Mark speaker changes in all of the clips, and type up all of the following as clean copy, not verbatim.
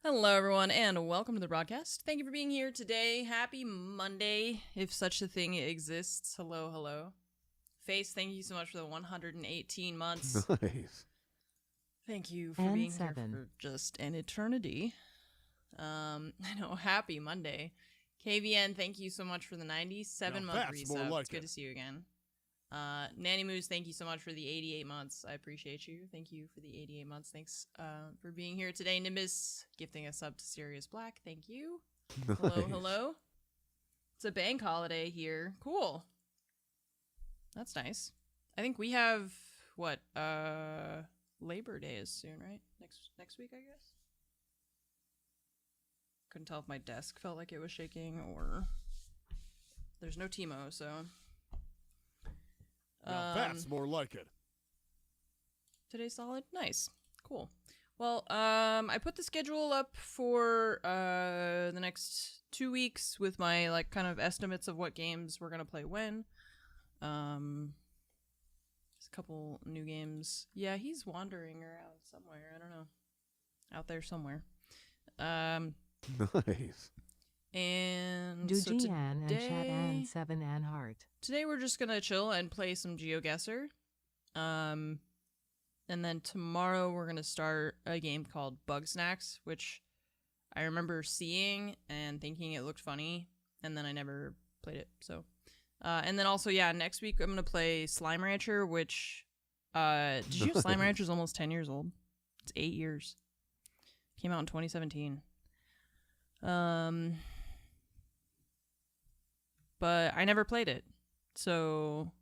Speaker 1: Hello, everyone, and welcome to the broadcast. Thank you for being here today. Happy Monday, if such a thing exists. Hello, hello. Face, thank you so much for the 118 months.
Speaker 2: Nice.
Speaker 1: Thank you for being here for just an eternity. I know, happy Monday. KVN, thank you so much for the 97-month resub. It's good to see you again. Nanny Moose, thank you so much for the 88 months. I appreciate you. Thank you for the 88 months. Thanks for being here today. Nimbus, gifting a sub to Sirius Black. Thank you.
Speaker 2: Nice.
Speaker 1: Hello, hello. It's a bank holiday here. Cool. That's nice. I think we have, what, Labor Day is soon, right? Next week, I guess? Couldn't tell if my desk felt like it was shaking or... There's no Timo, so...
Speaker 2: Now that's more like it.
Speaker 1: Today's solid? Nice. Cool. Well, I put the schedule up for the next 2 weeks with my, like, kind of estimates of what games we're gonna play when. There's a couple new games. Yeah, he's wandering around somewhere. I don't know. Out there somewhere.
Speaker 2: Nice.
Speaker 1: And
Speaker 3: Do
Speaker 1: so
Speaker 3: Gian and
Speaker 1: today,
Speaker 3: Chat and 7 and Heart.
Speaker 1: today we're just gonna chill and play some Geoguessr. And then tomorrow we're gonna start a game called Bug Snacks, which I remember seeing and thinking it looked funny, and then I never played it. So, and then also, yeah, next week I'm gonna play Slime Rancher, which did you know Slime Rancher is almost 10 years old? It's 8 years. Came out in 2017. But I never played it. So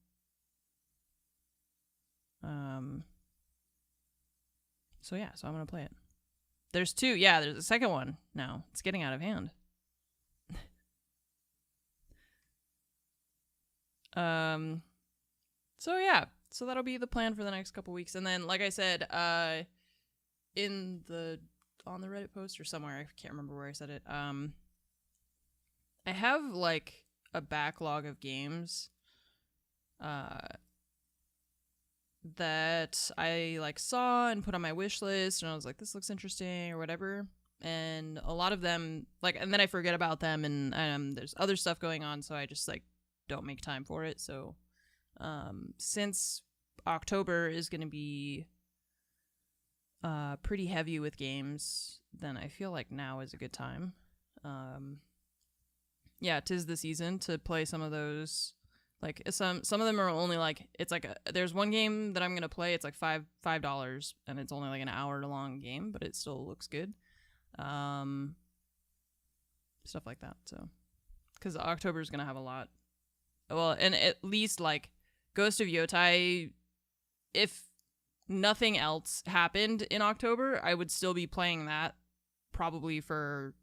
Speaker 1: yeah, so I'm gonna play it. There's two, yeah, there's a second one now. It's getting out of hand. So yeah, so that'll be the plan for the next couple weeks. And then, like I said, on the Reddit post or somewhere, I can't remember where I said it, I have, like, a backlog of games that I, like, saw and put on my wish list, and I was like, this looks interesting or whatever. And a lot of them, like, and then I forget about them, and there's other stuff going on, so I just, like, don't make time for it. So since October is going to be pretty heavy with games, then I feel like now is a good time. Yeah, 'tis the season to play some of those. Like, some of them are only, like, it's like there's one game that I'm gonna play, it's like $5, and it's only like an hour long game, but it still looks good. Stuff like that. So, because October is gonna have a lot. Well, and at least, like, Ghost of Yotai, if nothing else happened in October, I would still be playing that probably for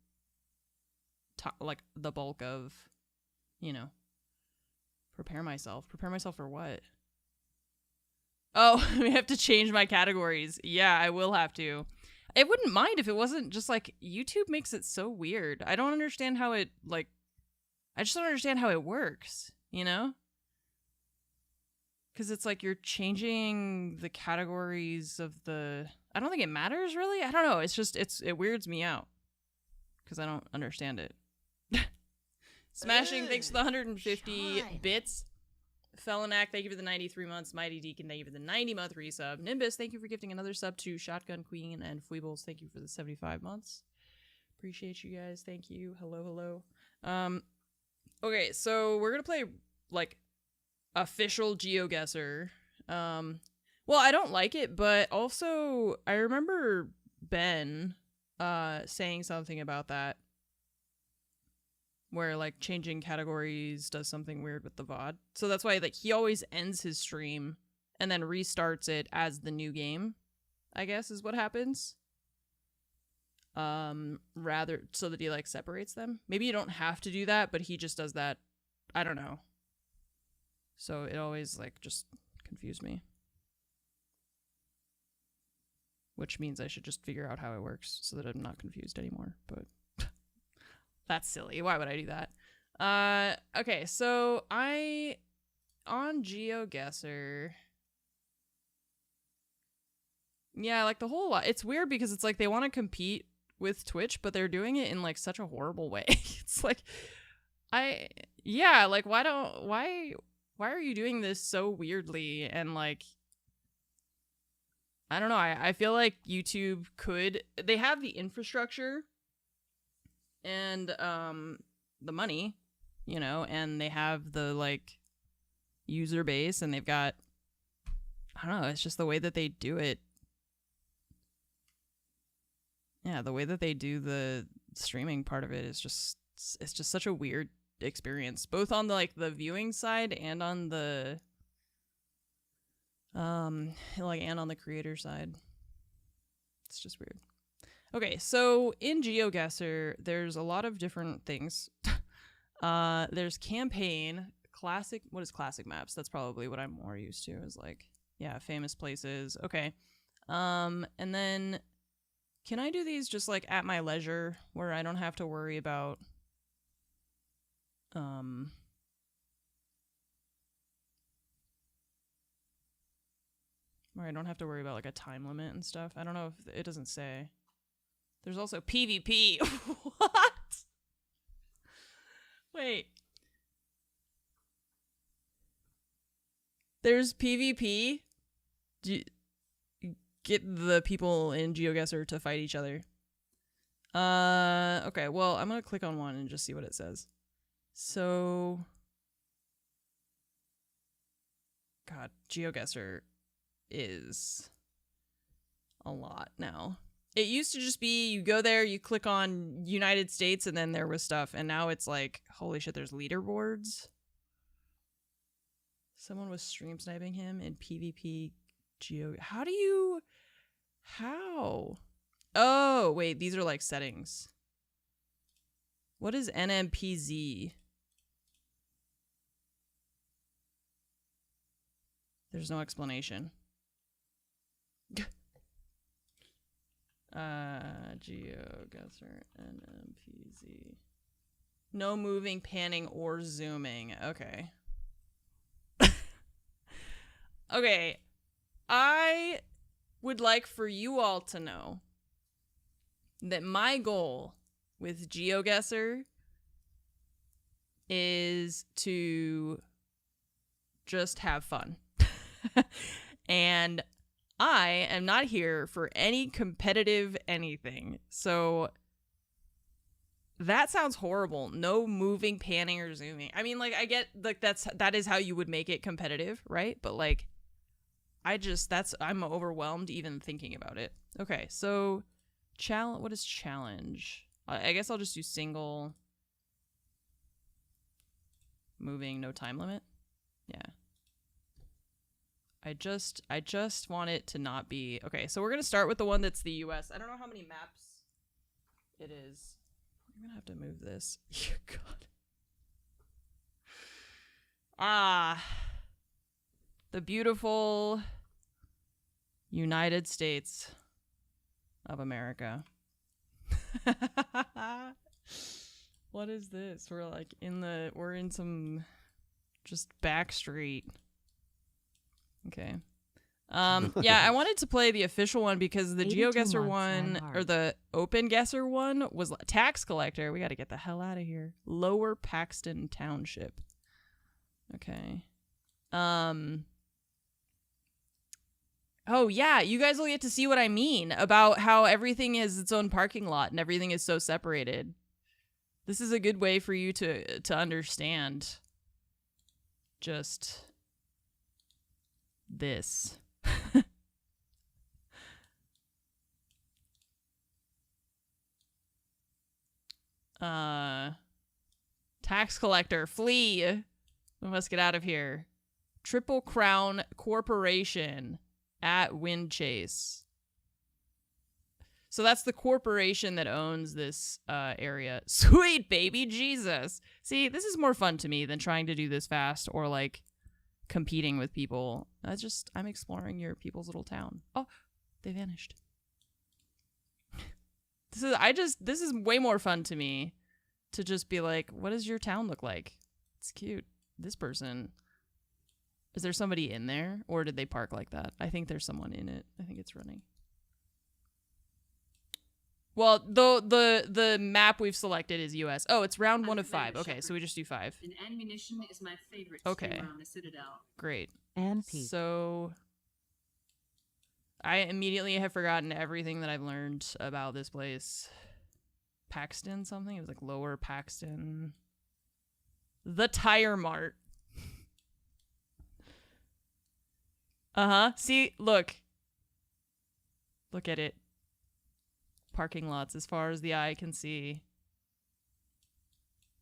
Speaker 1: like the bulk of, you know, prepare myself for what? Oh, we have to change my categories. Yeah, I will have to. I wouldn't mind if it wasn't just like YouTube makes it so weird. I don't understand how it, like, I just don't understand how it works, you know? Because it's like you're changing the categories of the... I don't think it matters, really. I don't know. It's just, it weirds me out. Because I don't understand it. Smashing, thanks for the 150 bits. Felinac, thank you for the 93 months. Mighty Deacon, thank you for the 90-month resub. Nimbus, thank you for gifting another sub to Shotgun Queen. And Fuibles, thank you for the 75 months. Appreciate you guys. Thank you. Hello, hello. Okay, so we're going to play, like, official Geoguessr. Well, I don't like it, but also I remember Ben saying something about that, where, like, changing categories does something weird with the VOD. So that's why, like, he always ends his stream and then restarts it as the new game, I guess is what happens. Rather so that he, like, separates them. Maybe you don't have to do that, but he just does that. I don't know. So it always, like, just confused me. Which means I should just figure out how it works so that I'm not confused anymore. But that's silly. Why would I do that? Okay, so on Geoguessr, yeah, like the whole lot. It's weird because it's like they want to compete with Twitch, but they're doing it in like such a horrible way. It's like like why are you doing this so weirdly? And like I don't know, I feel like YouTube they have the infrastructure and the money, you know, and they have the like user base, and they've got, I don't know, it's just the way that they do it. Yeah, the way that they do the streaming part of it is just, it's just such a weird experience, both on the like the viewing side and on the like and on the creator side. It's just weird. Okay, so in Geoguessr, there's a lot of different things. There's campaign, classic. What is classic maps? That's probably what I'm more used to, is like, yeah, famous places. Okay. And then can I do these just like at my leisure, where I don't have to worry about where I don't have to worry about like a time limit and stuff? I don't know if it doesn't say. There's also PvP. What? Wait. There's PvP? Get the people in Geoguessr to fight each other. Okay, well, I'm gonna click on one and just see what it says. So, God, Geoguessr is a lot now. It used to just be, you go there, you click on United States, and then there was stuff, and now it's like, holy shit, there's leaderboards. Someone was stream sniping him in PvP How? Oh, wait, these are like settings. What is NMPZ? There's no explanation. Geoguessr NMPZ. No moving, panning, or zooming. Okay. Okay. I would like for you all to know that my goal with Geoguessr is to just have fun. And I am not here for any competitive anything. So that sounds horrible. No moving, panning, or zooming. I mean, like, I get, like, that is how you would make it competitive, right? But like, I'm overwhelmed even thinking about it. Okay, so what is challenge? I guess I'll just do single, moving, no time limit. Yeah. I just want it to not be... Okay, so we're going to start with the one that's the US. I don't know how many maps it is. I'm going to have to move this. God. The beautiful United States of America. What is this? We're in some just back street. Okay. Yeah, I wanted to play the official one because the Geoguessr one, or the Open Guesser one, was tax collector. We got to get the hell out of here. Lower Paxton Township. Okay. Oh yeah, you guys will get to see what I mean about how everything is its own parking lot and everything is so separated. This is a good way for you to understand just this. Tax collector, flee. We must get out of here. Triple Crown Corporation at Windchase. So that's the corporation that owns this area. Sweet baby Jesus. See, this is more fun to me than trying to do this fast or like competing with people. I'm exploring your people's little town. Oh, they vanished. This is way more fun to me to just be like, what does your town look like? It's cute. This person, is there somebody in there, or did they park like that? I think there's someone in it. I think it's running. Well, the map we've selected is US. Oh, it's round 1 of 5. Okay, so we just do 5.
Speaker 2: And Munition is my favorite
Speaker 1: Okay.
Speaker 2: streamer on the Citadel.
Speaker 1: Great.
Speaker 3: And Pete.
Speaker 1: So I immediately have forgotten everything that I've learned about this place. Paxton something? It was like Lower Paxton. The Tire Mart. Uh-huh. See, look. Look at it. Parking lots as far as the eye can see.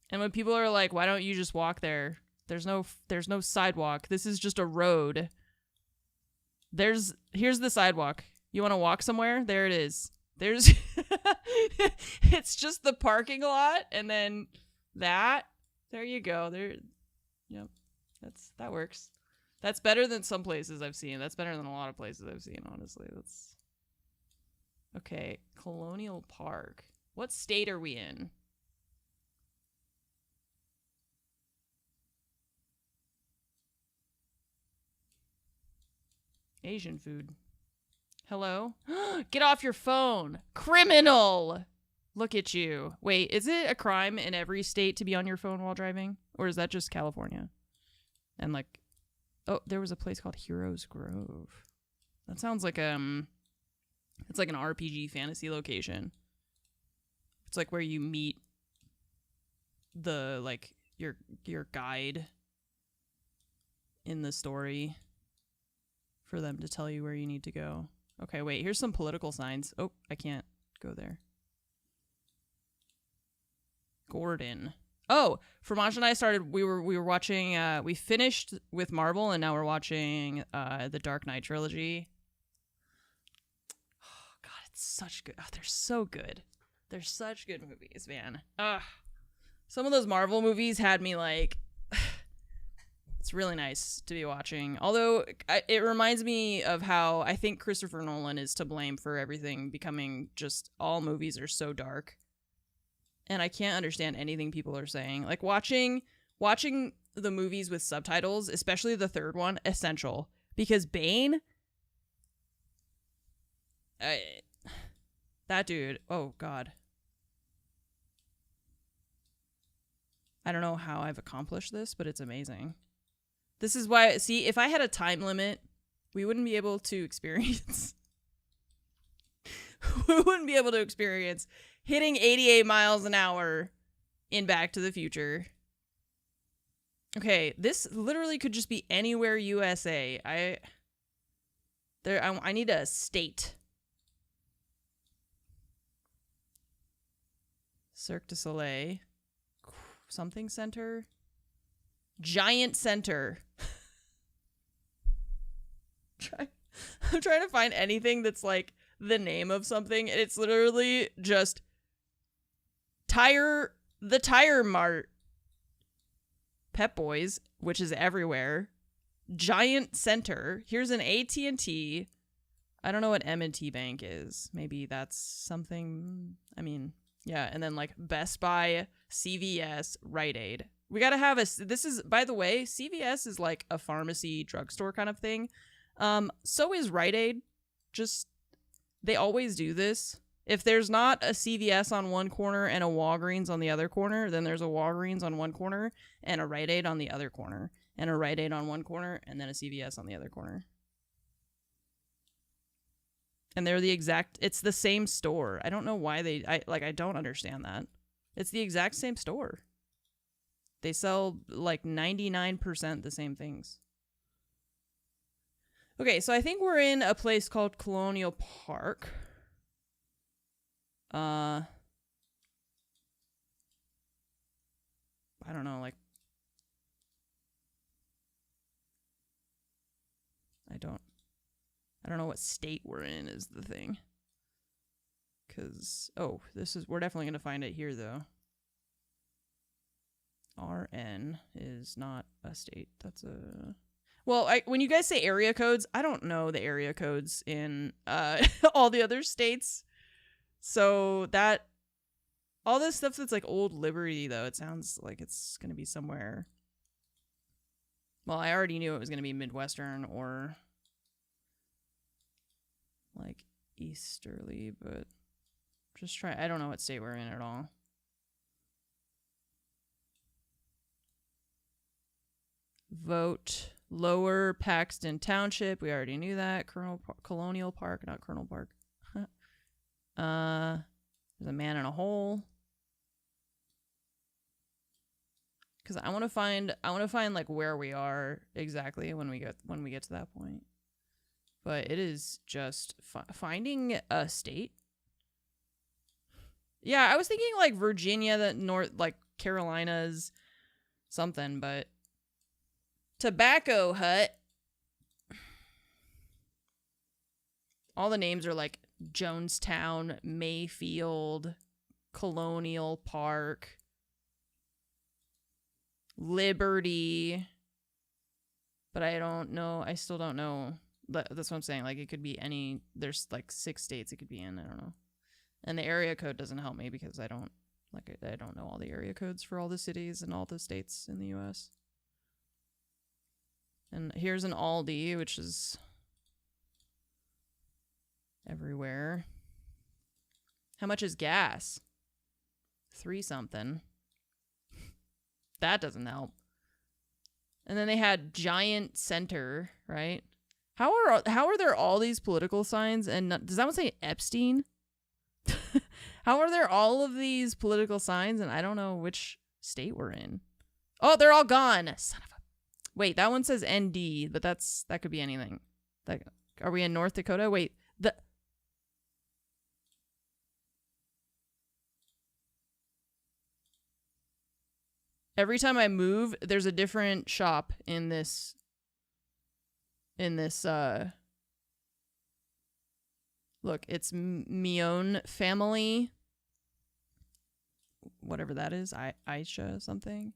Speaker 1: And when people are like, why don't you just walk there? There's no sidewalk. This is just a road. Here's the sidewalk. You want to walk somewhere? There it is. There's it's just the parking lot and then that. There you go. There. Yep. That works. That's better than some places I've seen. That's better than a lot of places I've seen, honestly. That's okay. Colonial Park. What state are we in? Asian food. Hello? Get off your phone. Criminal! Look at you. Wait, is it a crime in every state to be on your phone while driving? Or is that just California? And like, oh, there was a place called Heroes Grove. That sounds like it's like an RPG fantasy location. It's like where you meet the like your guide in the story for them to tell you where you need to go. Okay, wait, here's some political signs. Oh, I can't go there. Gordon. Oh, Fromage and I started, we were watching, we finished with Marvel, and now we're watching the Dark Knight trilogy. Oh, God, it's such good. Oh, they're so good. They're such good movies, man. Some of those Marvel movies had me like, it's really nice to be watching. Although, it reminds me of how I think Christopher Nolan is to blame for everything becoming just, all movies are so dark. And I can't understand anything people are saying. Like, watching the movies with subtitles, especially the third one, essential. Because Bane, that dude, oh, God. I don't know how I've accomplished this, but it's amazing. This is why, see, if I had a time limit, we wouldn't be able to experience... we wouldn't be able to experience hitting 88 miles an hour in Back to the Future. Okay, this literally could just be anywhere USA. I need a state. Cirque du Soleil. Something center. Giant Center. I'm trying to find anything that's like the name of something, and it's literally just the Tire Mart. Pep Boys, which is everywhere. Giant Center. Here's an AT&T. I don't know what M&T Bank is. Maybe that's something. I mean, yeah. And then like Best Buy, CVS, Rite Aid. We gotta have this is, by the way, CVS is like a pharmacy drugstore kind of thing. So is Rite Aid. Just, they always do this. If there's not a CVS on one corner and a Walgreens on the other corner, then there's a Walgreens on one corner and a Rite Aid on the other corner, and a Rite Aid on one corner and then a CVS on the other corner. And they're it's the same store. I don't know why I don't understand that. It's the exact same store. They sell like 99% the same things. Okay, so I think we're in a place called Colonial Park. I don't know, like, I don't know what state we're in is the thing. 'Cause, oh, we're definitely going to find it here, though. RN is not a state. That's a... Well, when you guys say area codes, I don't know the area codes in all the other states. So that... all this stuff that's like Old Liberty, though, it sounds like it's going to be somewhere... Well, I already knew it was going to be Midwestern or... like Easterly, but... Just try. I don't know what state we're in at all. Vote Lower Paxton Township. We already knew that. Colonial Park, not Colonel Park. There's a man in a hole. Because I want to find like where we are exactly when we get to that point. But it is just finding a state. Yeah, I was thinking like Virginia, the North, like Carolinas, something, but Tobacco Hut. All the names are like Jonestown, Mayfield, Colonial Park, Liberty. But I don't know. I still don't know. That's what I'm saying. Like, it could be any. There's like 6 states it could be in. I don't know. And the area code doesn't help me because I don't know all the area codes for all the cities and all the states in the U.S. And here's an Aldi, which is everywhere. How much is gas? 3 something. That doesn't help. And then they had Giant Center, right? How are there all these political signs? And does that one say Epstein? How are there all of these political signs and I don't know which state we're in? Oh, they're all gone. Son of a... Wait, that one says ND, but that could be anything. Are we in North Dakota? Wait, every time I move, there's a different shop in this look, it's Mion family, whatever that is, Aisha something.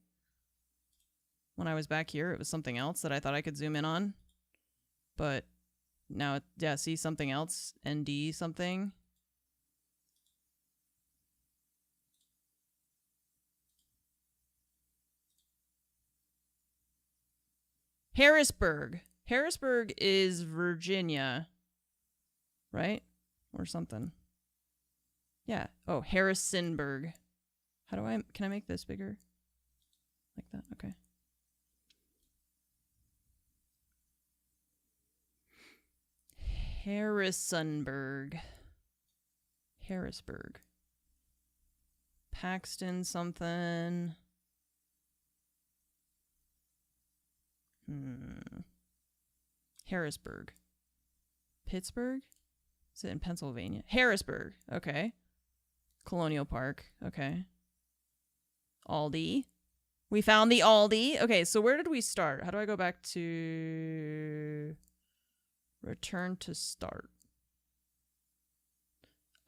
Speaker 1: When I was back here, it was something else that I thought I could zoom in on, but now, yeah, see something else, ND something. Harrisburg. Harrisburg is Virginia, right? Or something. Yeah. Oh, Harrisonburg. Can I make this bigger? Like that? Okay. Harrisonburg. Harrisburg. Paxton something. Harrisburg. Pittsburgh? Is it in Pennsylvania? Harrisburg. Okay. Colonial Park. Okay. Aldi. We found the Aldi. Okay, so where did we start? How do I go back to return to start?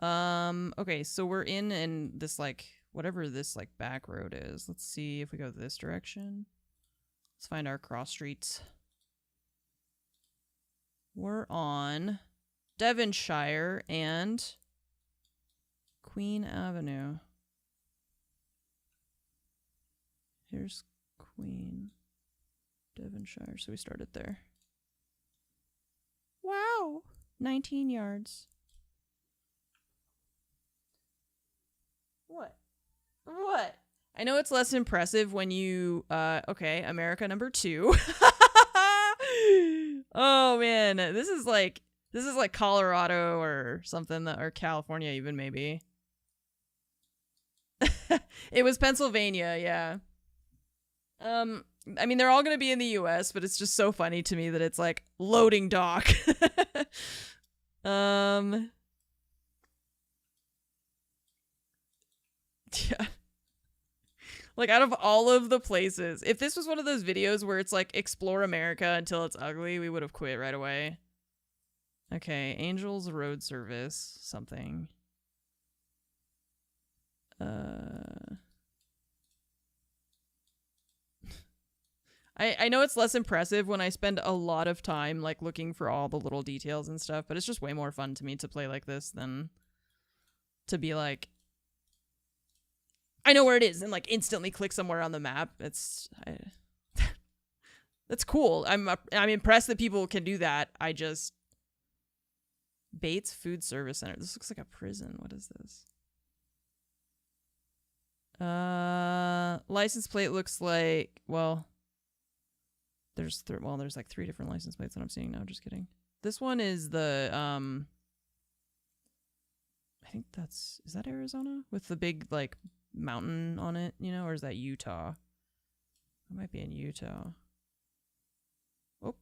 Speaker 1: Okay, so we're in this like whatever this like back road is. Let's see if we go this direction. Let's find our cross streets. We're on Devonshire and Queen Avenue. Here's Queen. Devonshire. So we started there. Wow. 19 yards. What? What? I know it's less impressive when you, okay, America number 2. Oh man, this is like Colorado or something, or California even maybe. It was Pennsylvania, yeah. I mean, they're all going to be in the US, but it's just so funny to me that it's like loading dock. Yeah. Like, out of all of the places, if this was one of those videos where it's like explore America until it's ugly, we would have quit right away. Okay, Angels Road Service, something. I know it's less impressive when I spend a lot of time like looking for all the little details and stuff, but it's just way more fun to me to play like this than to be like, I know where it is and like instantly click somewhere on the map. That's cool. I'm impressed that people can do that. Bates Food Service Center. This looks like a prison. What is this? License plate looks like, well, there's like 3 different license plates that I'm seeing now. Just kidding. This one is the I think is that Arizona with the big like mountain on it, you know, or is that Utah? It might be in Utah. Oh,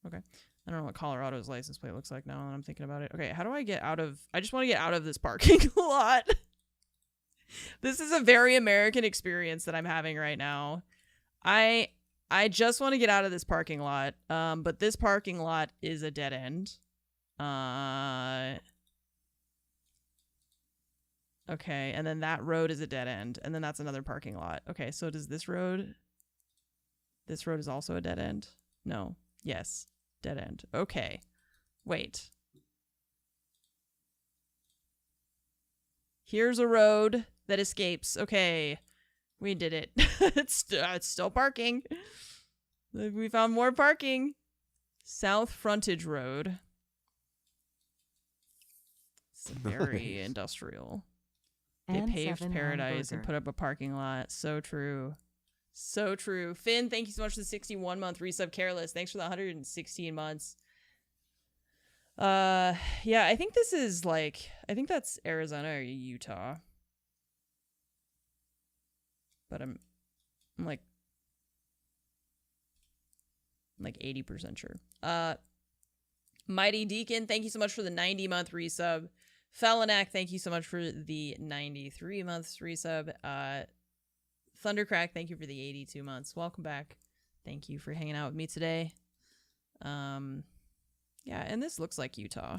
Speaker 1: okay. I don't know what Colorado's license plate looks like now that I'm thinking about it. Okay, how do I get out of... I just want to get out of this parking lot. This is a very American experience that I'm having right now. I just want to get out of this parking lot, but this parking lot is a dead end. Okay, and then that road is a dead end, and then that's another parking lot. Okay, so does this road... This road is also a dead end? No. Yes. Dead end. Okay. Wait. Here's a road that escapes. Okay. We did it. It's still parking. We found more parking. South Frontage Road. It's very industrial. They paved paradise and put up a parking lot. So true. So true. Finn, thank you so much for the 61-month resub. Careless, thanks for the 116 months. Yeah, I think this is like, I think that's Arizona or Utah. But I'm like 80% sure. Mighty Deacon, thank you so much for the 90-month resub. Felenak, thank you so much for the 93 months resub. Thundercrack, thank you for the 82 months. Welcome back. Thank you for hanging out with me today. Yeah, and this looks like Utah.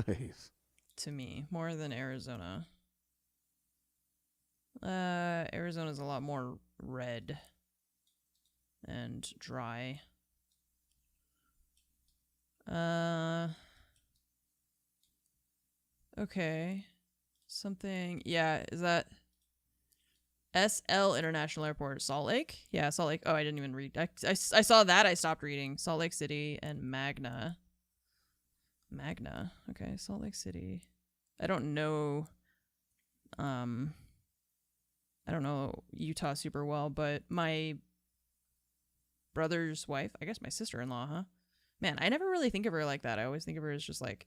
Speaker 4: Nice.
Speaker 1: To me, more than Arizona. Arizona's a lot more red and dry. Okay. Something, yeah, is that SL International Airport, Salt Lake? Yeah, Salt Lake. Oh, I didn't even read. I saw that. I stopped reading. Salt Lake City and Magna. Magna. Okay, Salt Lake City. I don't know Utah super well, but my brother's wife, I guess my sister-in-law, huh? Man, I never really think of her like that. I always think of her as just like,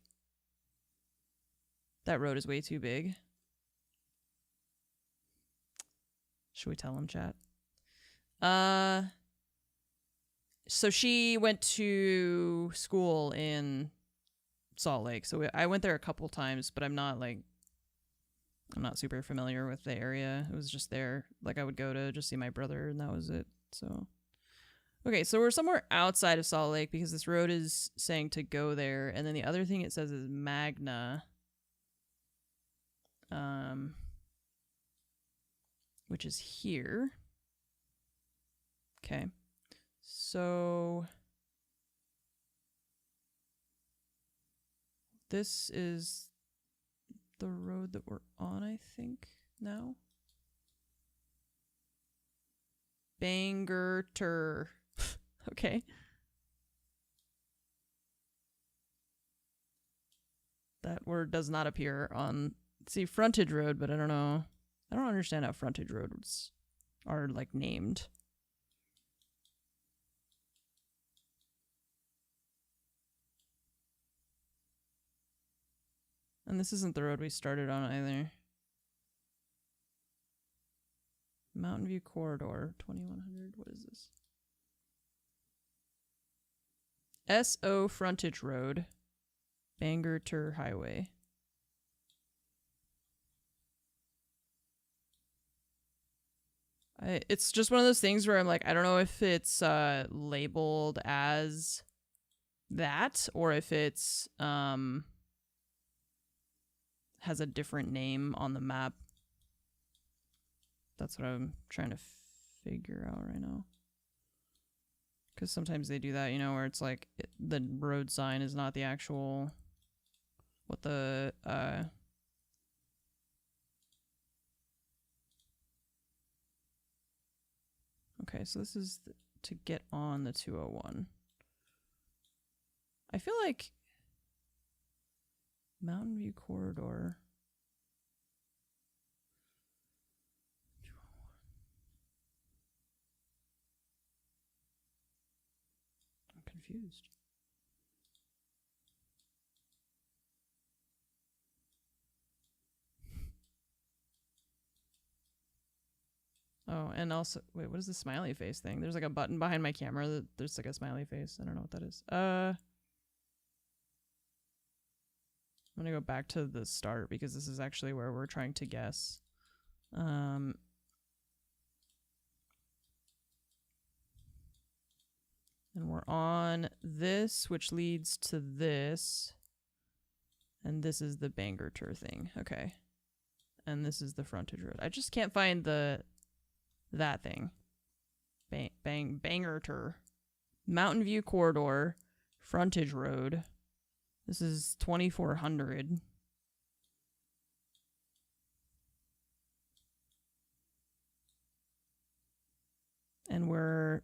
Speaker 1: that road is way too big. Should we tell him, chat? So she went to school in Salt Lake. So I went there a couple times, but I'm not super familiar with the area. It was just there. Like I would go to just see my brother and that was it. So, okay. So we're somewhere outside of Salt Lake because this road is saying to go there. And then the other thing it says is Magna. Which is here. Okay. So this is the road that we're on, I think, now. Bangerter. Okay. That word does not appear on, see, frontage road, but I don't know. I don't understand how frontage roads are, like, named. And this isn't the road we started on either. Mountain View Corridor, 2100. What is this? SO Frontage Road, Bangerter Highway. It's just one of those things where I'm like, I don't know if it's labeled as that or if it's has a different name on the map. That's what I'm trying to figure out right now. Because sometimes they do that, you know, where it's like the road sign is not the actual what the okay, so this is to get on the 201. I feel like Mountain View Corridor. I'm confused. Oh, and also, wait, what is the smiley face thing? There's like a button behind my camera that there's like a smiley face. I don't know what that is. I'm gonna go back to the start because this is actually where we're trying to guess. And we're on this, which leads to this. And this is the Bangerter thing. Okay. And this is the frontage road. I just can't find that thing. Bangerter. Mountain View Corridor. Frontage road. This is 2400. And we're...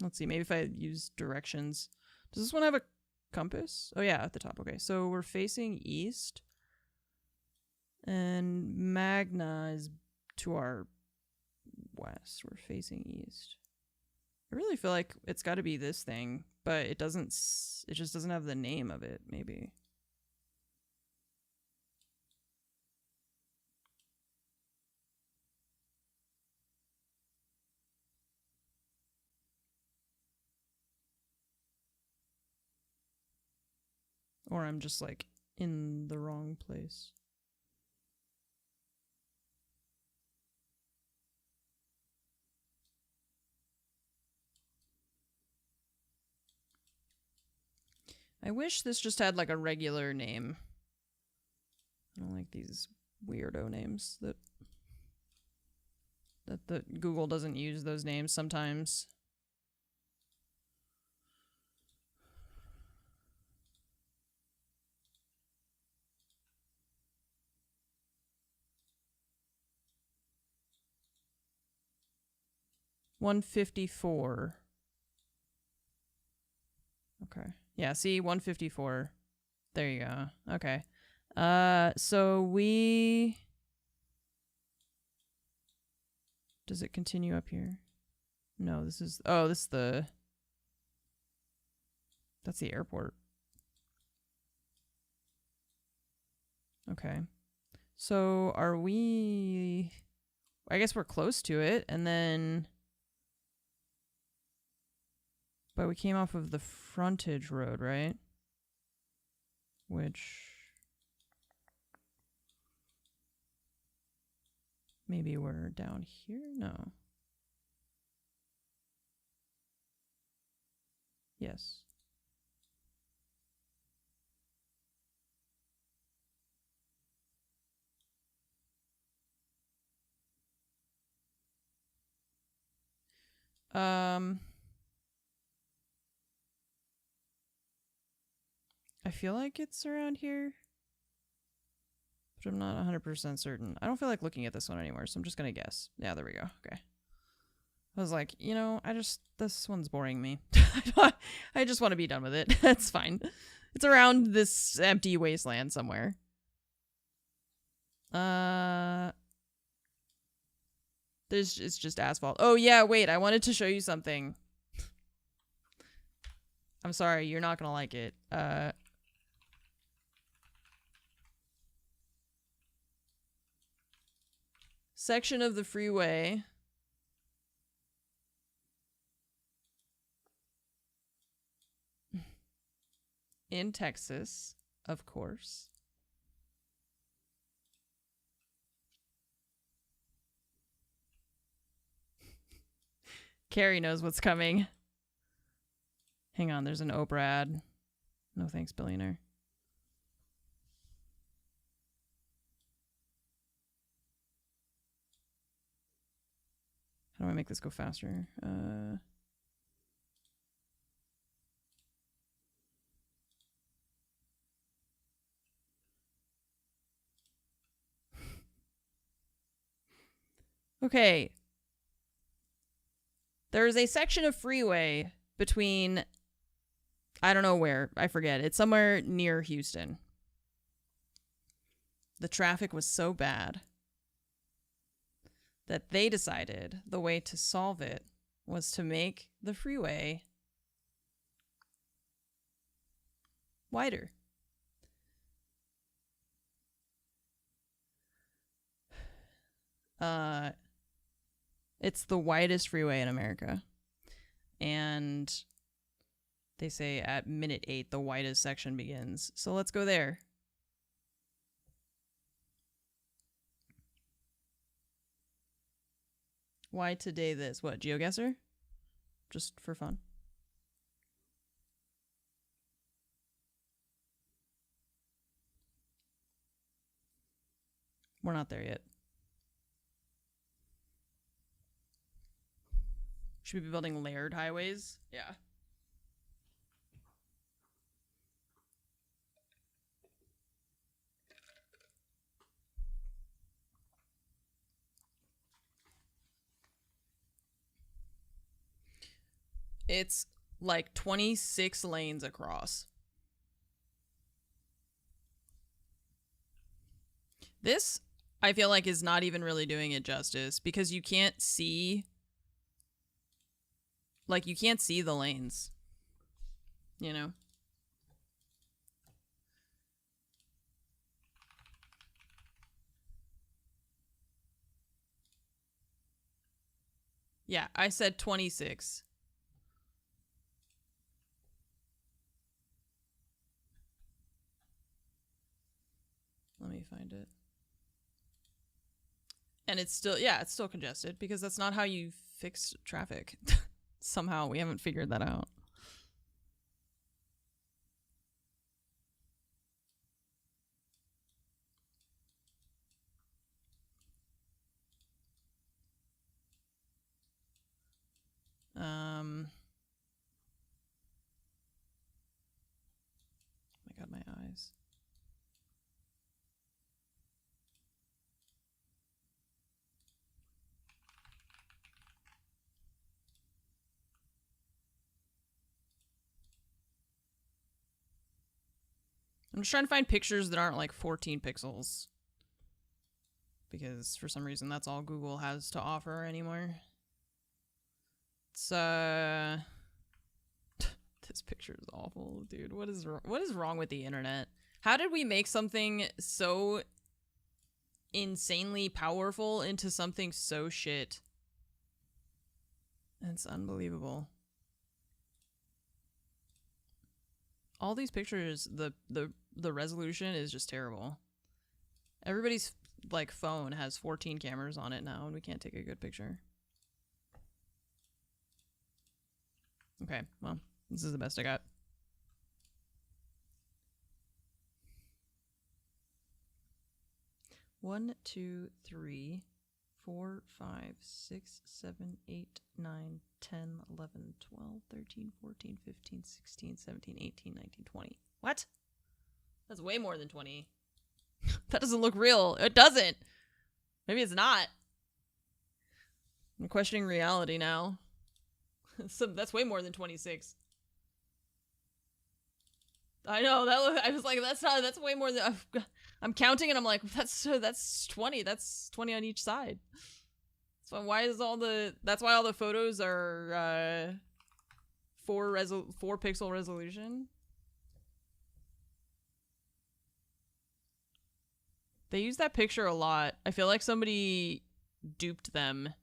Speaker 1: Let's see, maybe if I use directions. Does this one have a compass? Oh yeah, at the top. Okay, so we're facing east. And Magna is to our west. We're facing east. I really feel like it's got to be this thing, but it doesn't. It just doesn't have the name of it, maybe. Or I'm just like in the wrong place. I wish this just had like a regular name. I don't like these weirdo names that the Google doesn't use those names sometimes. $154. Okay. Yeah, see, 154. There you go. Okay. So we... Does it continue up here? No, this is... Oh, this is the... That's the airport. Okay. So are we... I guess we're close to it, and then... But we came off of the frontage road, right? Which... Maybe we're down here? No. Yes. I feel like it's around here, but I'm not 100% certain. I don't feel like looking at this one anymore, so I'm just gonna guess. Yeah, there we go. Okay. I was like, you know, this one's boring me. I just want to be done with it. That's fine. It's around this empty wasteland somewhere. It's just asphalt. Oh yeah, wait, I wanted to show you something. I'm sorry, you're not gonna like it. Section of the freeway. In Texas, of course. Carrie knows what's coming. Hang on, there's an Obrad. No thanks, billionaire. How do I make this go faster? Okay. There's a section of freeway between, I don't know where, I forget. It's somewhere near Houston. the traffic was so bad that they decided the way to solve it was to make the freeway wider. It's the widest freeway in America. And they say at minute 8, the widest section begins. So let's go there. Why today this? What, Geoguessr? Just for fun. We're not there yet. Should we be building layered highways? Yeah. It's like 26 lanes across. This, I feel like, is not even really doing it justice because you can't see... Like, you can't see the lanes, you know? Yeah, I said 26. Let me find it. And it's still, yeah, it's still congested because that's not how you fix traffic. Somehow we haven't figured that out. My God, my eyes. I'm just trying to find pictures that aren't like 14 pixels. Because for some reason that's all Google has to offer anymore. It's this picture is awful, dude. What is wrong with the internet? How did we make something so insanely powerful into something so shit? It's unbelievable. All these pictures, the resolution is just terrible. Everybody's like phone has 14 cameras on it now and we can't take a good picture. Okay, well, this is the best I got. One, 2, 3, 4, 5, 6, 7, 8, 9, 10, 11, 12, 13, 14, 15, 16, 17, 18, 19, 20. What? That's way more than 20. That doesn't look real. It doesn't. Maybe it's not. I'm questioning reality now. So that's way more than 26. I know that. I was like, that's way more than. I'm counting and I'm like, that's 20. That's 20 on each side. So why is that's why all the photos are 4 pixel resolution. They use that picture a lot. I feel like somebody duped them.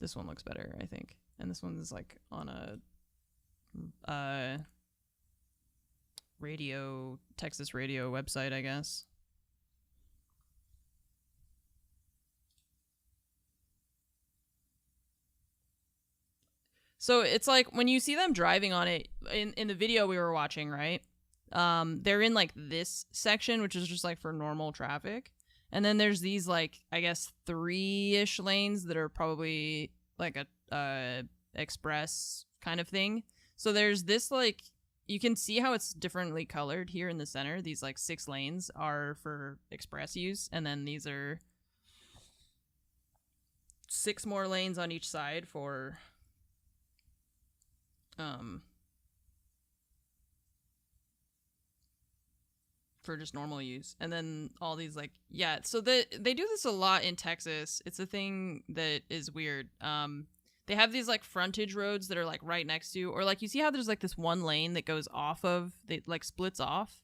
Speaker 1: This one looks better, I think. And this one's like on a Texas radio website, I guess. So it's like when you see them driving on it in the video we were watching, right? They're in like this section, which is just like for normal traffic. And then there's these like, I guess 3-ish lanes that are probably like a express kind of thing. So there's this like, you can see how it's differently colored here in the center. These like 6 lanes are for express use. And then these are 6 more lanes on each side for for just normal use. And then all these like, yeah, so they do this a lot in Texas. It's a thing that is weird. They have these like frontage roads that are like right next to, or like you see how there's like this one lane that goes off of, that like splits off.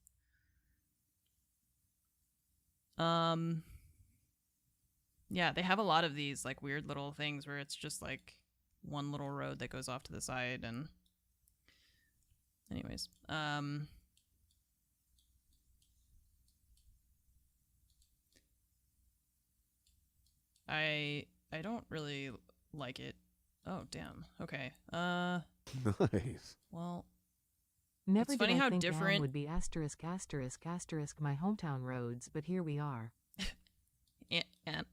Speaker 1: Yeah, they have a lot of these like weird little things where it's just like one little road that goes off to the side. And anyways, I don't really like it. Oh, damn. Okay.
Speaker 4: Nice.
Speaker 1: Well,
Speaker 3: Never
Speaker 1: It's funny
Speaker 3: did I
Speaker 1: how
Speaker 3: think
Speaker 1: different-
Speaker 3: Anne would be asterisk asterisk asterisk my hometown roads, but here we are.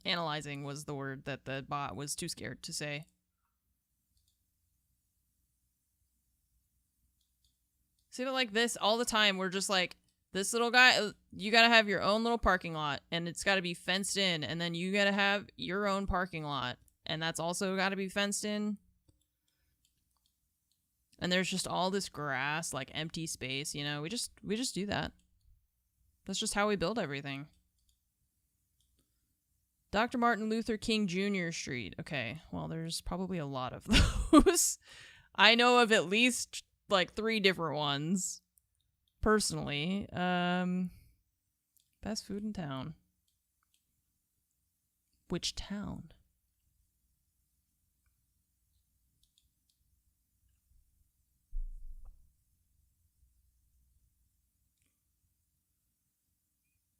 Speaker 1: analyzing was the word that the bot was too scared to say. See, but like this all the time, we're just like, this little guy, you gotta have your own little parking lot, and it's gotta be fenced in, and then you gotta have your own parking lot, and that's also gotta be fenced in. And there's just all this grass, like empty space, you know, we just do that. That's just how we build everything. Dr. Martin Luther King Jr. Street. Okay, well, there's probably a lot of those. I know of at least like 3 different ones, personally. Best food in town. Which town?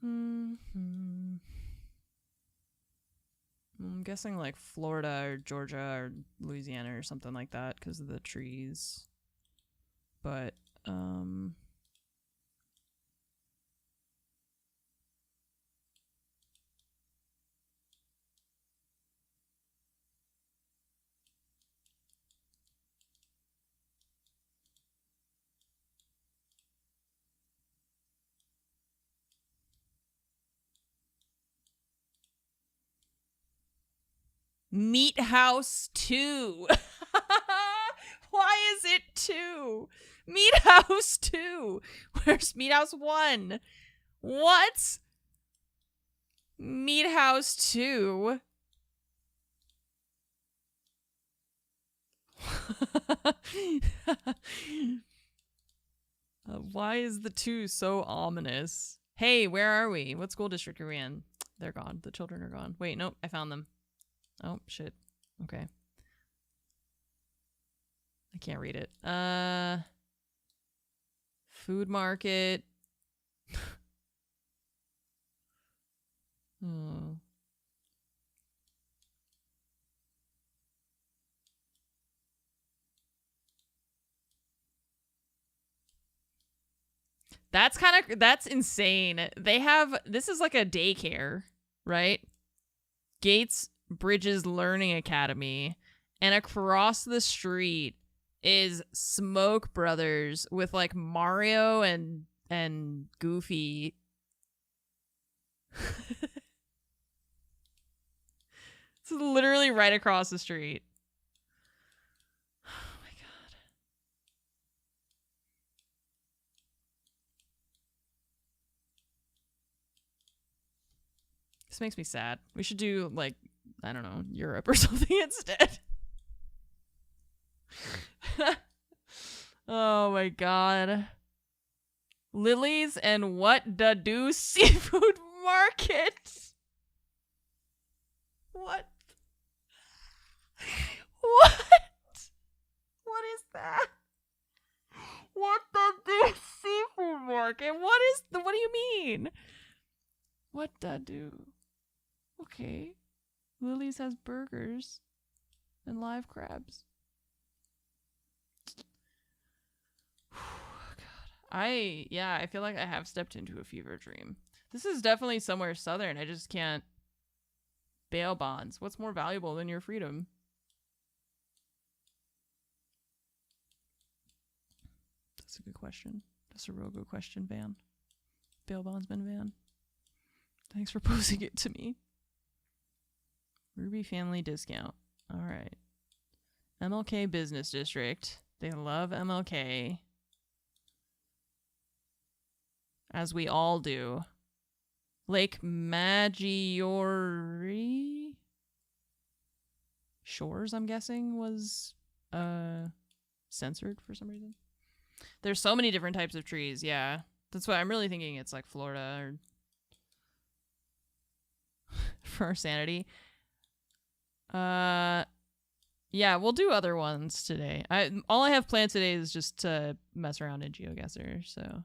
Speaker 1: I'm guessing like Florida or Georgia or Louisiana or something like that because of the trees. But, Meat House 2. Why is it 2? Meat House 2. Where's Meat House 1? What? Meat House 2. Why is the 2 so ominous? Hey, where are we? What school district are we in? They're gone. The children are gone. Wait, nope, I found them. Oh, shit. Okay. I can't read it. Food market. Oh. That's insane. They have, this is like a daycare, right? Gates Bridges Learning Academy, and across the street is Smoke Brothers with like Mario and Goofy. It's literally right across the street. Oh my god. This makes me sad. We should do like, I don't know, Europe or something instead. Oh my god. Lily's and what da do seafood market? What? What? What is that? What da do seafood market? What do you mean? What da do? Okay. Lily's has burgers and live crabs. God. I feel like I have stepped into a fever dream. This is definitely somewhere southern. I just can't. Bail bonds. What's more valuable than your freedom? That's a good question. That's a real good question, Van. Bail bondsman Van. Thanks for posing it to me. Ruby family discount. All right. MLK Business District. They love MLK. as we all do. Lake Maggiore Shores, I'm guessing, was censored for some reason. There's so many different types of trees, yeah. That's why I'm really thinking it's like Florida or for our sanity. Yeah, we'll do other ones today. All I have planned today is just to mess around in Geoguessr, so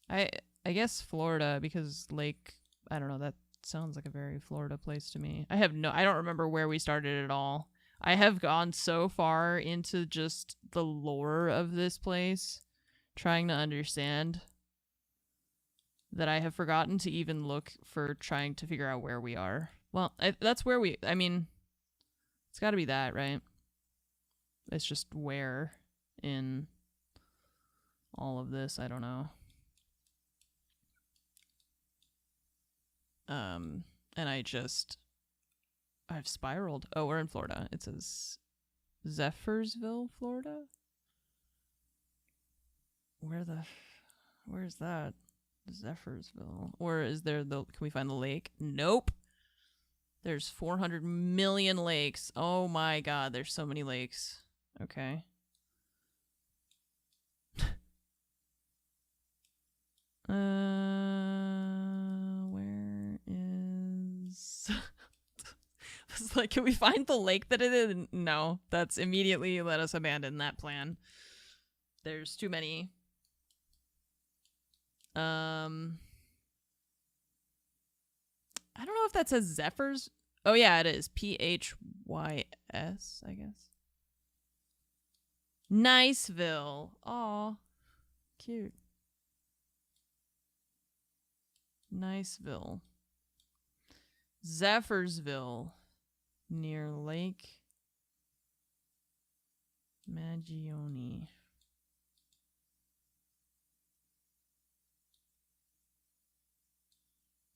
Speaker 1: I guess Florida, because Lake, I don't know, that sounds like a very Florida place to me. I don't remember where we started at all. I have gone so far into just the lore of this place, trying to understand, that I have forgotten to even look for trying to figure out where we are. Well, that's where I mean, it's got to be that, right? It's just where in all of this, I don't know. And I've spiraled. Oh, we're in Florida. It says Zephyrsville, Florida? Where's that? Zephyrsville. Or is there can we find the lake? Nope. There's 400 million lakes. Oh my god, there's so many lakes. Okay. Where is... I was like, can we find the lake that it is? No, that's immediately let us abandon that plan. There's too many. I don't know if that says Zephyrs. Oh yeah, it is. Phys, I guess. Niceville. Aw. Cute. Niceville. Zephyrsville. Near Lake Maggiore.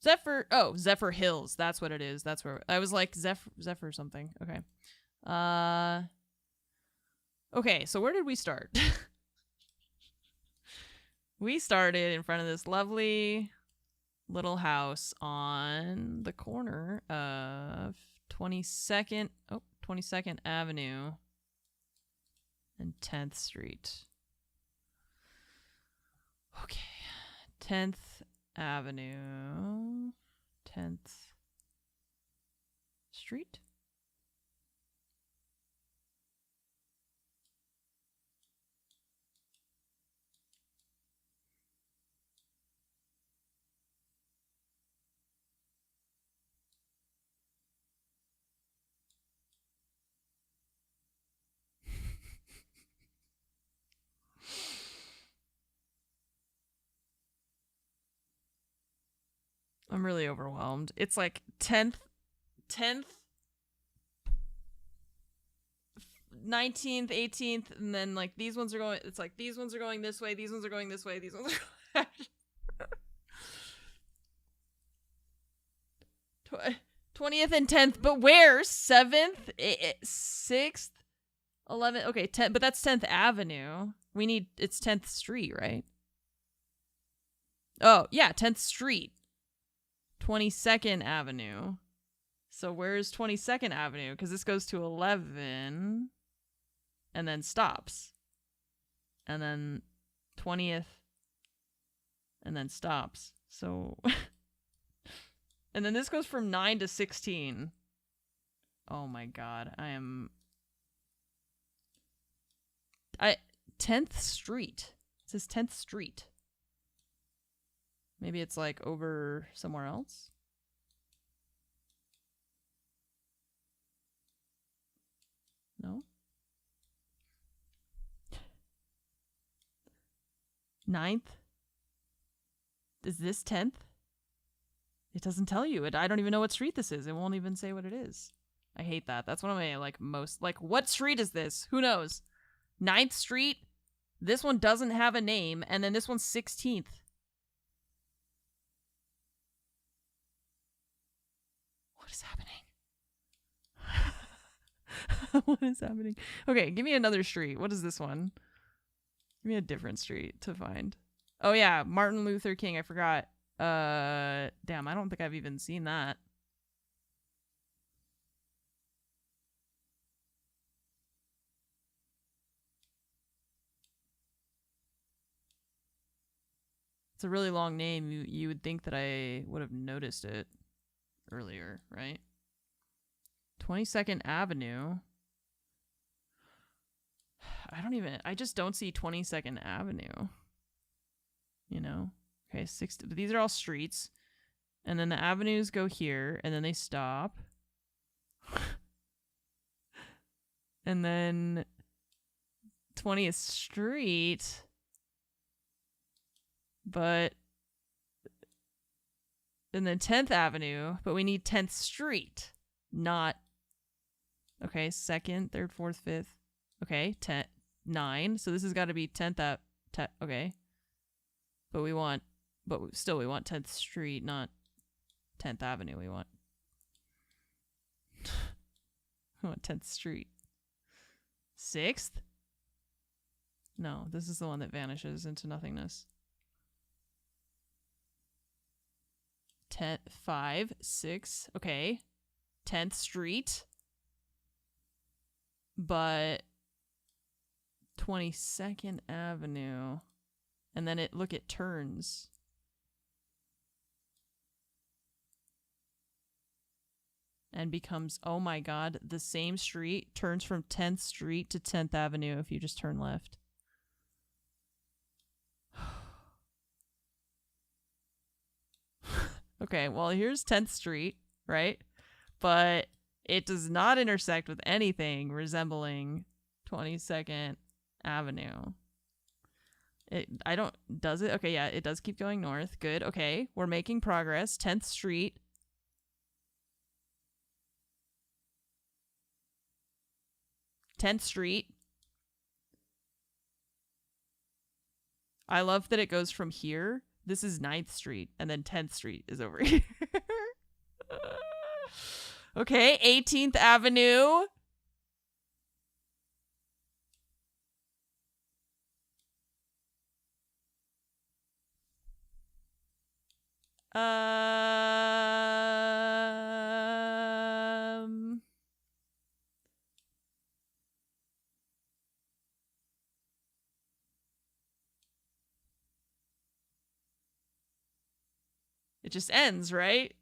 Speaker 1: Zephyr Hills. That's what it is. That's where I was like Zephyr something. Okay. Okay, so where did we start? We started in front of this lovely little house on the corner of 22nd Avenue and 10th Street. Okay. 10th Avenue, 10th Street. I'm really overwhelmed. It's like 10th, 19th, 18th, and then like these ones are going, it's like these ones are going this way, these ones are going this way, these ones are going 20th and 10th, but where? 7th, 6th, 11th, okay, 10th, but that's 10th Avenue. It's 10th Street, right? Oh, yeah, 10th Street. 22nd Avenue. So where's 22nd Avenue? Because this goes to 11 and then stops. And then 20th and then stops. So and then this goes from 9 to 16. Oh my god. 10th Street. It says 10th Street. Maybe it's like over somewhere else. No? 9th? Is this 10th? It doesn't tell you. I don't even know what street this is. It won't even say what it is. I hate that. That's one of my most what street is this? Who knows? 9th Street? This one doesn't have a name, and then this one's 16th. What is happening? What is happening? Okay, give me another street. What is this one? Give me a different street to find. Oh yeah, Martin Luther King. I forgot. Damn, I don't think I've even seen that. It's a really long name. You would think that I would have noticed it earlier, right? 22nd Avenue. I just don't see 22nd Avenue. You know? Okay, these are all streets. And then the avenues go here, and then they stop. And then 20th Street. But and then 10th Avenue, but we need 10th Street, not okay, 2nd, 3rd, 4th, 5th. Okay, 9. So this has got to be 10th okay. But we want 10th Street, not 10th Avenue. We want 10th Street. 6th? No, this is the one that vanishes into nothingness. 10, 5, 6, okay. 10th Street. But 22nd Avenue. And then it turns. And becomes, oh my god, the same street turns from 10th Street to 10th Avenue if you just turn left. Okay, well, here's 10th Street, right? But it does not intersect with anything resembling 22nd Avenue. Does it? Okay, yeah, it does keep going north. Good, okay, we're making progress. 10th Street. I love that it goes from here. This is 9th Street, and then 10th Street is over here. Okay, 18th Avenue. It just ends, right?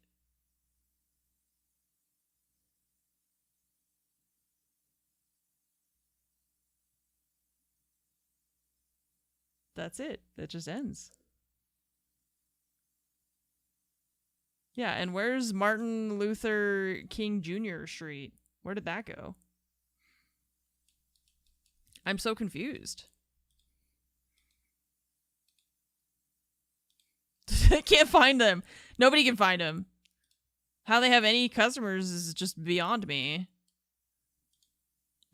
Speaker 1: That's it. It just ends. Yeah, and where's Martin Luther King Jr. Street? Where did that go? I'm so confused. I can't find them. Nobody can find them. How they have any customers is just beyond me.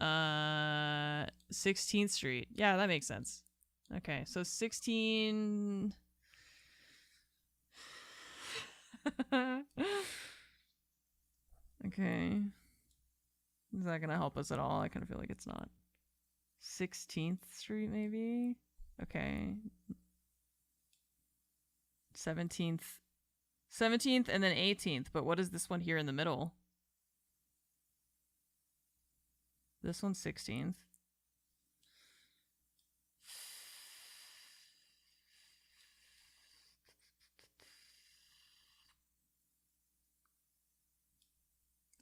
Speaker 1: 16th Street. Yeah, that makes sense. Okay, so 16... Okay. Is that gonna help us at all? I kind of feel like it's not. 16th Street, maybe? Okay. 17th and then 18th, but what is this one here in the middle? This one's 16th.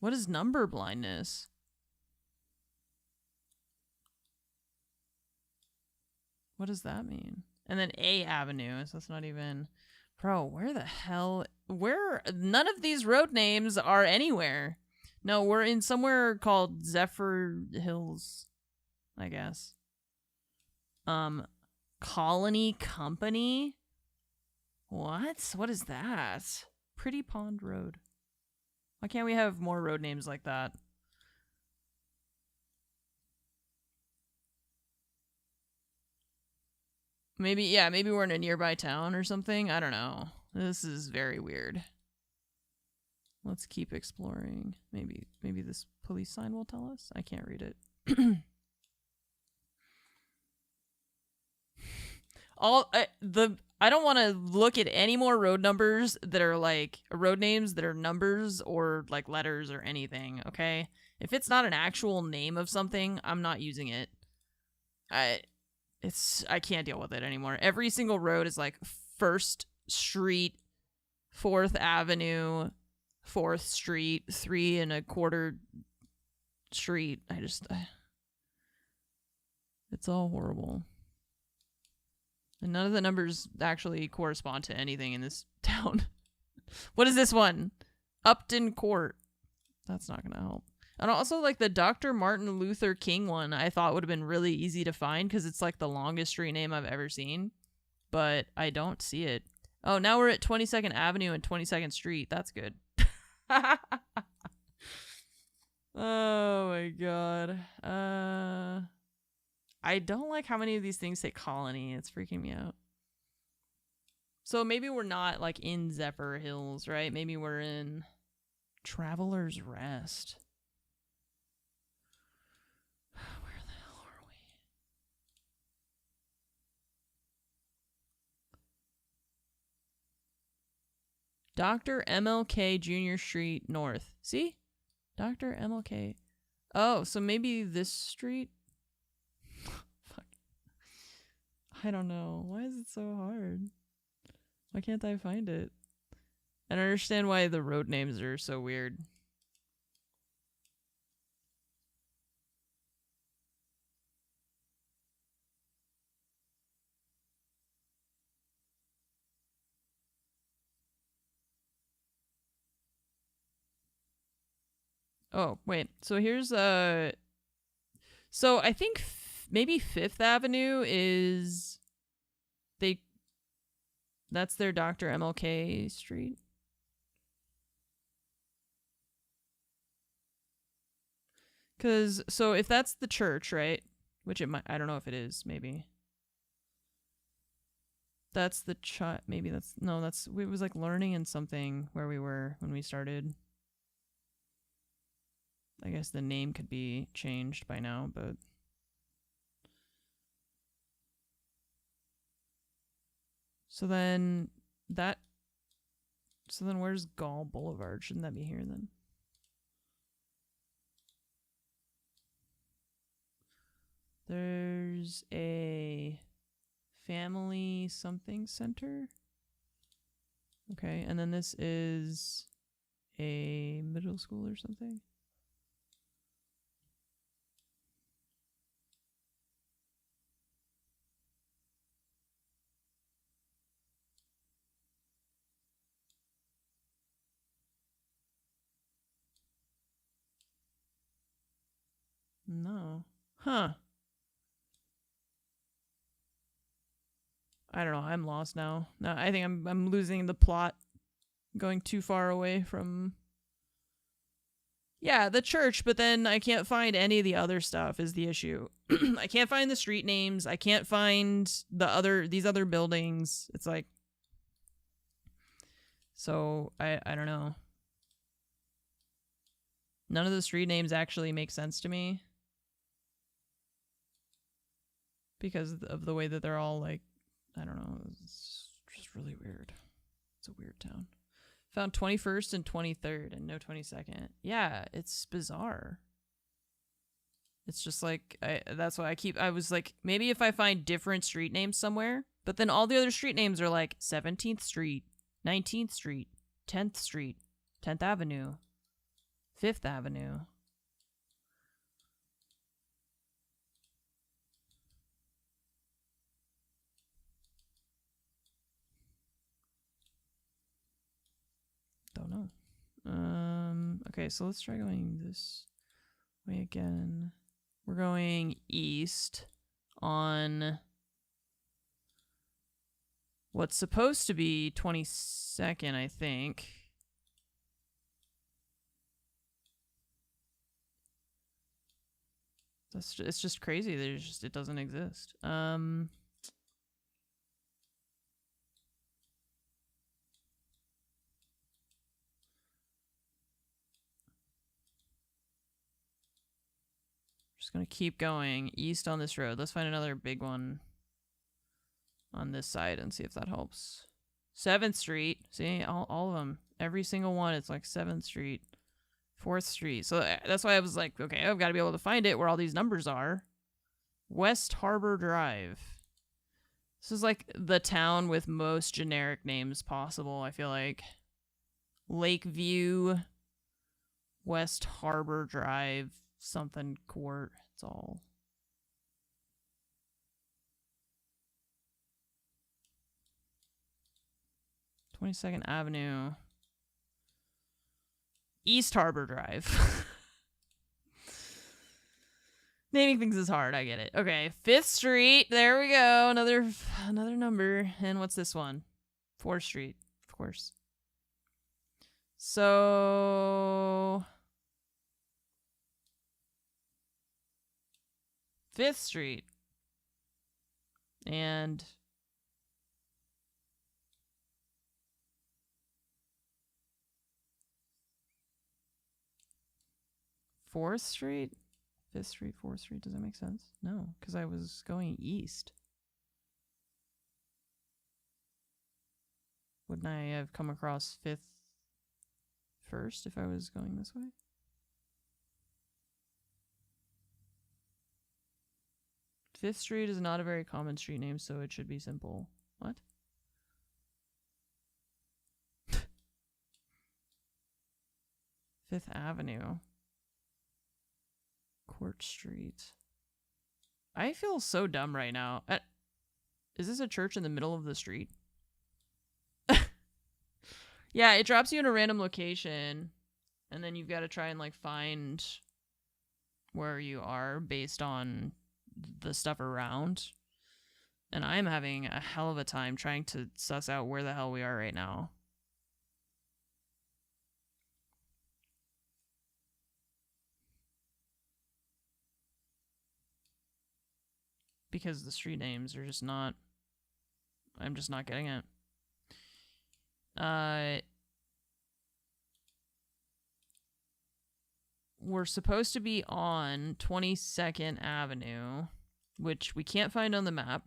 Speaker 1: What is number blindness? What does that mean? And then A Avenue, so that's not even... Bro, where the hell... None of these road names are anywhere. No, we're in somewhere called Zephyr Hills, I guess. Colony Company? What? What is that? Pretty Pond Road. Why can't we have more road names like that? Maybe, yeah, maybe we're in a nearby town or something. I don't know. This is very weird. Let's keep exploring. Maybe this police sign will tell us. I can't read it. I don't want to look at any more road numbers that are like road names that are numbers or like letters or anything, okay? If it's not an actual name of something, I'm not using it. I can't deal with it anymore. Every single road is like 1st Street, 4th Avenue, 4th Street, 3 1/4 Street. It's all horrible. And none of the numbers actually correspond to anything in this town. What is this one? Upton Court. That's not going to help. And also, like, the Dr. Martin Luther King one, I thought would have been really easy to find because it's, like, the longest street name I've ever seen. But I don't see it. Oh, now we're at 22nd Avenue and 22nd Street. That's good. Oh, my God. I don't like how many of these things say colony. It's freaking me out. So maybe we're not, like, in Zephyr Hills, right? Maybe we're in Traveler's Rest. Where the hell are we? Dr. MLK Jr. Street North. See? Dr. MLK. Oh, so maybe this street? Fuck. I don't know. Why is it so hard? Why can't I find it? I don't understand why the road names are so weird. Oh, wait. So here's so I think maybe 5th Avenue is that's their Dr. MLK Street. Cuz so if that's the church, right? Which it might, I don't know if it is, maybe. That's the maybe that's no, that's it was like learning and something where we were when we started. I guess the name could be changed by now, but so then where's Gall Boulevard? Shouldn't that be here then? There's a family something center. Okay, and then this is a middle school or something. No. Huh. I don't know. I'm lost now. No, I think I'm losing the plot. Going too far away from yeah, the church, but then I can't find any of the other stuff is the issue. I can't find the street names. I can't find these other buildings. It's like so I don't know. None of the street names actually make sense to me. Because of the way that they're all like, I don't know, it's just really weird. It's a weird town. Found 21st and 23rd and no 22nd. Yeah, it's bizarre. It's just like, that's why I was like, maybe if I find different street names somewhere, but then all the other street names are like 17th Street, 19th Street, 10th Street, 10th Avenue, 5th Avenue. Don't know. Okay, so let's try going this way again. We're going east on what's supposed to be 22nd, I think. It's just crazy. It doesn't exist. Just gonna keep going east on this road. Let's find another big one. on this side and see if that helps. 7th Street. See, all of them. Every single one, it's like 7th Street, 4th Street. So that's why I was like, okay, I've got to be able to find it where all these numbers are. West Harbor Drive. This is like the town with most generic names possible, I feel like. Lakeview, West Harbor Drive, something court. It's all. "22nd Avenue. East Harbor Drive." Naming things is hard, I get it. Okay, 5th Street. There we go. Another number. And what's this one? 4th Street, of course. So 5th Street. And 4th Street? 5th Street, 4th Street, does that make sense? No, because I was going east. Wouldn't I have come across 5th first if I was going this way? Fifth Street is not a very common street name, so it should be simple. What? Fifth Avenue. Court Street. I feel so dumb right now. Is this a church in the middle of the street? Yeah, it drops you in a random location, and then you've got to try and like find where you are based on the stuff around. And I'm having a hell of a time trying to suss out where the hell we are right now. Because the street names are just not... I'm just not getting it. We're supposed to be on 22nd Avenue, which we can't find on the map.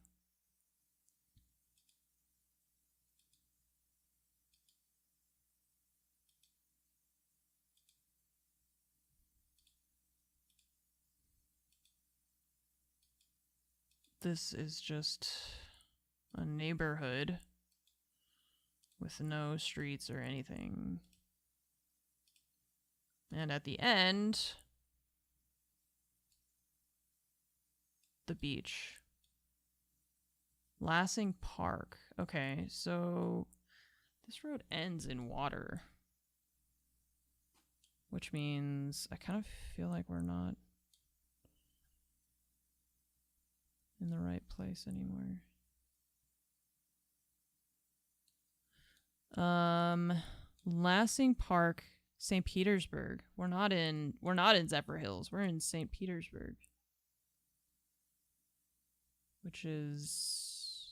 Speaker 1: This is just a neighborhood with no streets or anything. And at the end, the beach. Lassing Park. Okay, so this road ends in water. Which means I kind of feel like we're not in the right place anymore. Lassing Park, St. Petersburg. We're not in Zephyr Hills. We're in St. Petersburg. Which is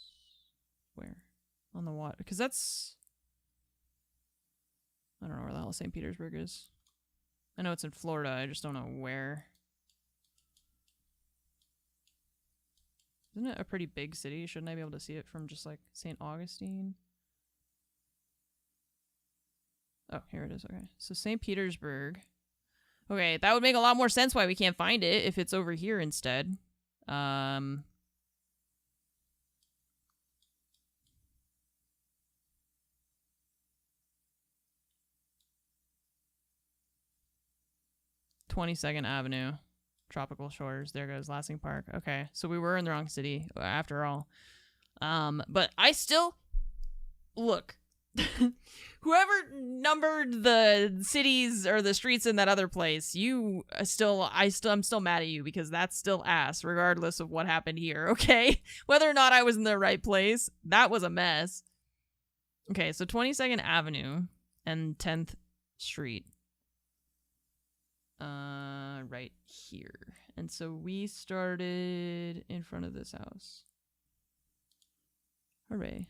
Speaker 1: where? On the water. Because that's... I don't know where the hell St. Petersburg is. I know it's in Florida. I just don't know where. Isn't it a pretty big city? Shouldn't I be able to see it from just like St. Augustine? Oh, here it is. Okay. So St. Petersburg. Okay, that would make a lot more sense why we can't find it if it's over here instead. 22nd Avenue. Tropical Shores. There goes Lassing Park. Okay, so we were in the wrong city after all. But I still... Look. Whoever numbered the cities or the streets in that other place, I'm still mad at you because that's still ass, regardless of what happened here, okay? Whether or not I was in the right place, that was a mess. Okay, so 22nd Avenue and 10th Street. Right here. And so we started in front of this house. Hooray.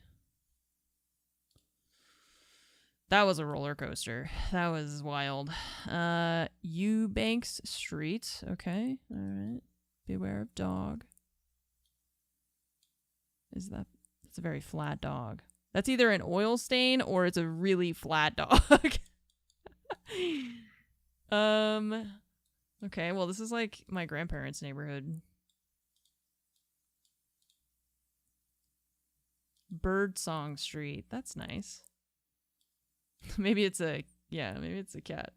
Speaker 1: That was a roller coaster. That was wild. Eubanks Street. Okay. All right. Beware of dog. Is that It's a very flat dog. That's either an oil stain or it's a really flat dog. Okay, well, this is like my grandparents' neighborhood. Birdsong Street. That's nice. Maybe it's a cat.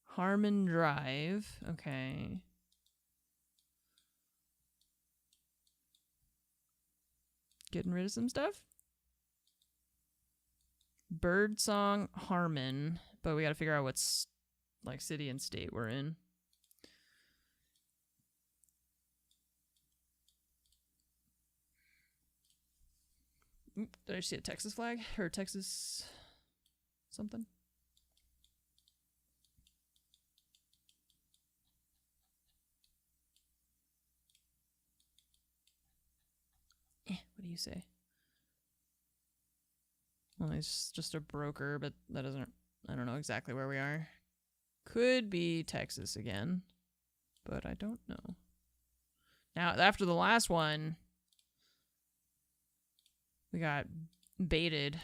Speaker 1: Harmon Drive. Okay. Getting rid of some stuff. Birdsong Harmon, but we got to figure out what's like city and state we're in. Oop, did I see a Texas flag or Texas something? What do you say? Well, it's just a broker, but that doesn't... I don't know exactly where we are. Could be Texas again, but I don't know. Now, after the last one, we got baited.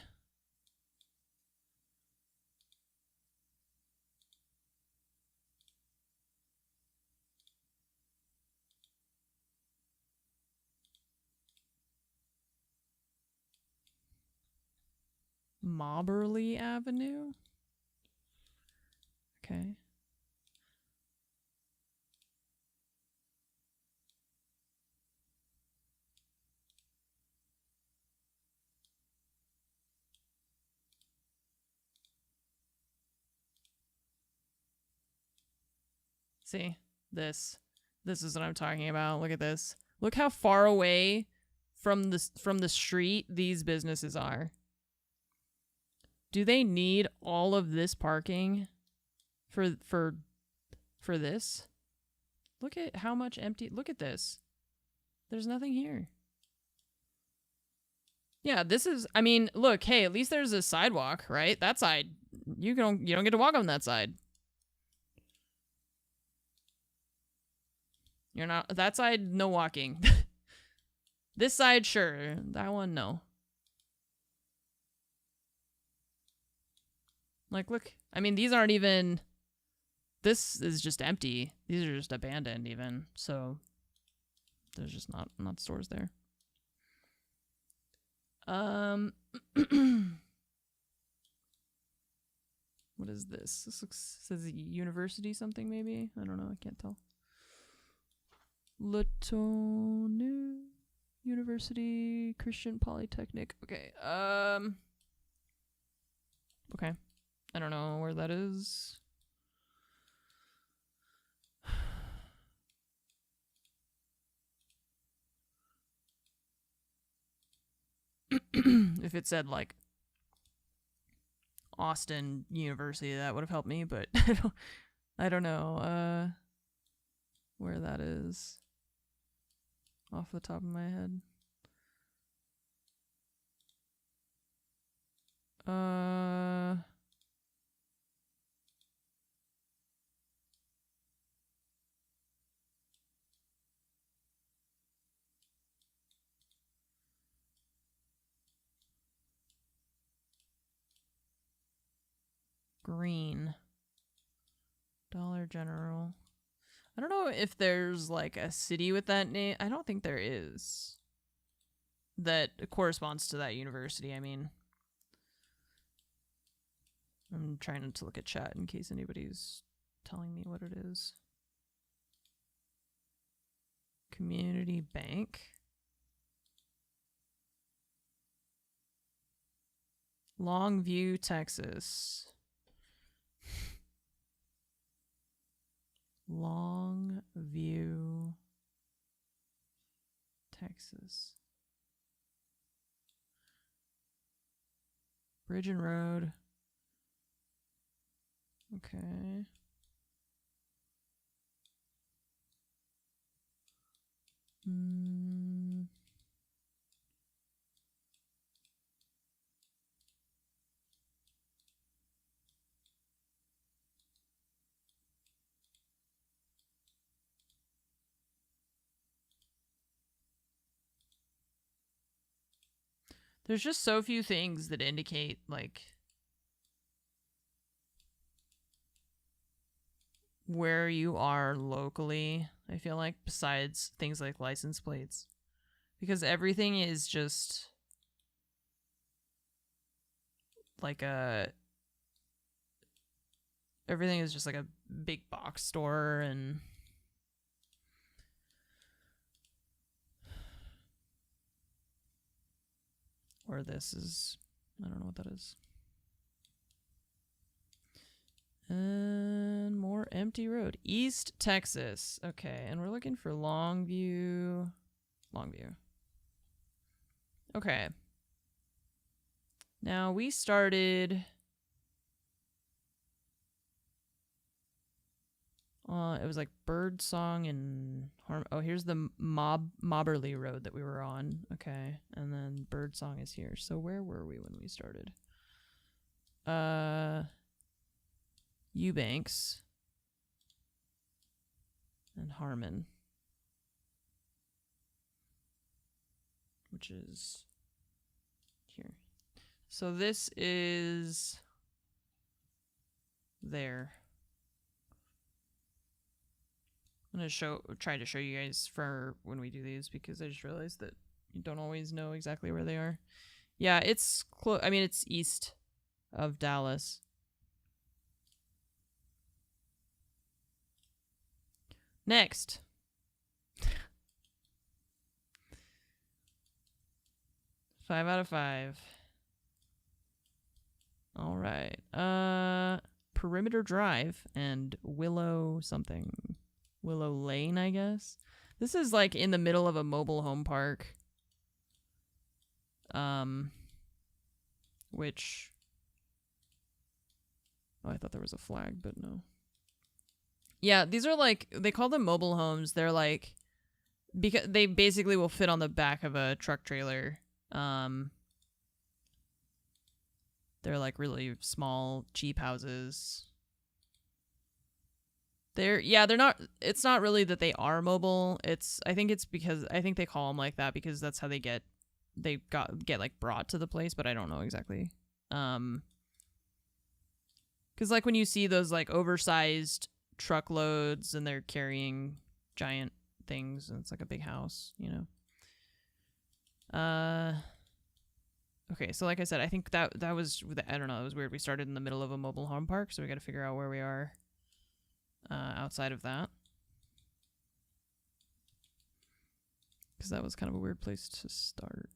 Speaker 1: Mobberly Avenue? Okay. See, this is what I'm talking about. Look at this. Look how far away from the street these businesses are. Do they need all of this parking for this? Look at how much empty. Look at this. There's nothing here. Yeah, this is, I mean, look, hey, at least there's a sidewalk, right? That side, you don't get to walk on that side. You're not, that side, no walking. This side, sure. That one, no. Like, look, I mean, these aren't even, this is just empty. These are just abandoned even. So there's just not stores there. What is this? This looks, says university something maybe. I don't know. I can't tell. Letonu University Christian Polytechnic. Okay. Okay. I don't know where that is. If it said like Austin University, that would have helped me, but I don't know where that is off the top of my head. Green. Dollar General. I don't know if there's like a city with that name. I don't think there is. That corresponds to that university, I mean. I'm trying not to look at chat in case anybody's telling me what it is. Community Bank. Longview, Texas. Longview, Texas. Bridge and Road. Okay. There's just so few things that indicate, like, where you are locally, I feel like, besides things like license plates. Because everything is just like everything is just like a big box store, and or this is, I don't know what that is. And more empty road. East Texas. Okay, and we're looking for Longview. Longview. Okay. Now we started... it was like Birdsong and oh, here's the Mobberly Road that we were on. Okay, and then Birdsong is here. So where were we when we started? Eubanks and Harmon, which is here. So this is there. I'm gonna try to show you guys for when we do these, because I just realized that you don't always know exactly where they are. Yeah, it's close. I mean, it's east of Dallas. Next. 5 out of 5. All right. Perimeter Drive and Willow something. Willow Lane, I guess. This is like in the middle of a mobile home park. Which... Oh, I thought there was a flag, but no. Yeah, these are like, they call them mobile homes. They're like, because they basically will fit on the back of a truck trailer. They're like really small, cheap houses. They're not, it's not really that they are mobile. I think it's because, I think they call them like that because that's how they get like brought to the place, but I don't know exactly. Because like when you see those like oversized truckloads and they're carrying giant things and it's like a big house, you know. Okay, so like I said, I think that was, I don't know, it was weird. We started in the middle of a mobile home park, so we got to figure out where we are outside of that, because that was kind of a weird place to start.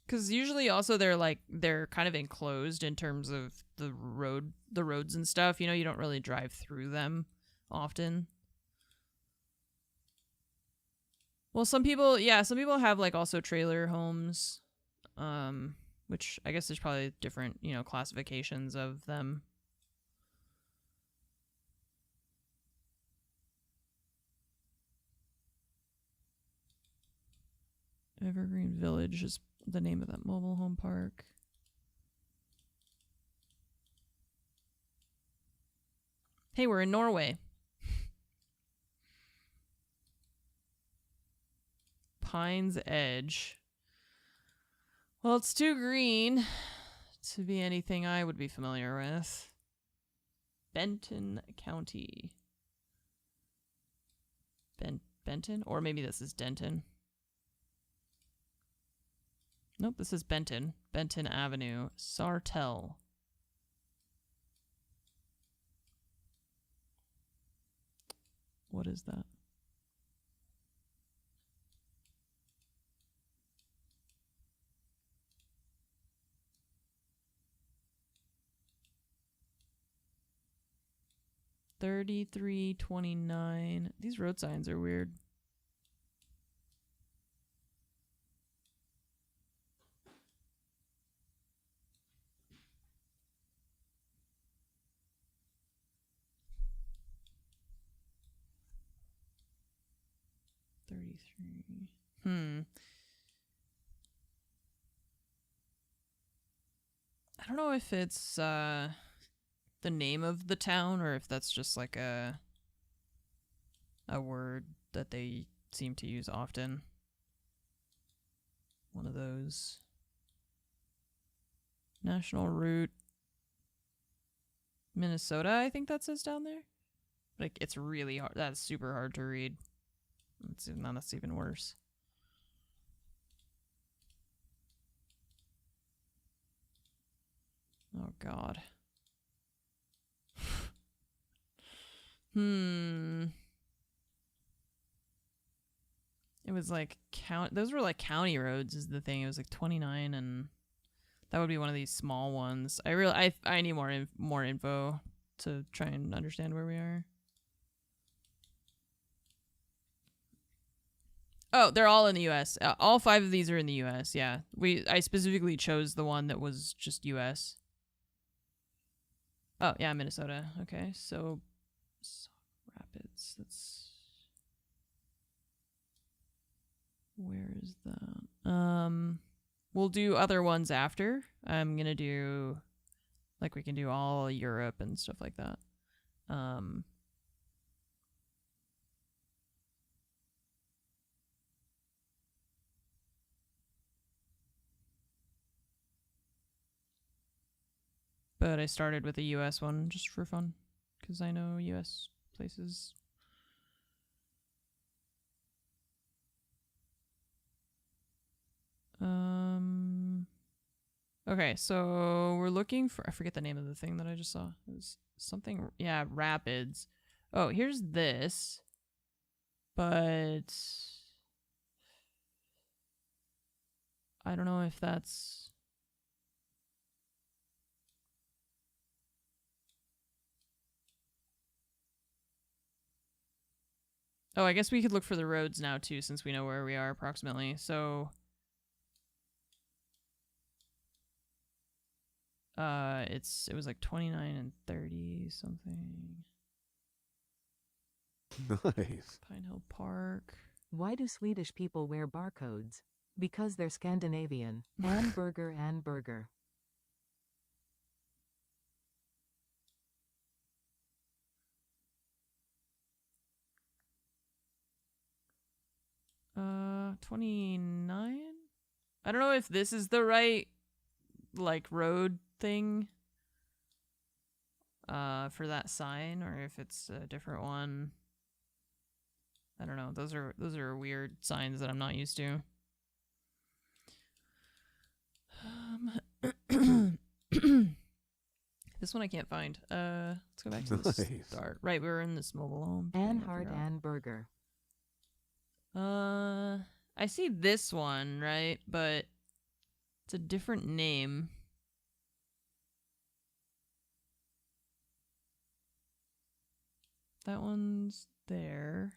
Speaker 1: Because usually also they're kind of enclosed in terms of the roads and stuff. You know, you don't really drive through them often. Well, some people have like also trailer homes, which I guess there's probably different, you know, classifications of them. Evergreen Village is the name of that mobile home park. Hey, we're in Norway. Pine's Edge. Well, it's too green to be anything I would be familiar with. Benton County. Benton? Or maybe this is Denton. Nope, this is Benton. Benton Avenue. Sartell. What is that? $33.29. These road signs are weird. I don't know if it's the name of the town or if that's just like a word that they seem to use often. One of those. National route. Minnesota, I think that says down there. Like, it's really hard. That's super hard to read. That's even worse. Oh, God. It was like those were like county roads is the thing. It was like 29, and that would be one of these small ones. I need more info to try and understand where we are. Oh, they're all in the US. All 5 of these are in the US. Yeah. I specifically chose the one that was just US. Oh, yeah, Minnesota. Okay. So Rapids. Where is that? We'll do other ones after. I'm gonna do, like, we can do all Europe and stuff like that. But I started with a US one just for fun, because I know US places. Okay, so we're looking for, I forget the name of the thing that I just saw. It was something, yeah, Rapids. Oh, here's this. But I don't know if that's... Oh, I guess we could look for the roads now too, since we know where we are approximately. So it was like 29 and 30 something.
Speaker 4: Nice.
Speaker 1: Pine Hill Park.
Speaker 3: Why do Swedish people wear barcodes? Because they're Scandinavian. And burger.
Speaker 1: 29? I don't know if this is the right, like, road thing for that sign, or if it's a different one. I don't know. Those are weird signs that I'm not used to. This one I can't find. Let's go back to the start. Right, we were in this mobile home.
Speaker 3: Anhart and Burger.
Speaker 1: I see this one, right? But it's a different name. That one's there.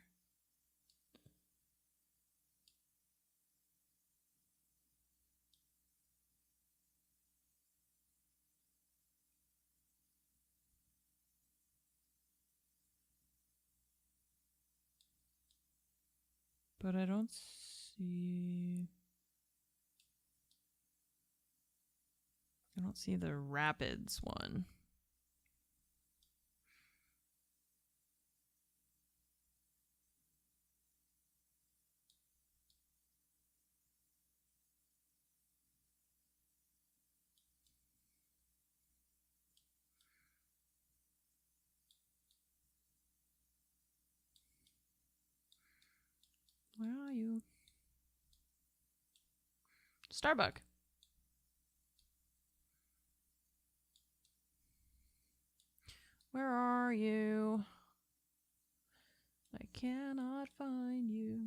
Speaker 1: But I don't see... I don't see the Rapids one. Where are you? Starbuck. Where are you? I cannot find you.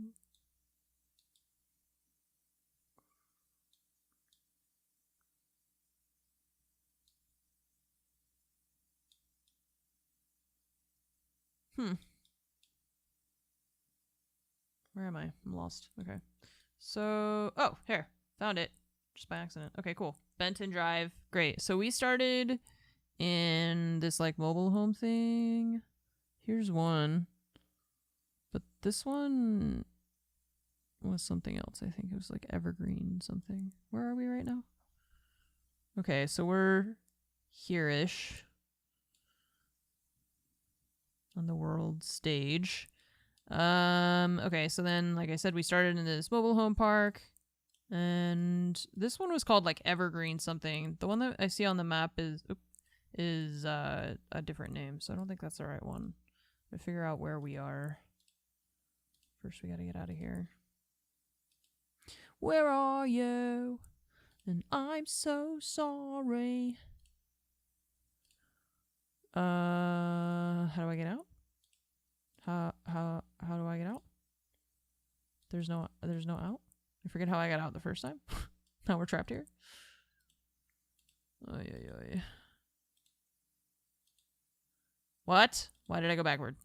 Speaker 1: Where am I? I'm lost. Okay. So, oh, here. Found it. Just by accident. Okay, cool. Benton Drive. Great. So we started in this, like, mobile home thing. Here's one. But this one was something else. I think it was, like, Evergreen something. Where are we right now? Okay, so we're here-ish on the world stage. Okay, so then, like I said, we started in this mobile home park. And this one was called like Evergreen something. The one that I see on the map is a different name, so I don't think that's the right one. To figure out where we are. First we gotta get out of here. Where are you? And I'm so sorry. How do I get out? How do I get out? There's no out. I forget how I got out the first time. Now we're trapped here. Oy, oy, oy. What? Why did I go backward?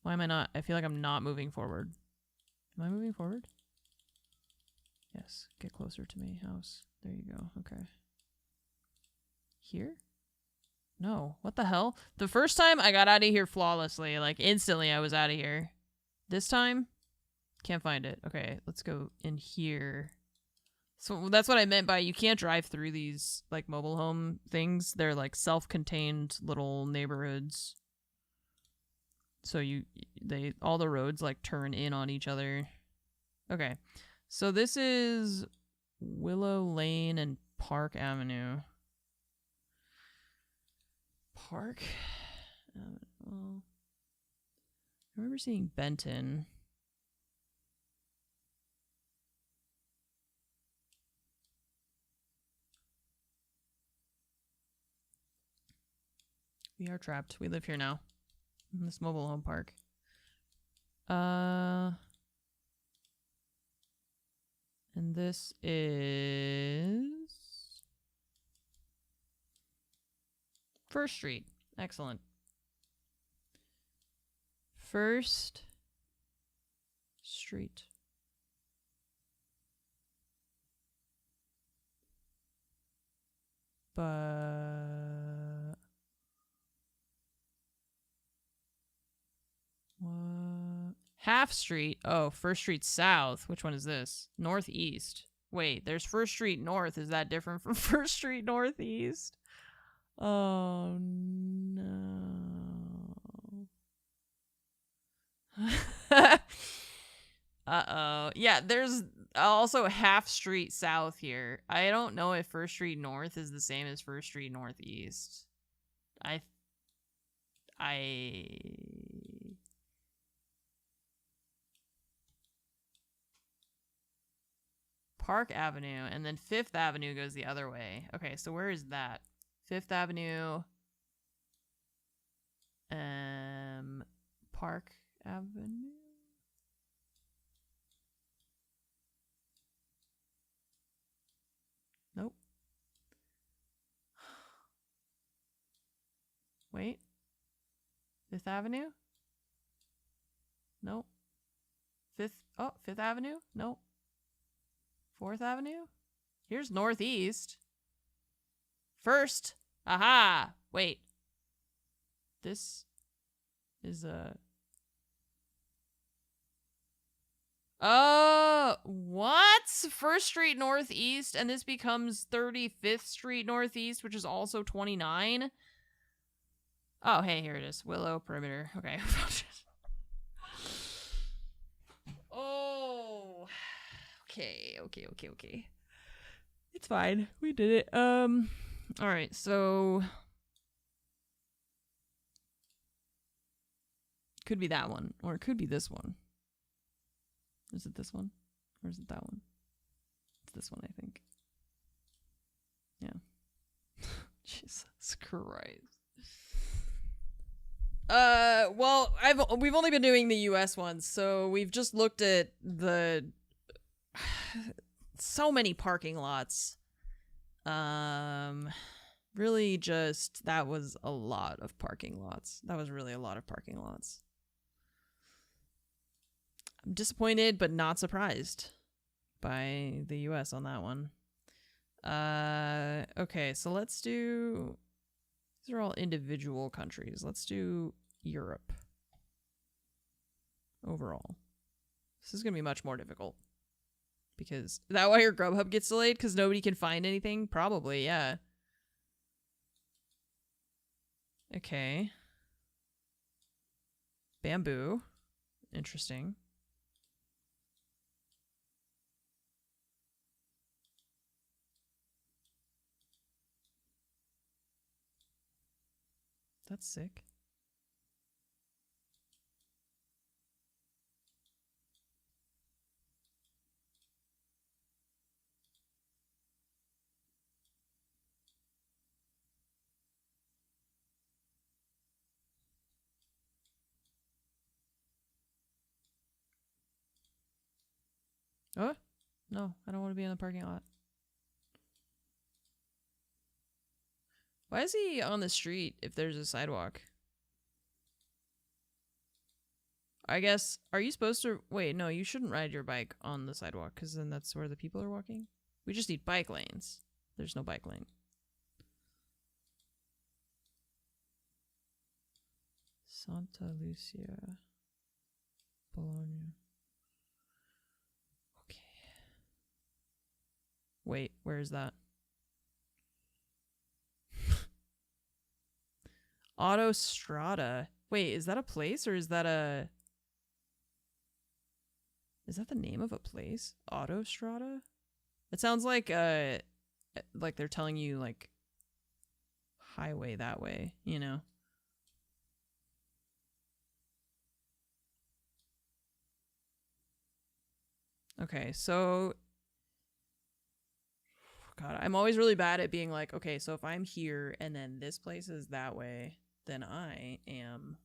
Speaker 1: Why am I not? I feel like I'm not moving forward. Am I moving forward? Yes. Get closer to me, house. There you go. Okay. Here? No. What the hell? The first time I got out of here flawlessly. Like, instantly I was out of here. This time? Can't find it. Okay, let's go in here. So that's what I meant by you can't drive through these, like, mobile home things. They're, like, self-contained little neighborhoods. So all the roads, like, turn in on each other. Okay. So this is Willow Lane and Park Avenue. Park? Well, I remember seeing Benton. We are trapped. We live here now. In this mobile home park. And this is First Street. Excellent. First Street. But what? Half Street. Oh, First Street South. Which one is this? Northeast. Wait, there's First Street North. Is that different from First Street Northeast? Oh, no. Uh-oh. Yeah, there's also Half Street South here. I don't know if First Street North is the same as First Street Northeast. Park Avenue, and then Fifth Avenue goes the other way. Okay, so where is that? Fifth Avenue. Park Avenue. Nope. Wait. Fifth Avenue? Nope. Fifth Avenue? Nope. Fourth Avenue? Here's Northeast. First. Aha! Wait. This is a... what? First Street Northeast, and this becomes 35th Street Northeast, which is also 29? Oh, hey, here it is. Willow Perimeter. Okay. Oh. Okay. It's fine. We did it. Alright, so... Could be that one, or it could be this one. Is it this one? Or is it that one? It's this one, I think. Yeah. Jesus Christ. Well, we've only been doing the US ones, so we've just looked at the so many parking lots. Really just that was a lot of parking lots. That was really a lot of parking lots. I'm disappointed but not surprised by the US on that one. Okay, so let's do... These are all individual countries. Let's do Europe. Overall. This is going to be much more difficult. Because... Is that why your Grubhub gets delayed? Because nobody can find anything? Probably, yeah. Okay. Bamboo. Interesting. That's sick. Oh, no, I don't want to be in the parking lot. Why is he on the street if there's a sidewalk? I guess, are you supposed to... Wait, no, you shouldn't ride your bike on the sidewalk because then that's where the people are walking. We just need bike lanes. There's no bike lane. Santa Lucia. Bologna. Okay. Wait, where is that? Autostrada. Wait, is that a place or is that a... Is that the name of a place? Autostrada? It sounds like they're telling you like highway that way, you know? Okay, so God, I'm always really bad at being like, okay, so if I'm here and then this place is that way, then I am...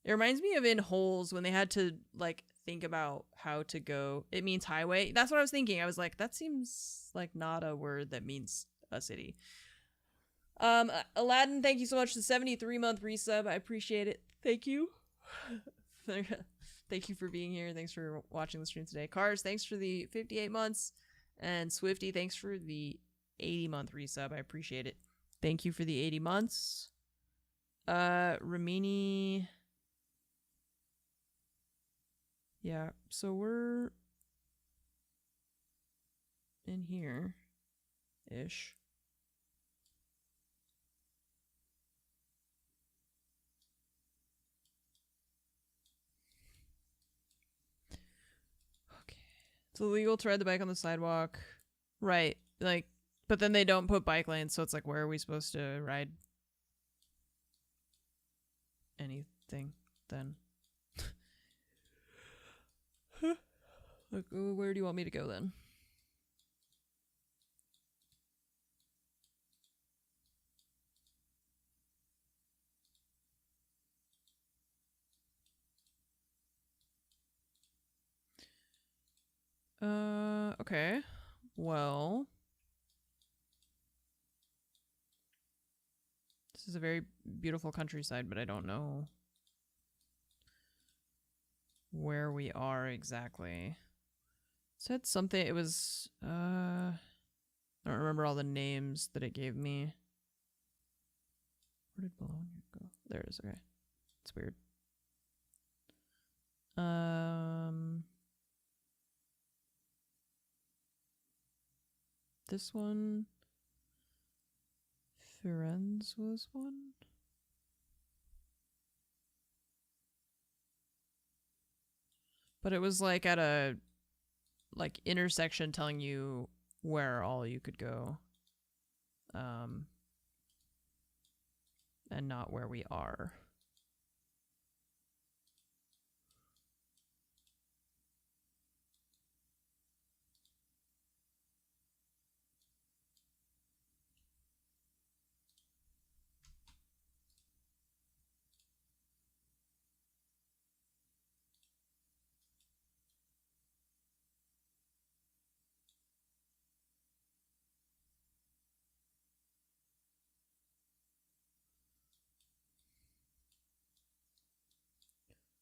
Speaker 1: It reminds me of in Holes when they had to like think about how to go. It means highway. That's what I was thinking. I was like, that seems like not a word that means a city. Aladdin, thank you so much for the 73-month resub. I appreciate it. Thank you. Thank you for being here. Thanks for watching the stream today. Cars, thanks for the 58 months. And Swifty, thanks for the 80-month resub. I appreciate it. Thank you for the 80 months. Ramini. Yeah, so we're in here-ish. Okay. It's illegal to ride the bike on the sidewalk. Right, like, but then they don't put bike lanes, so it's like, where are we supposed to ride anything then? Like, where do you want me to go then? Okay. Well, this is a very beautiful countryside, but I don't know where we are exactly. Said something, it was, I don't remember all the names that it gave me. Where did Bologna go? There it is, okay. It's weird. This one. Firenze was one. But it was like at a like intersection telling you where all you could go. And not where we are.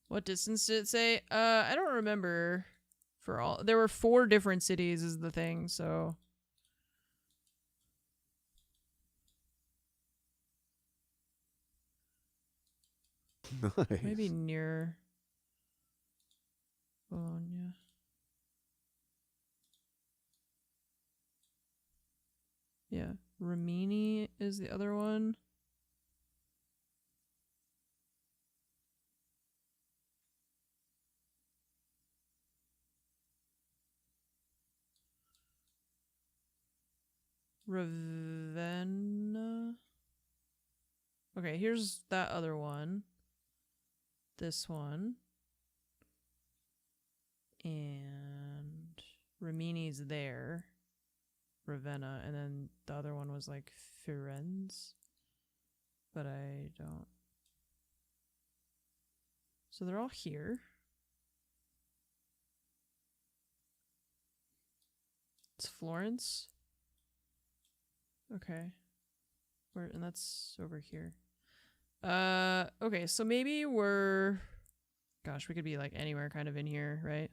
Speaker 1: What distance did it say? I don't remember for all. There were 4 different cities is the thing, so.
Speaker 4: Nice.
Speaker 1: Maybe near Bologna. Yeah. Rimini is the other one. Ravenna. Okay, here's that other one. This one. And Rimini's there. Ravenna. And then the other one was like Firenze. But I don't. So they're all here. It's Florence. Okay. Where, and that's over here. Okay, so maybe we're, gosh, we could be like anywhere kind of in here, right?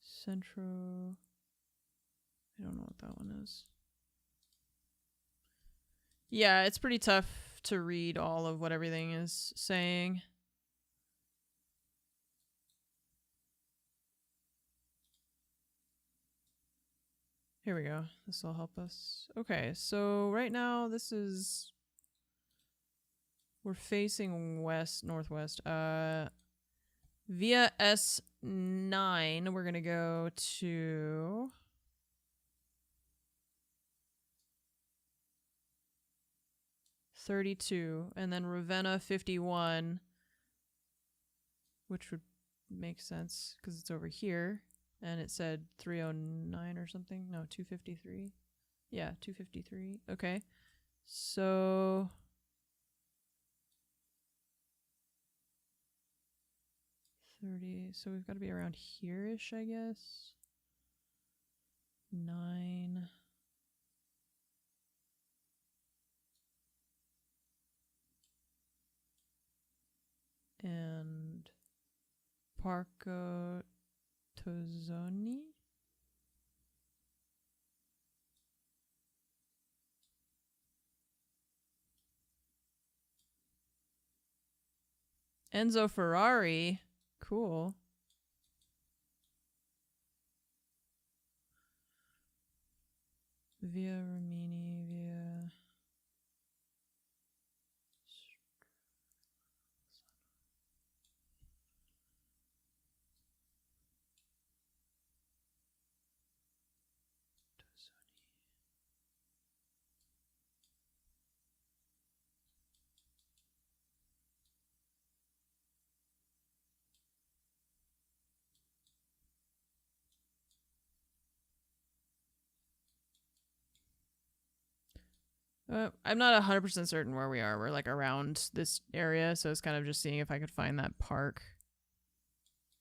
Speaker 1: Centro. I don't know what that one is. Yeah, it's pretty tough to read all of what everything is saying. Here we go. This will help us. Okay, so right now this is, we're facing west, northwest. Via S9, we're gonna go to $32, and then Ravenna 51, which would make sense because it's over here, and it said 309 or something. No, 253. Yeah, 253. Okay, so so we've got to be around here-ish, I guess. 9. And Parco Tozzoni. Enzo Ferrari. Cool. Via Rimini, via I'm not 100% certain where we are. We're like around this area, so it's kind of just seeing if I could find that park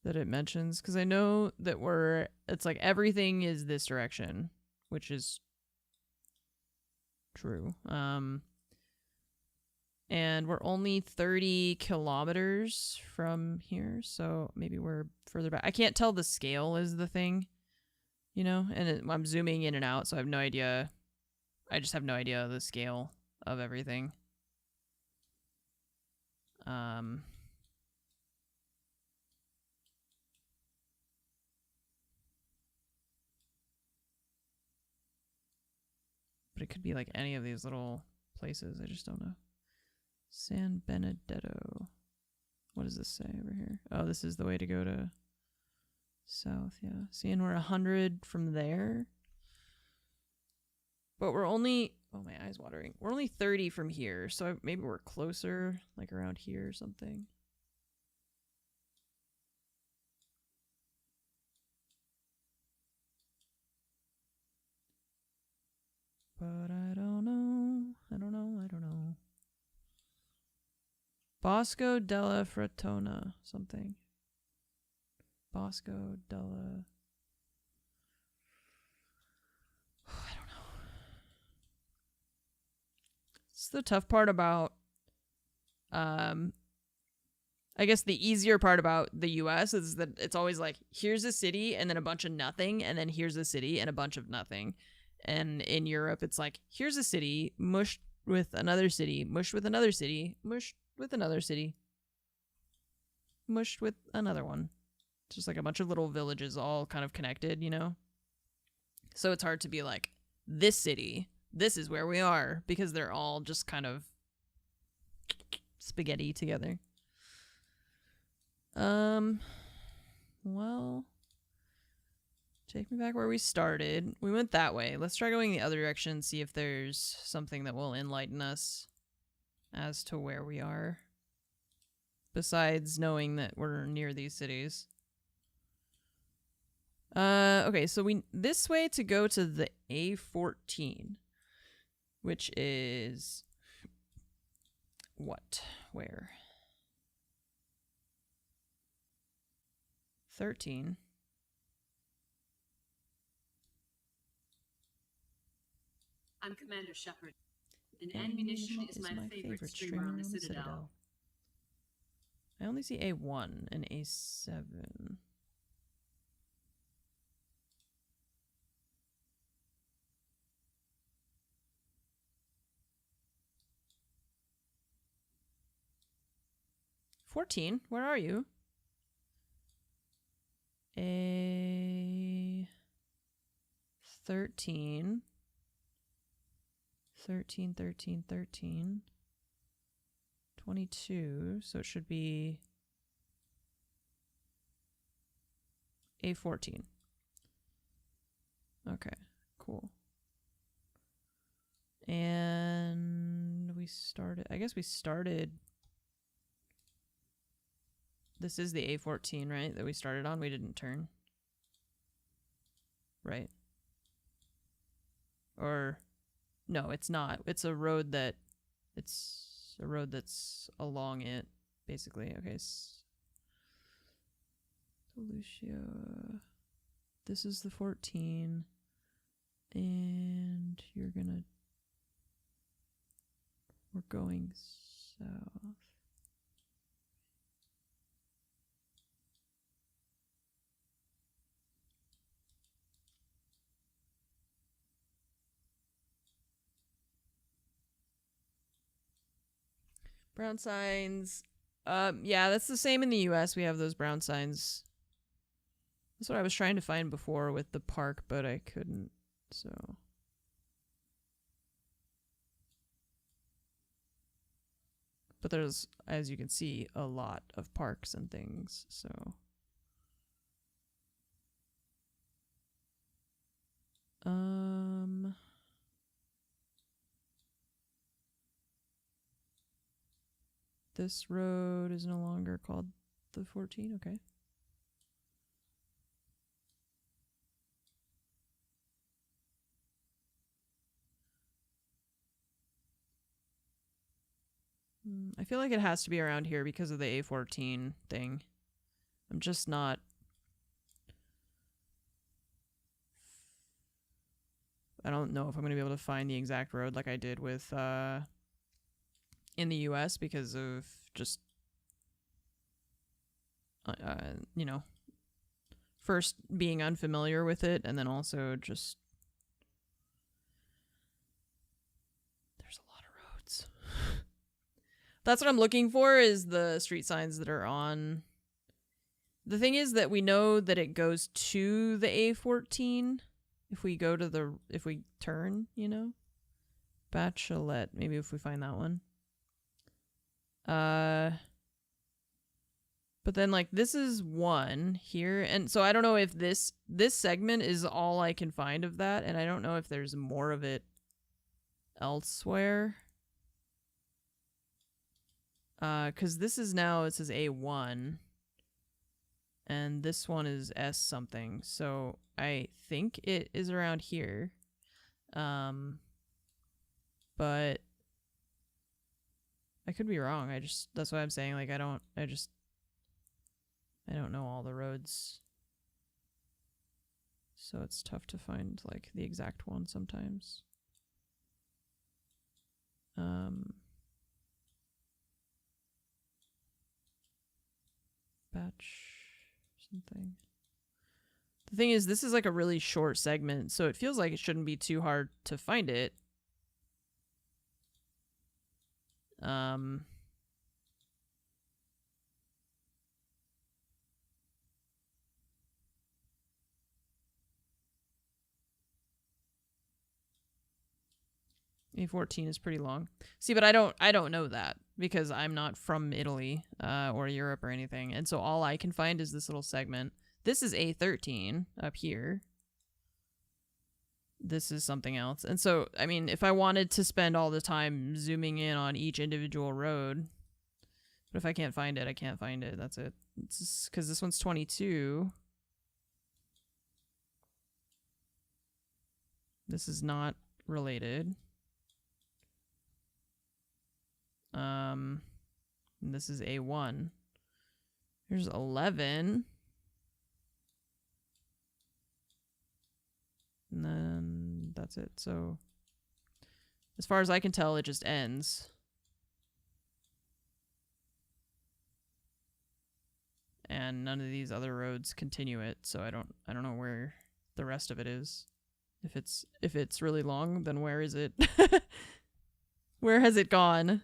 Speaker 1: that it mentions, because I know that it's like everything is this direction, which is true. And we're only 30 kilometers from here, so maybe we're further back. I can't tell the scale is the thing, you know, and I'm zooming in and out, so I have no idea. I just have no idea the scale of everything. But it could be like any of these little places. I just don't know. San Benedetto. What does this say over here? Oh, this is the way to go to south, yeah. Seeing we're 100 from there. But we're only, oh, my eye's watering. We're only 30 from here, so maybe we're closer, like around here or something. But I don't know. I don't know. I don't know. Bosco della Fratona, something. Bosco della... I don't know. It's the tough part about, I guess the easier part about the US is that it's always like, here's a city and then a bunch of nothing, and then here's a city and a bunch of nothing. And in Europe, it's like, here's a city, mushed with another city, mushed with another city, mushed with another city, mushed with another one. It's just like a bunch of little villages all kind of connected, you know? So it's hard to be like, this city, this is where we are, because they're all just kind of spaghetti together. Well, take me back where we started. We went that way. Let's try going the other direction, see if there's something that will enlighten us as to where we are. Besides knowing that we're near these cities. Okay, so this way to go to the A14, which is what? Where? 13.
Speaker 2: I'm Commander Shepard, and Ammunition is my favorite streamer on the Citadel.
Speaker 1: I only see A1 and A7. "14, where are you?" A 13. 13, 13, 13. 22, so it should be A14. Okay, cool. And we started, I guess we started, this is the A14, right, that we started on? We didn't turn. Right? Or, no, it's not. It's a road that, it's a road that's along it, basically. Okay. Lucia. This is the 14. And you're gonna... We're going south. Brown signs. Yeah, that's the same in the US. We have those brown signs. That's what I was trying to find before with the park, but I couldn't, so. But there's, as you can see, a lot of parks and things, so. This road is no longer called the 14, okay. I feel like it has to be around here because of the A14 thing. I'm just not... I don't know if I'm going to be able to find the exact road like I did with, in the US because of just, you know, first being unfamiliar with it and then also just... There's a lot of roads. That's what I'm looking for, is the street signs that are on. The thing is that we know that it goes to the A14 if we go to the, if we turn, you know? Bachelette, maybe if we find that one. But then like this is one here, and so I don't know if this segment is all I can find of that, and I don't know if there's more of it elsewhere. Because this is now, it says A1, and this one is S something, so I think it is around here. But I could be wrong. That's why I'm saying, like, I don't know all the roads. So it's tough to find, like, the exact one sometimes. Batch something. The thing is, this is like a really short segment, so it feels like it shouldn't be too hard to find it. A14 is pretty long. See, but I don't know that because I'm not from Italy or Europe or anything. And so all I can find is this little segment. This is A13 up here. This is something else. And so, I mean, if I wanted to spend all the time zooming in on each individual road, but if I can't find it, I can't find it. That's it. It's because this one's 22. This is not related. And this is A1. There's 11. And then that's it. So as far as I can tell, it just ends. And none of these other roads continue it, so I don't know where the rest of it is. If it's really long, then where is it? Where has it gone?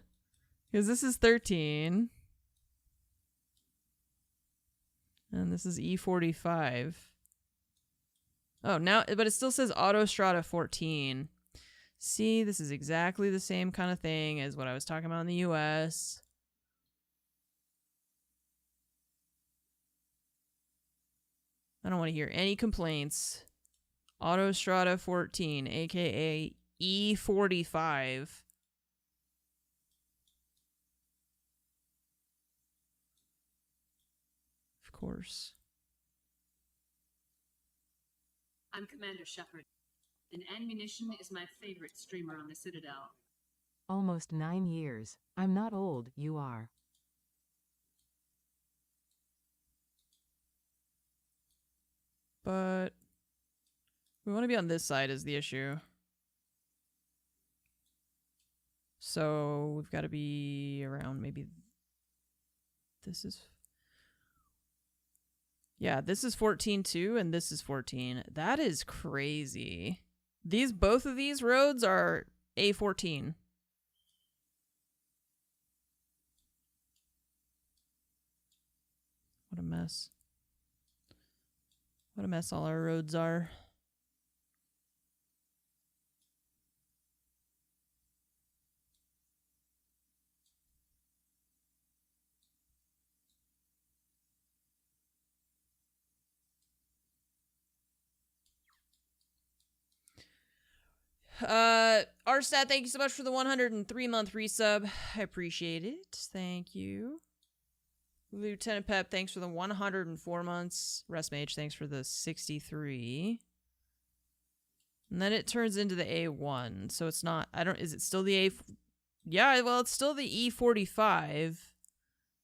Speaker 1: Because this is 13. And this is E45. Oh, now, but it still says Autostrada 14. See, this is exactly the same kind of thing as what I was talking about in the US. I don't want to hear any complaints. Autostrada 14, aka E45. Of course.
Speaker 2: I'm Commander Shepard, and Ammunition is my favorite streamer on the Citadel.
Speaker 3: Almost 9 years. I'm not old, you are.
Speaker 1: But we want to be on this side is the issue. So we've got to be around maybe this is... Yeah, this is 14 too, and this is 14. That is crazy. Both of these roads are A14. What a mess. What a mess all our roads are. Arstat, thank you so much for the 103-month resub. I appreciate it. Thank you. Lieutenant Pep, thanks for the 104 months. Rest Mage, thanks for the 63. And then it turns into the A1. So it's not, is it still the A? Yeah, well, it's still the E45.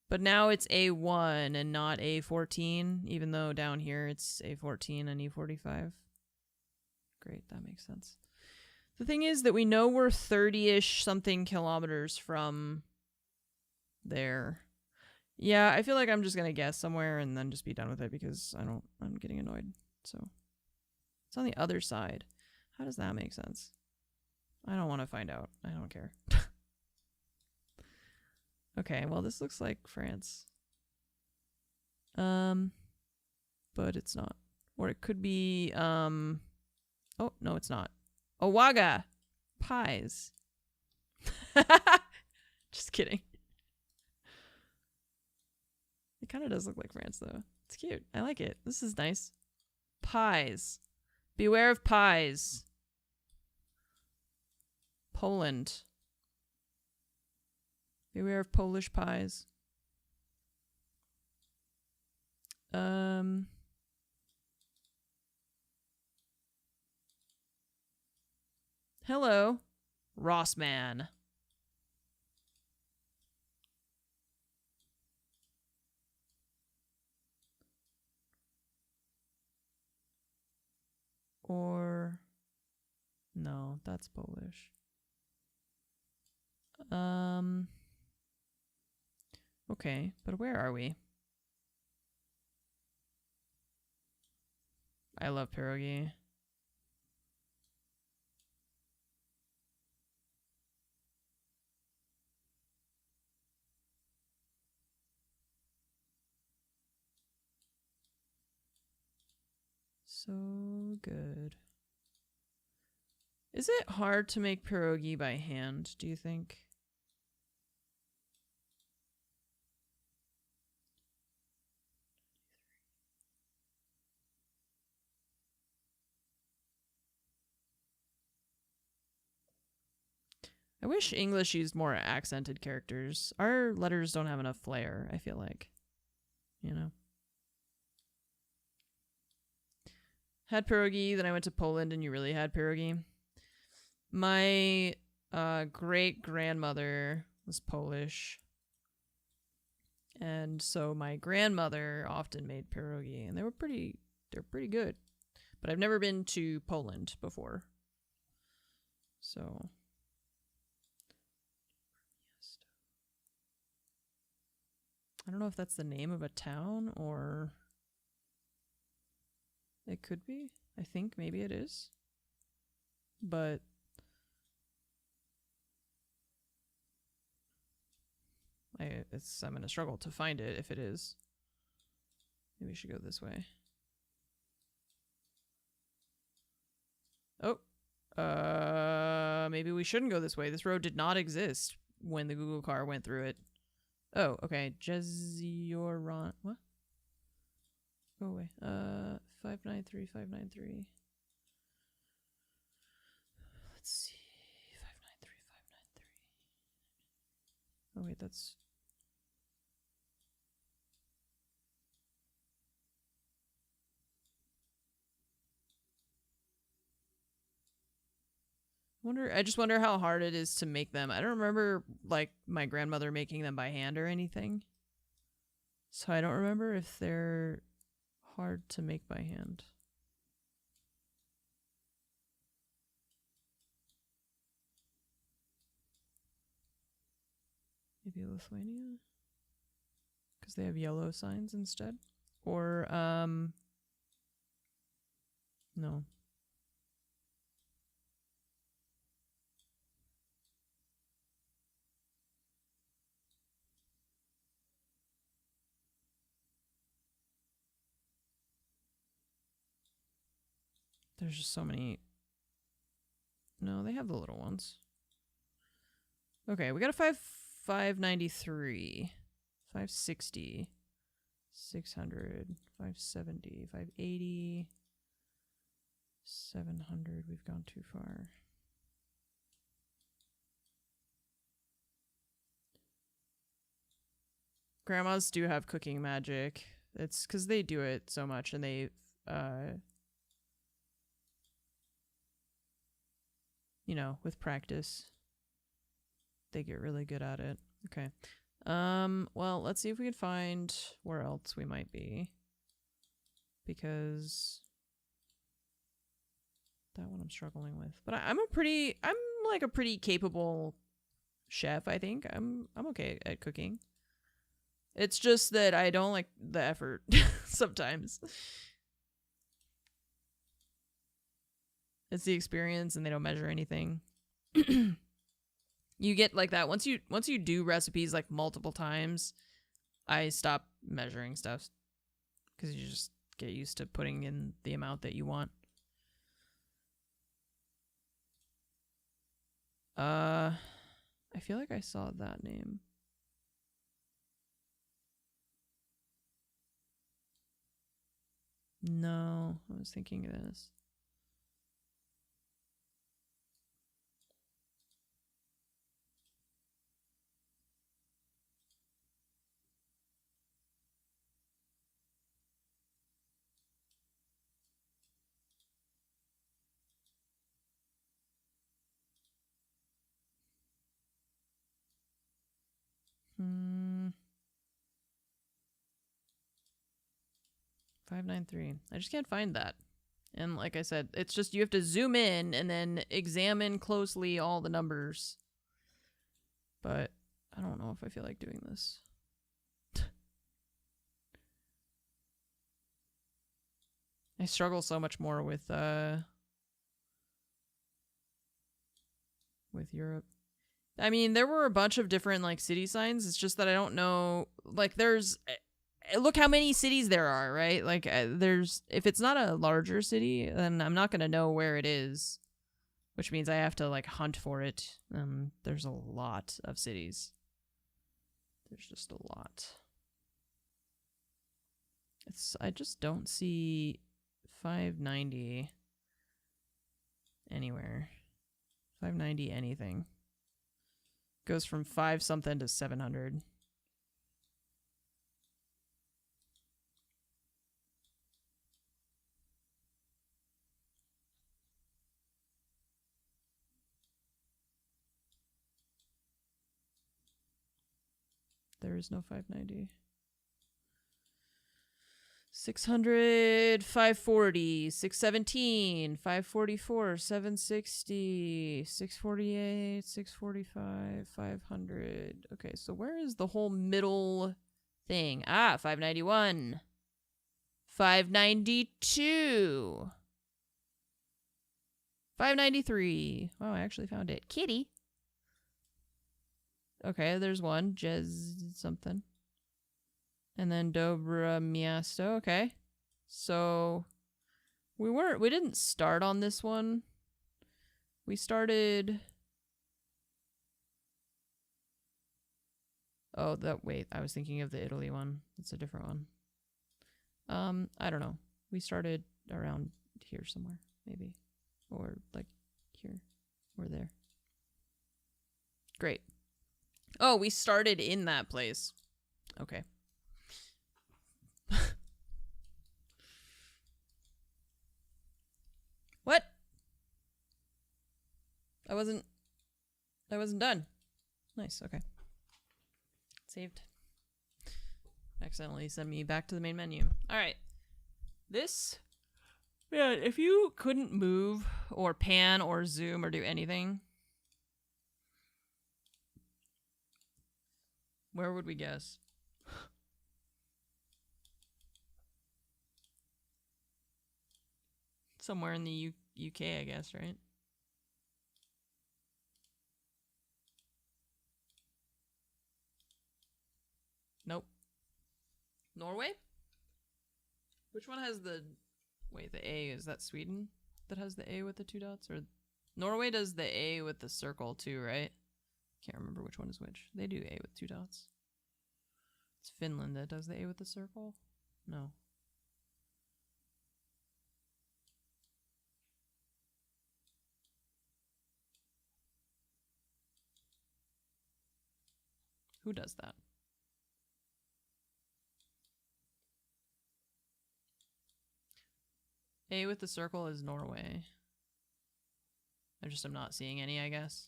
Speaker 1: But now it's A1 and not A14, even though down here it's A14 and E45. Great, that makes sense. The thing is that we know we're 30-ish something kilometers from there. Yeah, I feel like I'm just gonna guess somewhere and then just be done with it because I'm getting annoyed. So it's on the other side. How does that make sense? I don't want to find out. I don't care. Okay, well this looks like France. But it's not. Or it could be oh, no it's not. Owaga pies. Just kidding. It kind of does look like France, though. It's cute. I like it. This is nice. Pies. Beware of pies. Poland. Beware of Polish pies. Hello, Rossman. Or no, that's Polish. Okay, but where are we? I love pierogi. So good. Is it hard to make pierogi by hand, do you think? I wish English used more accented characters. Our letters don't have enough flair, I feel like. You know? Had pierogi, then I went to Poland and you really had pierogi. My great-grandmother was Polish. And so my grandmother often made pierogi, and they're pretty good. But I've never been to Poland before. So I don't know if that's the name of a town or it could be. I think maybe it is. But I'm gonna struggle to find it if it is. Maybe we should go this way. Oh, maybe we shouldn't go this way. This road did not exist when the Google car went through it. Oh, okay. Jezioron. What? Go away. 593, 593. Let's see. 593, 593. Oh, wait, that's. I just wonder how hard it is to make them. I don't remember like my grandmother making them by hand or anything. So I don't remember if they're hard to make by hand. Maybe Lithuania? Because they have yellow signs instead? Or, no. There's just so many. No, they have the little ones. Okay, we got a 593, 560, 600, 570, 580, 700. We've gone too far. Grandmas do have cooking magic. It's because they do it so much and they, you know, with practice, they get really good at it. Okay. Well, let's see if we can find where else we might be. Because that one I'm struggling with. But I'm like a pretty capable chef, I think. I'm okay at cooking. It's just that I don't like the effort sometimes. It's the experience and they don't measure anything. You get like that once you do recipes like multiple times, I stop measuring stuff because you just get used to putting in the amount that you want. I feel like I saw that name. No, I was thinking of this. Hmm. 593. I just can't find that. And like I said, it's just you have to zoom in and then examine closely all the numbers. But I don't know if I feel like doing this. I struggle so much more with Europe. I mean, there were a bunch of different like city signs. It's just that I don't know. Like, there's look how many cities there are, right? Like, there's if it's not a larger city, then I'm not gonna know where it is. which means I have to like hunt for it. There's a lot of cities. There's just a lot. I just don't see 590 anywhere. 590 anything. Goes from 5 something to 700. There is no 590. 600, 540, 617, 544, 760, 648, 645, 500. Okay, so where is the whole middle thing? 591. 592. 593. Oh, I actually found it. Kitty. Okay, there's one. Jez something. And then Dobra Miasto. Okay. So we didn't start on this one. We started. Oh, wait, I was thinking of the Italy one. That's a different one. I don't know. We started around here somewhere, maybe. Or like here or there. Great. Oh, we started in that place. Okay. What? I wasn't done. Nice, okay. Saved. Accidentally sent me back to the main menu. Alright. This, man, if you couldn't move or pan or zoom or do anything, where would we guess? Somewhere in the UK, I guess, right? Nope. Norway? Which one has the... Wait, the A, is that Sweden that has the A with the 2 dots? Or Norway does the A with the circle too, right? Can't remember which one is which. They do A with 2 dots. It's Finland that does the A with the circle? No. Who does that? A with the circle is Norway. I just am not seeing any, I guess.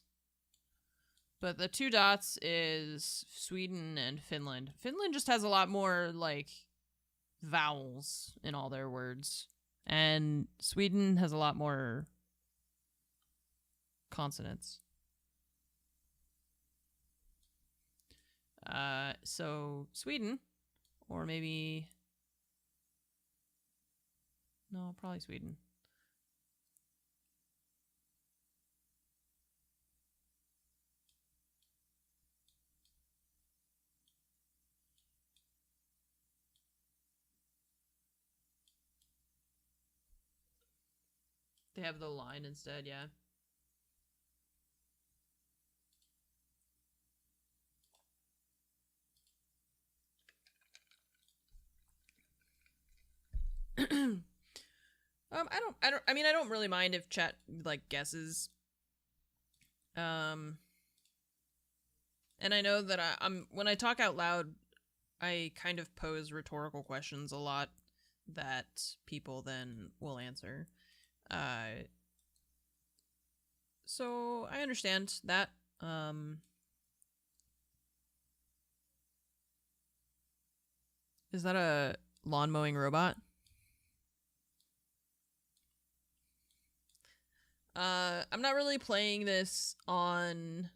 Speaker 1: But the 2 dots is Sweden and Finland. Finland just has a lot more, like, vowels in all their words. And Sweden has a lot more consonants. So Sweden, or maybe... No, probably Sweden. They have the line instead, yeah. I don't really mind if chat like guesses. And I know that I'm when I talk out loud, I kind of pose rhetorical questions a lot that people then will answer. So I understand that. Is that a lawn mowing robot? I'm not really playing this on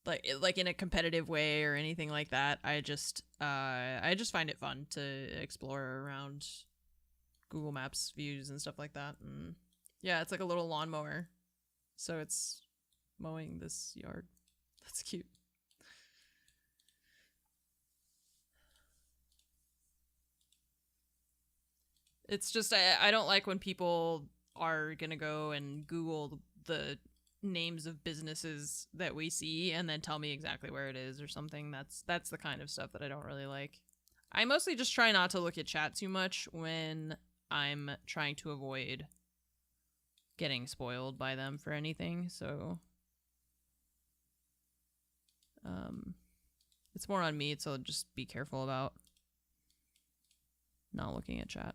Speaker 1: like in a competitive way or anything like that. I just find it fun to explore around Google Maps views and stuff like that. And yeah, it's like a little lawnmower. So it's mowing this yard. That's cute. It's just I don't like when people are gonna go and Google the names of businesses that we see and then tell me exactly where it is or something. That's the kind of stuff that I don't really like. I mostly just try not to look at chat too much when I'm trying to avoid getting spoiled by them for anything, so it's more on me, so just be careful about not looking at chat.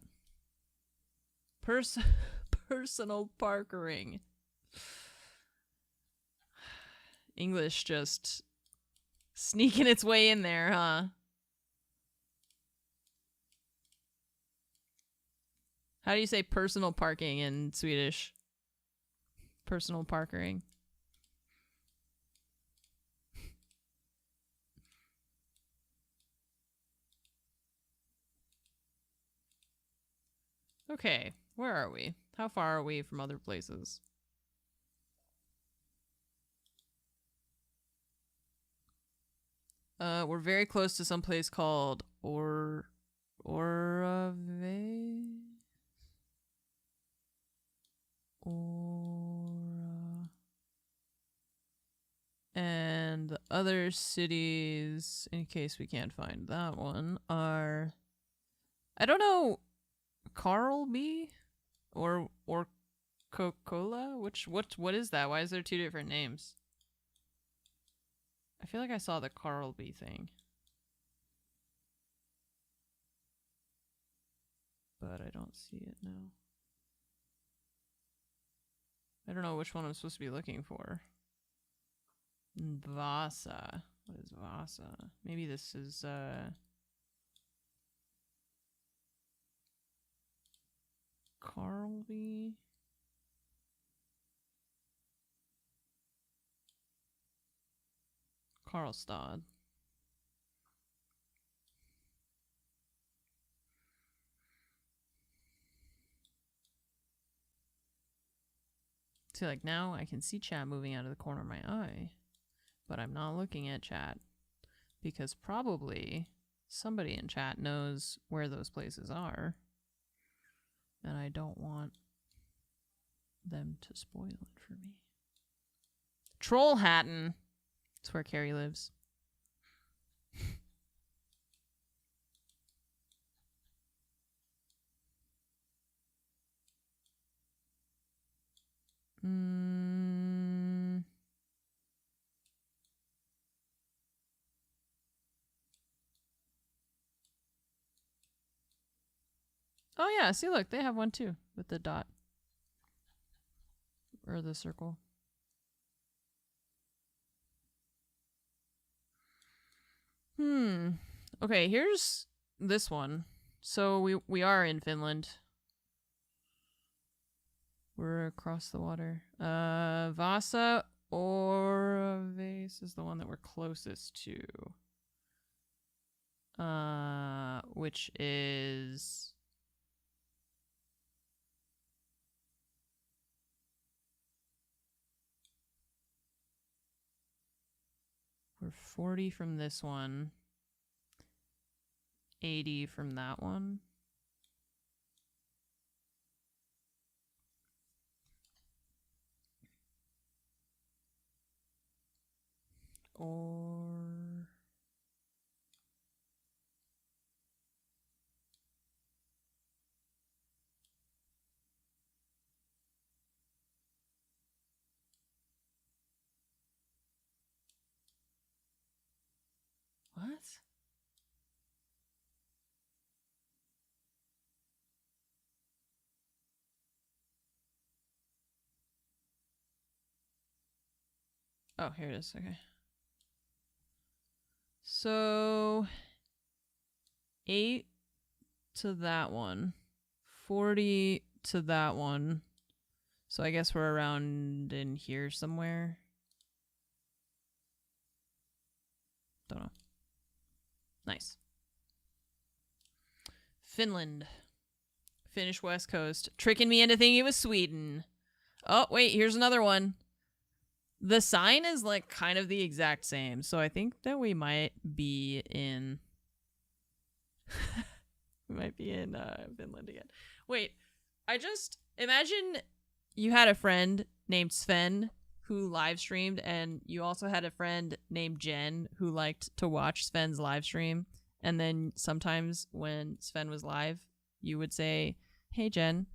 Speaker 1: Personal parkering. English just sneaking its way in there, huh? How do you say personal parking in Swedish? Personal parkering. Okay, where are we? How far are we from other places? We're very close to some place called Orave. And the other cities, in case we can't find that one, are, I don't know, Karlby or Coca-Cola? What is that? Why is there two different names? I feel like I saw the Karlby thing. But I don't see it now. I don't know which one I'm supposed to be looking for. Vasa. What is Vasa? Maybe this is Karlby. Karlstad. See, like now I can see chat moving out of the corner of my eye, but I'm not looking at chat because probably somebody in chat knows where those places are, and I don't want them to spoil it for me. Trollhättan. That's where Carrie lives. Oh yeah, see look, they have one too with the dot. Or the circle. Okay, here's this one. So we are in Finland. We're across the water. Vasa Oraves is the one that we're closest to. Which is we're 40 from this one. 80 from that one. Or what? Oh, here it is. Okay. So 8 to that one, 40 to that one. So I guess we're around in here somewhere. Don't know. Nice. Finland. Finnish West Coast. Tricking me into thinking it was Sweden. Oh, wait, here's another one. The sign is like kind of the exact same, so I think that we might be in Finland again. Wait, I just imagine you had a friend named Sven who live streamed, and you also had a friend named Jen who liked to watch Sven's live stream. And then sometimes when Sven was live, you would say, "Hey Jen,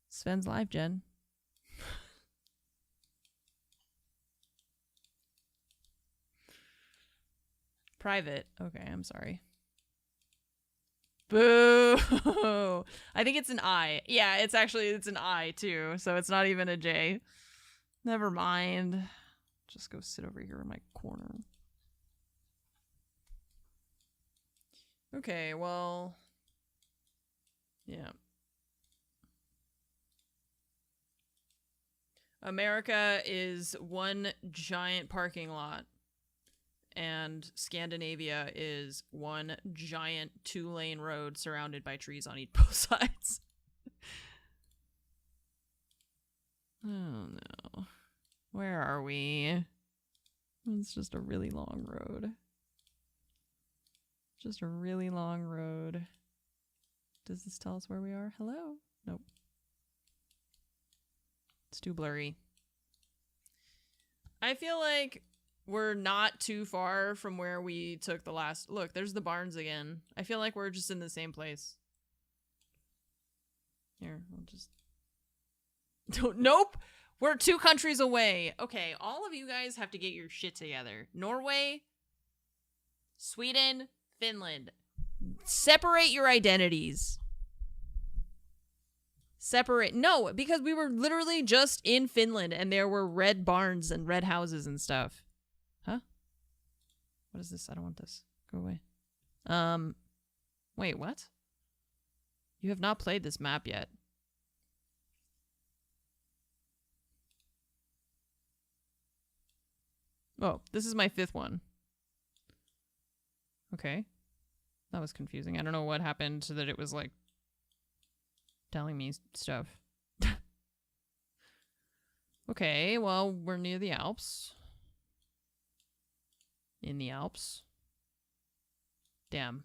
Speaker 1: Sven's live, Jen." Private. Okay, I'm sorry. Boo! I think it's an I. Yeah, it's an I too, so it's not even a J. Never mind. Just go sit over here in my corner. Okay, well, yeah. America is one giant parking lot, and Scandinavia is one giant 2-lane road surrounded by trees on both sides. Oh no. Where are we? It's just a really long road. Just a really long road. Does this tell us where we are? Hello? Nope. It's too blurry. I feel like we're not too far from where we took the last... Look, there's the barns again. I feel like we're just in the same place. Here, I'll just... Nope! We're 2 countries away. Okay, all of you guys have to get your shit together. Norway, Sweden, Finland. Separate your identities. Separate. No, because we were literally just in Finland and there were red barns and red houses and stuff. Huh? What is this? I don't want this. Go away. Wait, what? You have not played this map yet. Oh, this is my 5th one. Okay. That was confusing. I don't know what happened so that it was like telling me stuff. Okay, well, we're near the Alps. In the Alps. Damn.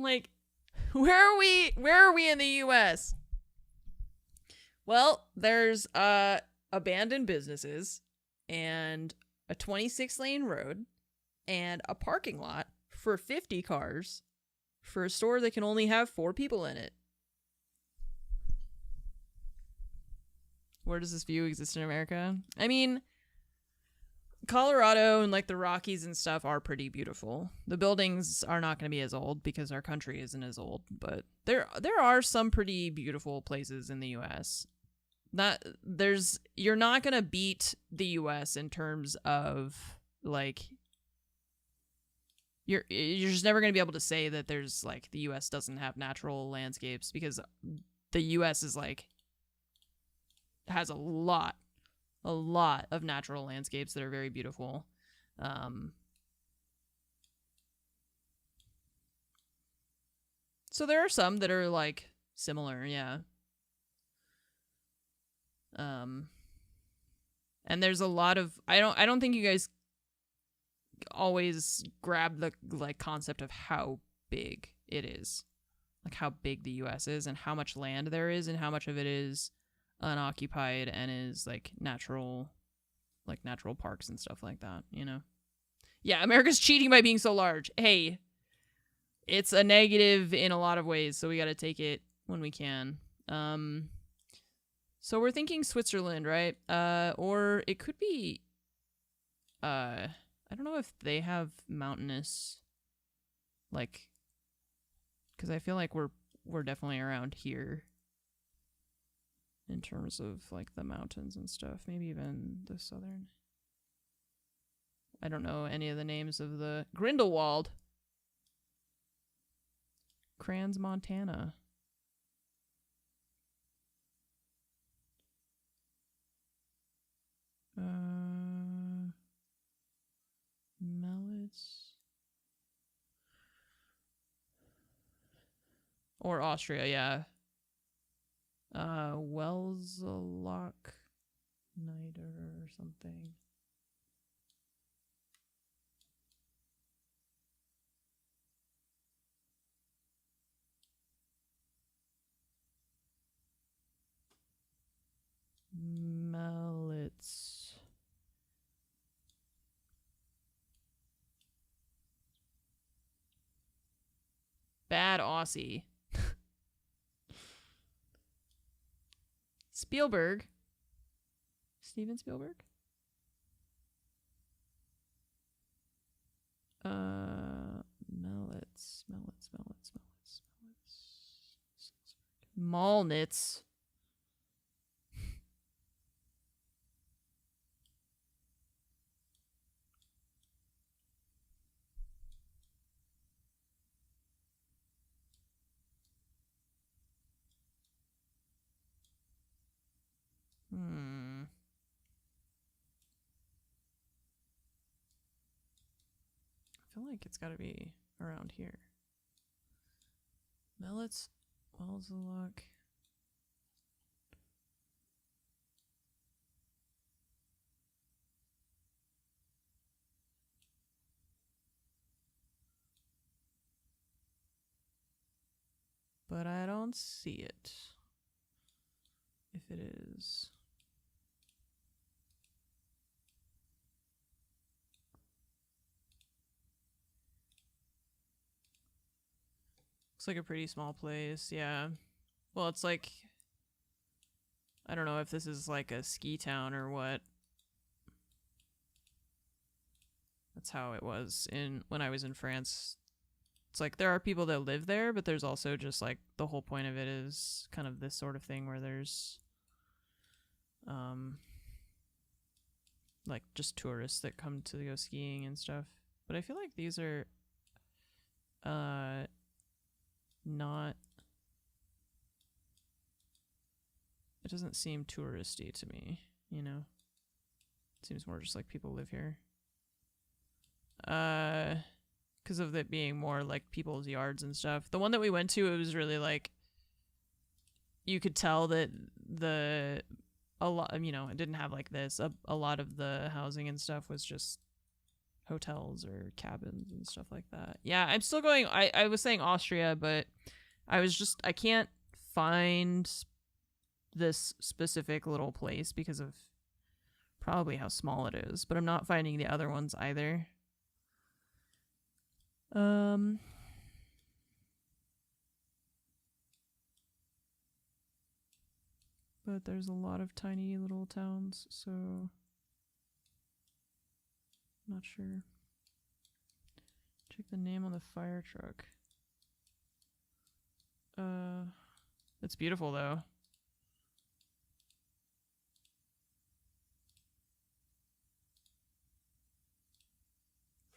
Speaker 1: Like, where are we in the US? Well, there's abandoned businesses and a 26-lane road and a parking lot for 50 cars for a store that can only have 4 people in it. Where does this view exist in America? I mean, Colorado and like the Rockies and stuff are pretty beautiful. The buildings are not going to be as old because our country isn't as old, but there are some pretty beautiful places in the US. You're not going to beat the US in terms of like you're just never going to be able to say that there's like the US doesn't have natural landscapes, because the US is like has a lot of natural landscapes that are very beautiful. So there are some that are like similar, yeah. And there's a lot of I don't think you guys always grab the like concept of how big it is. Like how big the US is and how much land there is and how much of it is unoccupied and is like natural parks and stuff like that, you know? Yeah, America's cheating by being so large. Hey, it's a negative in a lot of ways, so we gotta take it when we can. So we're thinking Switzerland, right? Or it could be I don't know if they have mountainous, like, because I feel like we're definitely around here in terms of like the mountains and stuff. Maybe even the southern. I don't know any of the names of the Grindelwald. Crans, Montana. Mallets. Or Austria, yeah. Welzalock Niter or something. Mallets. Bad Aussie. Spielberg. Steven Spielberg? Mallets. Malnitz. I feel like it's got to be around here. Mallets, Welzalock. But I don't see it. If it is. Looks like a pretty small place, yeah. Well, it's like, I don't know if this is like a ski town or what. That's how it was when I was in France. It's like there are people that live there, but there's also just like the whole point of it is kind of this sort of thing where there's like just tourists that come to go skiing and stuff. But I feel like these are not, it doesn't seem touristy to me, you know? It seems more just like people live here. Because of it being more like people's yards and stuff. The one that we went to, it was really like, you could tell that a lot, you know, it didn't have like this. A lot of the housing and stuff was just hotels or cabins and stuff like that. Yeah, I'm still going. I was saying Austria, but I can't find this specific little place because of probably how small it is, but I'm not finding the other ones either. But there's a lot of tiny little towns, so not sure. Check the name on the fire truck. It's beautiful though.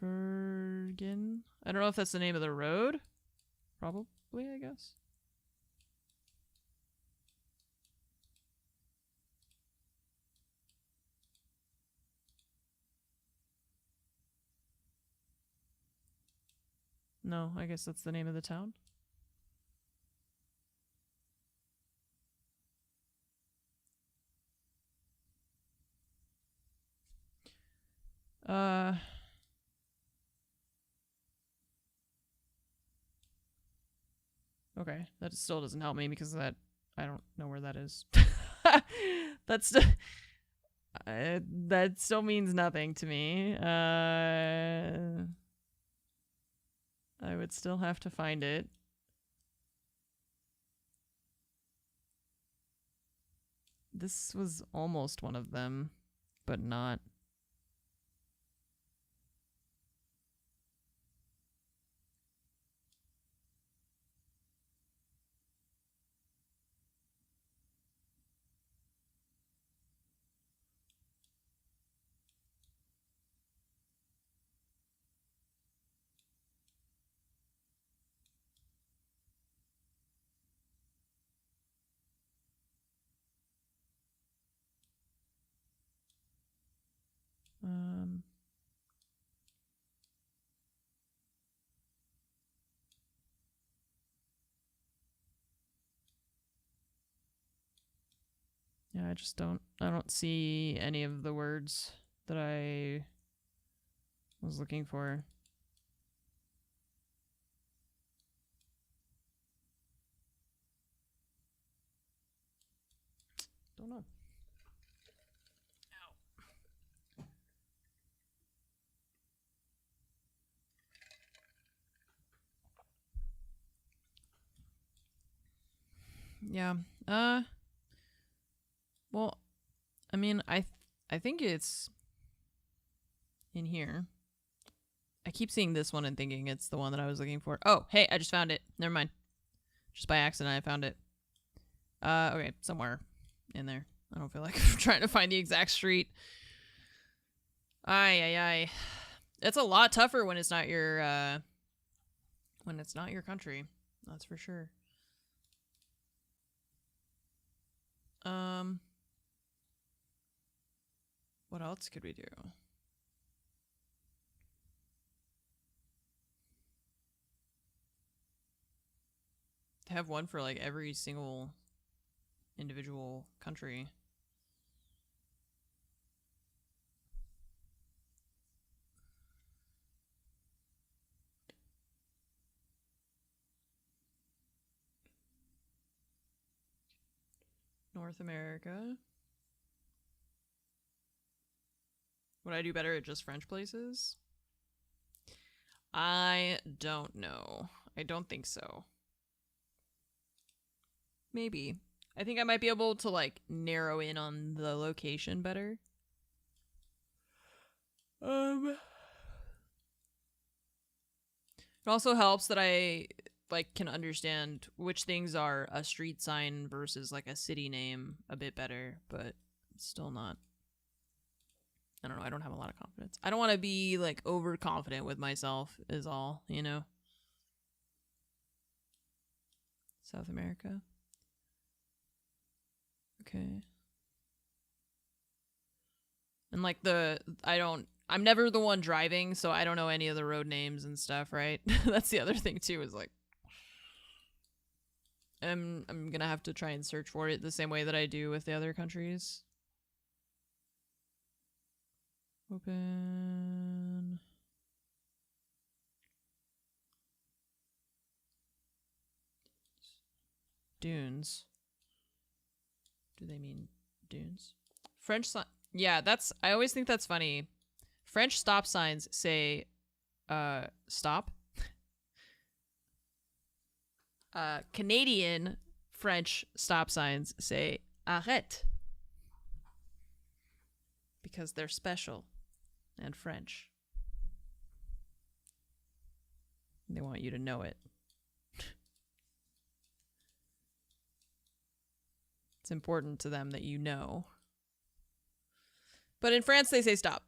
Speaker 1: Vergen? I don't know if that's the name of the road. Probably, I guess. No, I guess that's the name of the town. Okay, that still doesn't help me because I don't know where that is. That still means nothing to me. I would still have to find it. This was almost one of them, but not. Yeah, I don't see any of the words that I was looking for. Don't know. Ow. Yeah. Well, I mean, I think it's in here. I keep seeing this one and thinking it's the one that I was looking for. Oh, hey, I just found it. Never mind. Just by accident, I found it. Okay, somewhere in there. I don't feel like I'm trying to find the exact street. Ay. It's a lot tougher when it's not your country. That's for sure. What else could we do? They have one for like every single individual country. North America. Would I do better at just French places? I don't know. I don't think so. Maybe. I think I might be able to like narrow in on the location better. It also helps that I like can understand which things are a street sign versus like a city name a bit better, but it's still not. I don't know, I don't have a lot of confidence. I don't want to be like overconfident with myself is all, you know. South America. Okay. And like I'm never the one driving, so I don't know any of the road names and stuff, right? That's the other thing too, is like I'm gonna have to try and search for it the same way that I do with the other countries. Open. Dunes. Do they mean dunes? French sign. Yeah, I always think that's funny. French stop signs say, stop. Canadian French stop signs say arrête. Because they're special and French. They want you to know it. It's important to them that you know. But in France, they say stop.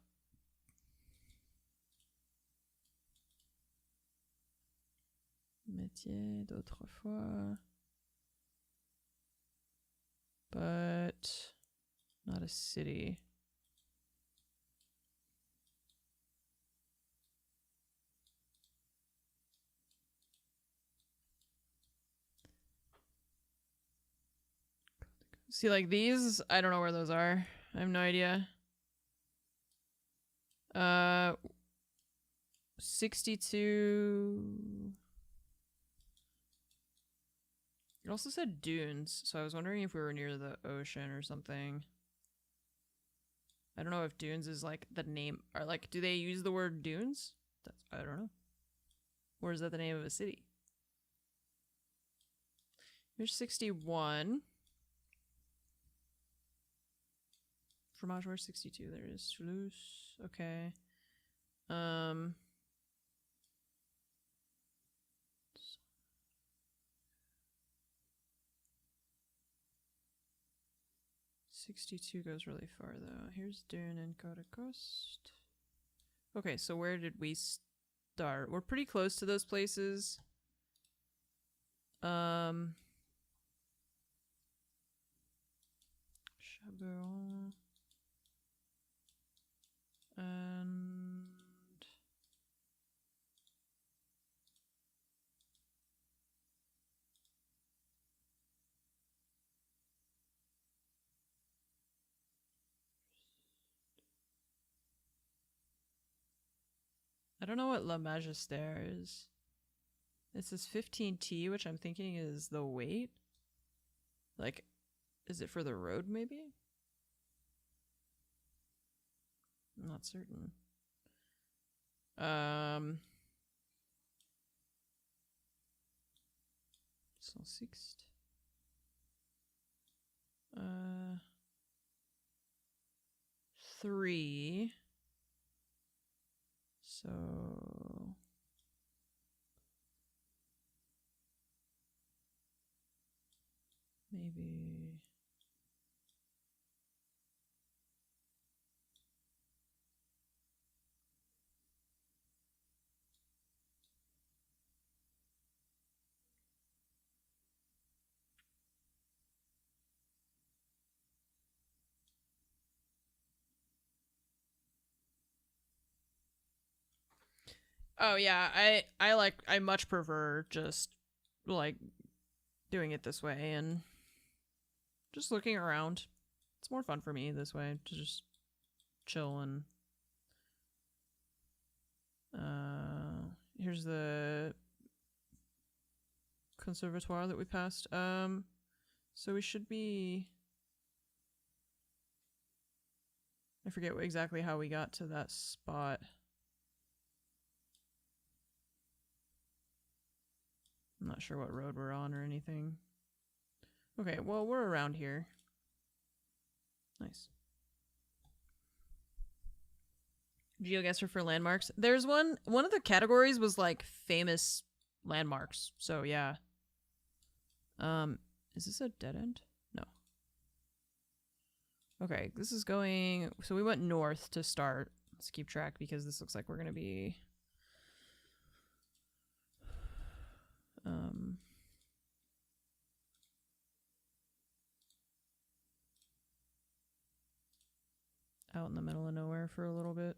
Speaker 1: Métier d'autrefois. But not a city. See, like these, I don't know where those are. I have no idea. 62. It also said dunes, so I was wondering if we were near the ocean or something. I don't know if dunes is like the name, or like, do they use the word dunes? I don't know. Or is that the name of a city? Here's 61. Fromage, where's 62? There it is. Toulouse. Okay. $62 goes really far though. Here's Dune and Côte Coast. Okay, so where did we start? We're pretty close to those places. Chaberon. And I don't know what La Magistère is. It says 15T, which I'm thinking is the weight. Like, is it for the road, maybe? I'm not certain. So 6. 3. So maybe oh yeah, I much prefer just like doing it this way and just looking around. It's more fun for me this way to just chill and here's the conservatoire that we passed. So we should be, I forget exactly how we got to that spot. I'm not sure what road we're on or anything. Okay, well, we're around here. Nice. Geoguessr for landmarks. There's one of the categories was like famous landmarks. So yeah. Is this a dead end? No. Okay, this is going, so we went north to start. Let's keep track because this looks like we're gonna be out in the middle of nowhere for a little bit.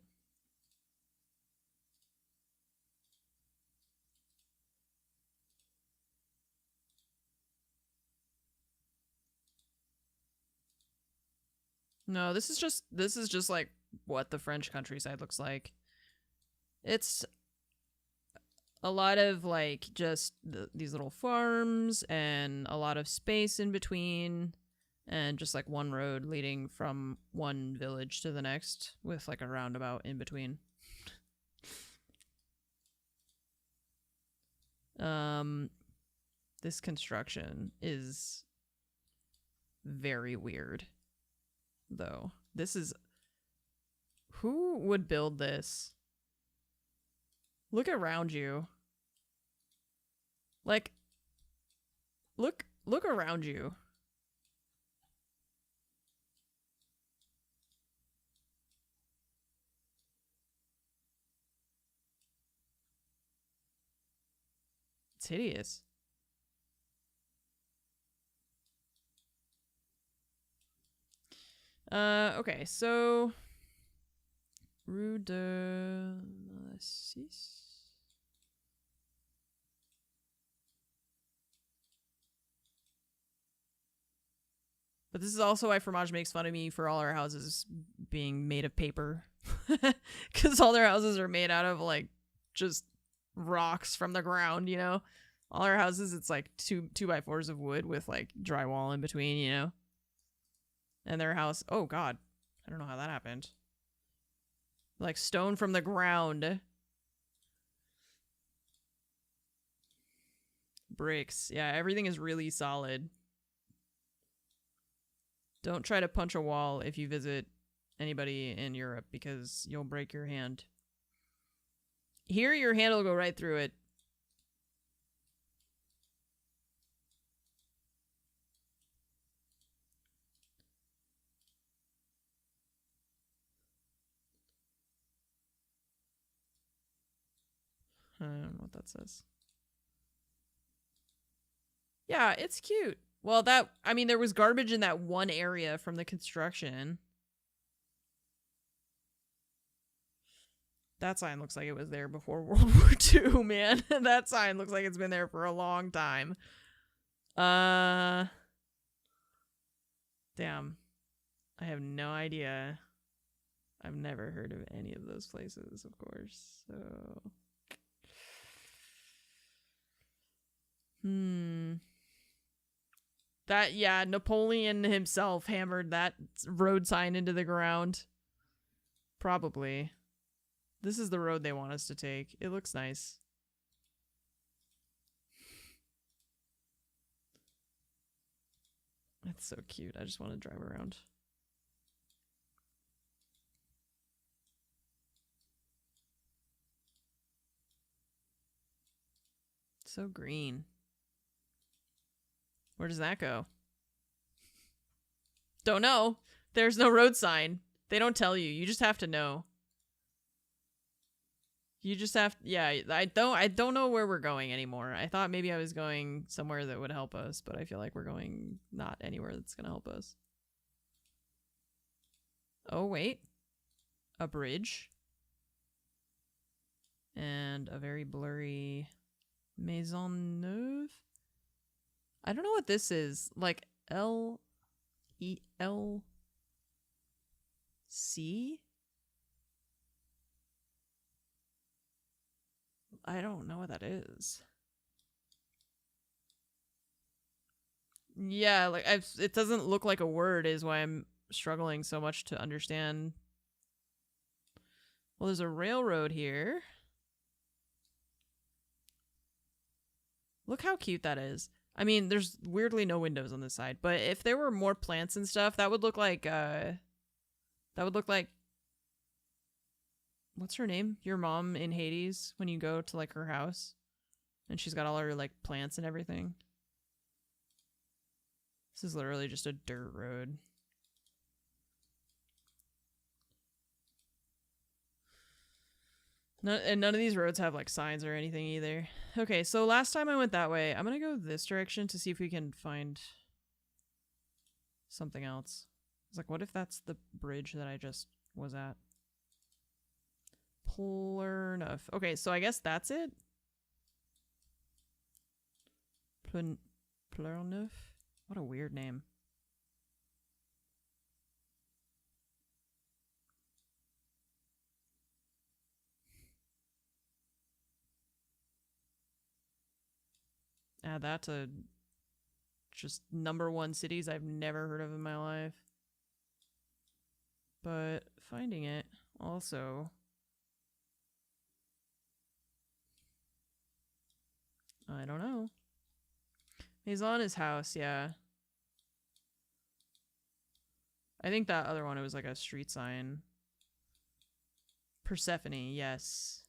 Speaker 1: No, this is just like what the French countryside looks like. It's a lot of like just these little farms and a lot of space in between and just like one road leading from one village to the next with like a roundabout in between. This construction is very weird, though. This is... Who would build this? Look around you. Like, look around you. It's hideous. Okay, so Rue de Massis. But this is also why Fromage makes fun of me for all our houses being made of paper. Because all their houses are made out of, like, just rocks from the ground, you know? All our houses, it's like 2x4s of wood with, like, drywall in between, you know? And their house, oh god, I don't know how that happened. Like stone from the ground. Bricks. Yeah, everything is really solid. Don't try to punch a wall if you visit anybody in Europe because you'll break your hand. Here, your hand will go right through it. I don't know what that says. Yeah, it's cute. Well, I mean, there was garbage in that one area from the construction. That sign looks like it was there before World War II, man. That sign looks like it's been there for a long time. Damn. I have no idea. I've never heard of any of those places, of course. So, that, yeah, Napoleon himself hammered that road sign into the ground. Probably. This is the road they want us to take. It looks nice. It's so cute. I just want to drive around. So green. Where does that go? Don't know. There's no road sign. They don't tell you. You just have to know. You just have, yeah, I don't know where we're going anymore. I thought maybe I was going somewhere that would help us, but I feel like we're going not anywhere that's going to help us. Oh, wait. A bridge. And a very blurry Maison Neuve. I don't know what this is. Like LELC? I don't know what that is. Yeah, like it doesn't look like a word is why I'm struggling so much to understand. Well, there's a railroad here. Look how cute that is. I mean, there's weirdly no windows on this side, but if there were more plants and stuff, that would look like what's her name? Your mom in Hades when you go to like her house and she's got all her like plants and everything. This is literally just a dirt road. And none of these roads have like signs or anything either. Okay, so last time I went that way. I'm gonna go this direction to see if we can find something else. It's like, what if that's the bridge that I just was at? Plurneuf. Okay, so I guess that's it. Plurneuf? What a weird name. Add that to just #1 cities I've never heard of in my life. But finding it also... I don't know. Maison is house, yeah. I think that other one, it was like a street sign. Persephone, yes.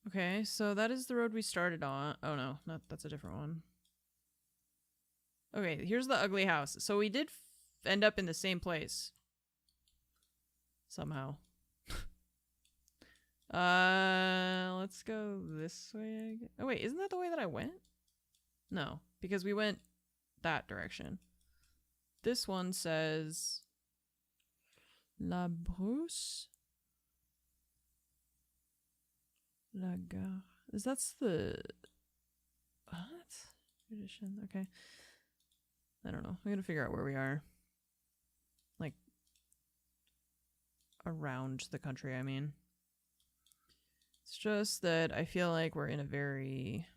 Speaker 1: Okay, so that is the road we started on. Oh no, that's a different one. Okay, here's the ugly house. So we did end up in the same place. Somehow. Let's go this way. Oh wait, isn't that the way that I went? No, because we went that direction. This one says La Brousse. La Gare. That's the... What? Tradition. Okay. I don't know. I'm gonna figure out where we are. Like, around the country, I mean. It's just that I feel like we're in a very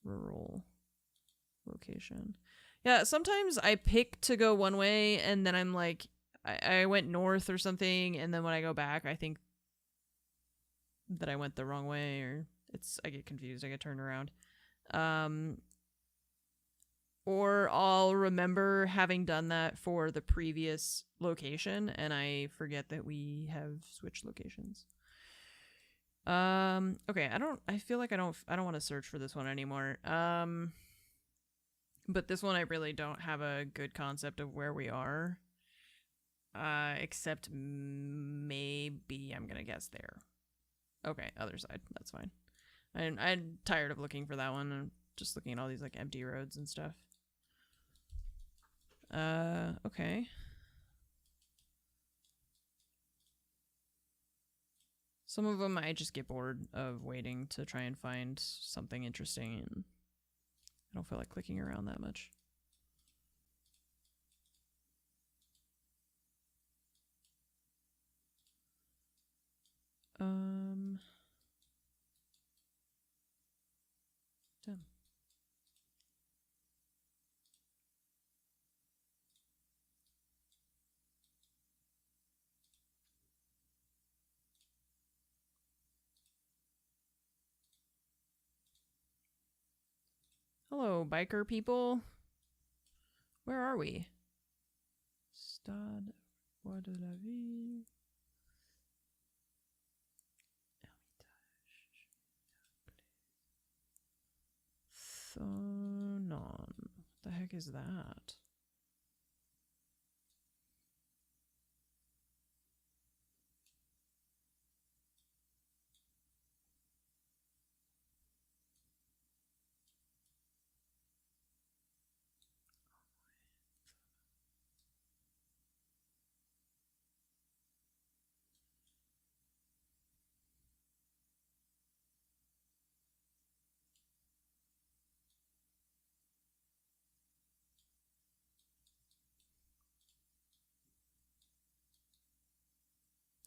Speaker 1: rural location. Yeah, sometimes I pick to go one way and then I'm like, I went north or something, and then when I go back, I think that I went the wrong way, or I get confused, I get turned around. Or I'll remember having done that for the previous location and I forget that we have switched locations. Okay, I feel like I don't want to search for this one anymore. But this one I really don't have a good concept of where we are. Except maybe I'm gonna guess there. Okay, other side. That's fine. I'm tired of looking for that one. I'm just looking at all these like empty roads and stuff. Okay. Some of them I just get bored of waiting to try and find something interesting, and I don't feel like clicking around that much. Damn. Hello, biker people. Where are we? Stade Bois de la Ville. Thonon. What the heck is that?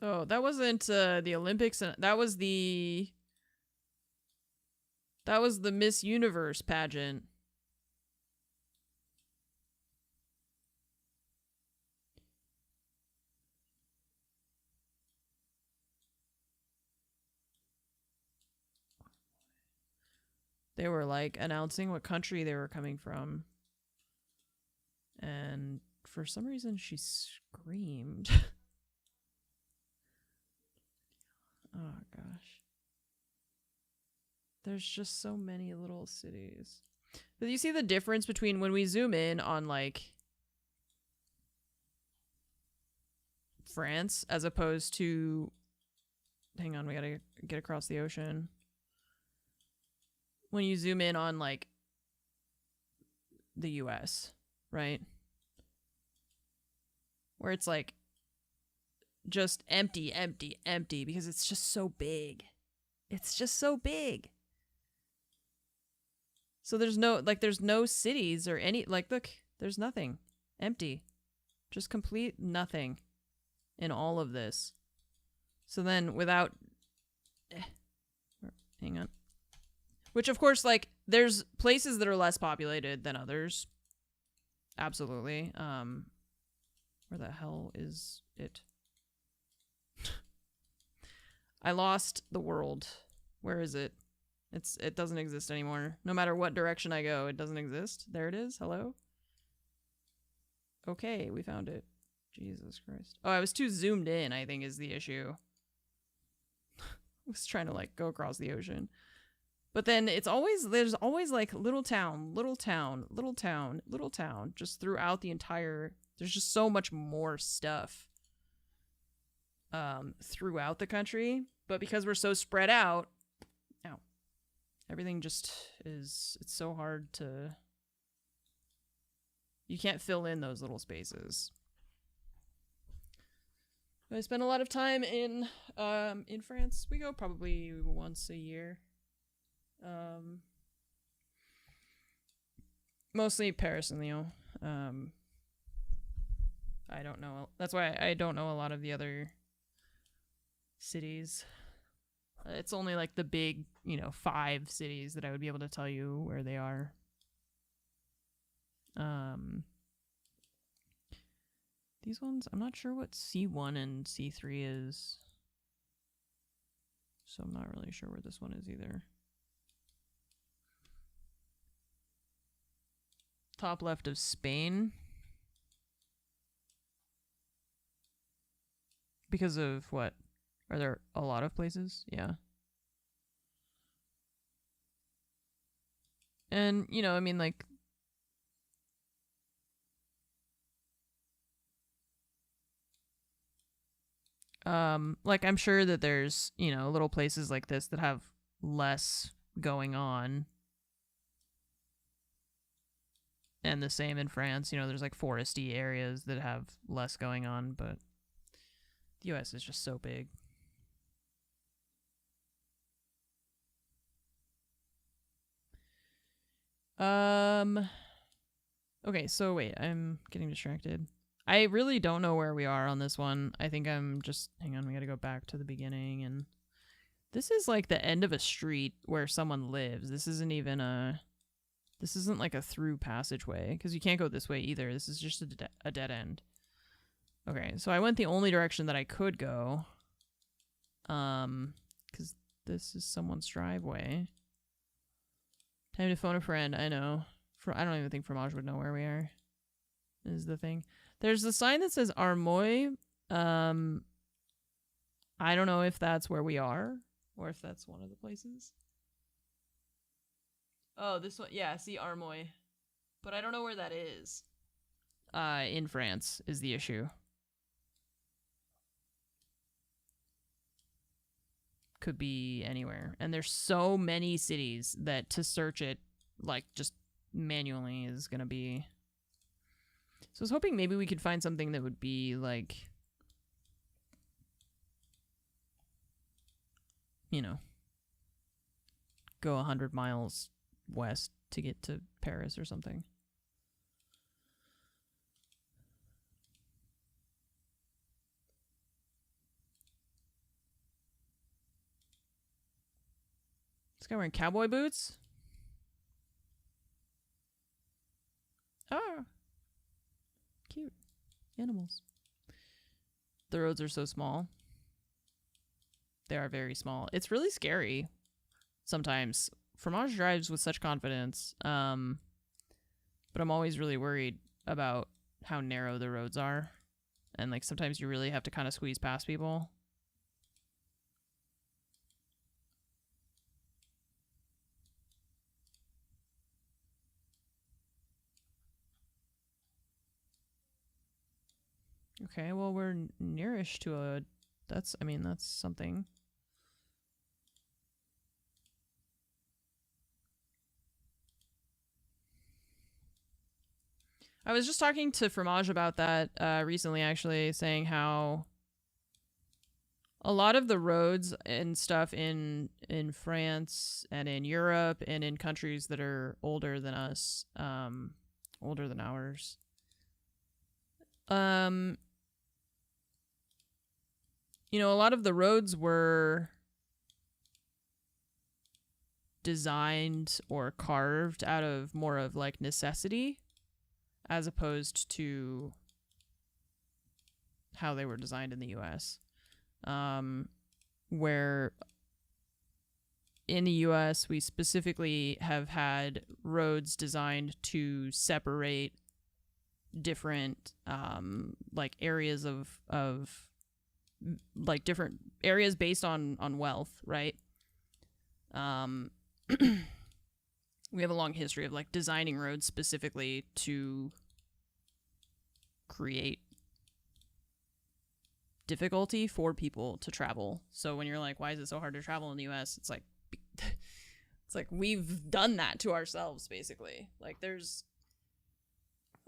Speaker 1: Oh, that wasn't the Olympics. That was the Miss Universe pageant. They were like announcing what country they were coming from. And for some reason she screamed. Oh gosh. There's just so many little cities. But you see the difference between when we zoom in on like France as opposed to, hang on, we gotta get across the ocean. When you zoom in on like the US, right? Where it's like just empty, empty, empty because it's just so big. It's just so big. So there's no cities or any, like, look, there's nothing. Empty. Just complete nothing in all of this. So then without, hang on. Which of course, like, there's places that are less populated than others. Absolutely. Where the hell is it? I lost the world. Where is it? It doesn't exist anymore. No matter what direction I go, it doesn't exist. There it is. Hello? Okay, we found it. Jesus Christ. Oh, I was too zoomed in, I think, is the issue. I was trying to, like, go across the ocean. But then there's always, like, little town, little town, little town, little town, just throughout the entire, there's just so much more stuff throughout the country. But because we're so spread out, everything just is, it's so hard to, you can't fill in those little spaces. I spend a lot of time in France. We go probably once a year. Mostly Paris and Lyon. I don't know. That's why I don't know a lot of the other cities. It's only like the big, 5 cities that I would be able to tell you where they are. These ones, I'm not sure what C1 and C3 is. So I'm not really sure where this one is either. Top left of Spain. Because of what? Are there a lot of places? Yeah. And, I mean, like, I'm sure that there's, little places like this that have less going on. And the same in France. You know, there's like foresty areas that have less going on, but the US is just so big. Okay, so wait, I'm getting distracted. I really don't know where we are on this one. I think I'm just, hang on, we gotta go back to the beginning, and this is like the end of a street where someone lives. This isn't even this isn't like a through passageway, because you can't go this way either. This is just a dead end. Okay, so I went the only direction that I could go. Because this is someone's driveway. Time to phone a friend, I know. I don't even think Fromage would know where we are, is the thing. There's the sign that says Armoy. I don't know if that's where we are, or if that's one of the places. Oh, this one, yeah, see Armoy. But I don't know where that is. In France is the issue. Could be anywhere. And there's so many cities that to search it, like, just manually is gonna be... So I was hoping maybe we could find something that would be, like... You know. Go 100 miles west to get to Paris or something. This guy wearing cowboy boots? Ah! Cute. Animals. The roads are so small. They are very small. It's really scary sometimes. Fromage drives with such confidence, but I'm always really worried about how narrow the roads are. And like sometimes you really have to kind of squeeze past people. Okay, well, we're nearish to a... That's, I mean, that's something. I was just talking to Fromage about that recently, actually, saying how a lot of the roads and stuff in France and in Europe and in countries that are older than us, older than ours, you know, a lot of the roads were designed or carved out of more of like necessity as opposed to how they were designed in the US. Where in the US we specifically have had roads designed to separate different like areas of like different areas based on wealth, right? We have a long history of like designing roads specifically to create difficulty for people to travel. So when you're like, why is it so hard to travel in the US? It's like we've done that to ourselves, basically. Like there's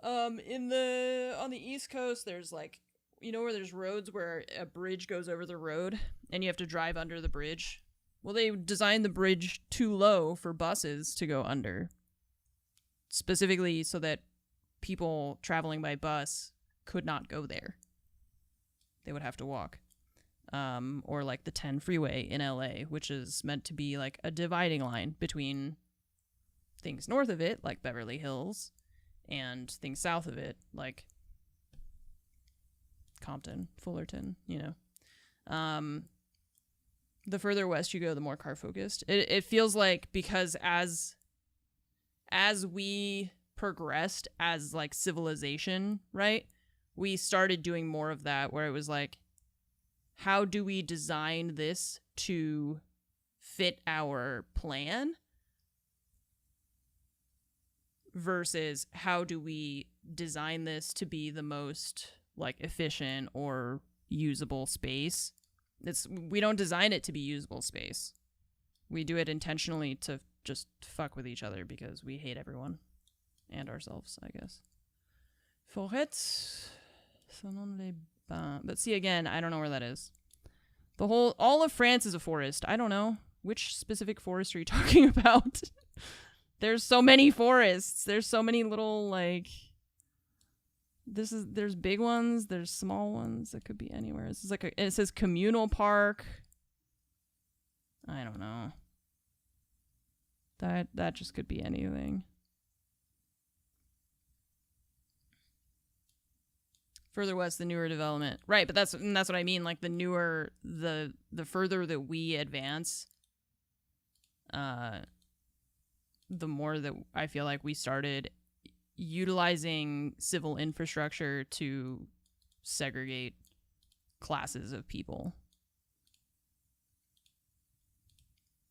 Speaker 1: on the East Coast, there's like, you know, where there's roads where a bridge goes over the road and you have to drive under the bridge. Well, they designed the bridge too low for buses to go under, specifically so that people traveling by bus could not go there. They would have to walk. Or like the 10 freeway in LA, which is meant to be like a dividing line between things north of it, like Beverly Hills, and things south of it, like Compton, Fullerton, you know. The further west you go, the more car focused. It feels like, because as we progressed as like civilization, right? We started doing more of that, where it was like, how do we design this to fit our plan? Versus how do we design this to be the most like efficient or usable space? We don't design it to be usable space. We do it intentionally to just fuck with each other because we hate everyone and ourselves, I guess. Forêt, selon les bains. But see, again, I don't know where that is. All of France is a forest. I don't know. Which specific forest are you talking about? There's so many forests. There's so many little, like... There's big ones. There's small ones. That could be anywhere. This is like it says communal park. I don't know. That just could be anything. Further west, the newer development. Right, but that's what I mean. Like the newer, the further that we advance, the more that I feel like we started utilizing civil infrastructure to segregate classes of people.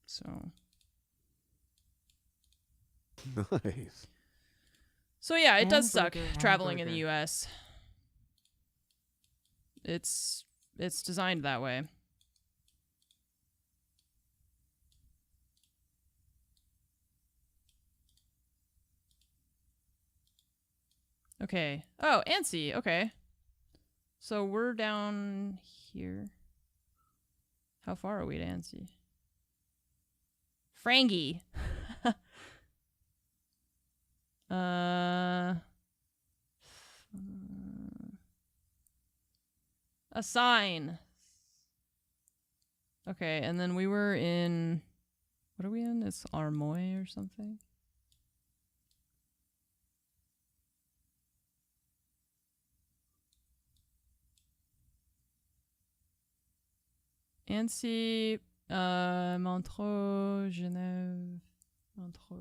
Speaker 1: So.
Speaker 4: Nice.
Speaker 1: So yeah, it does suck
Speaker 3: Hamburger,
Speaker 1: traveling in the
Speaker 3: hamburger.
Speaker 1: US. It's designed that way. Okay. Oh, Annecy. Okay. So we're down here. How far are we to Annecy? Frangie. A sign. Okay, and then we were in... What are we in? It's Armoy or something? Annecy, Montreux, Genève, Montreux.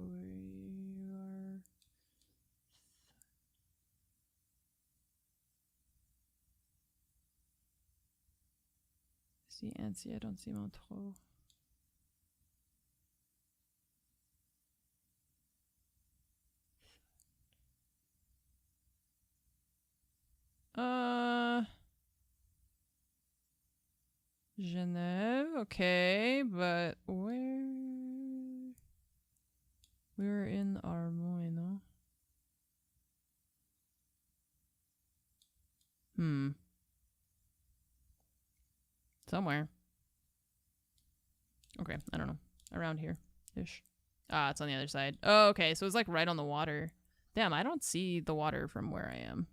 Speaker 1: See Annecy, I don't see Montreux. Genève, okay, but where? We're in Armoy, no? Somewhere. Okay, I don't know. Around here-ish. Ah, it's on the other side. Oh, okay, so it's like right on the water. Damn, I don't see the water from where I am.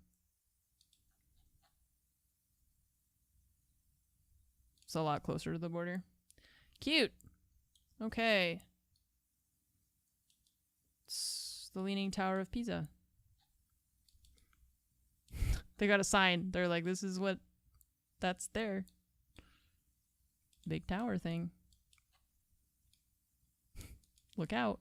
Speaker 1: It's a lot closer to the border. Cute. Okay. It's the Leaning Tower of Pisa. They got a sign. They're like, this is what... That's there. Big tower thing. Look out.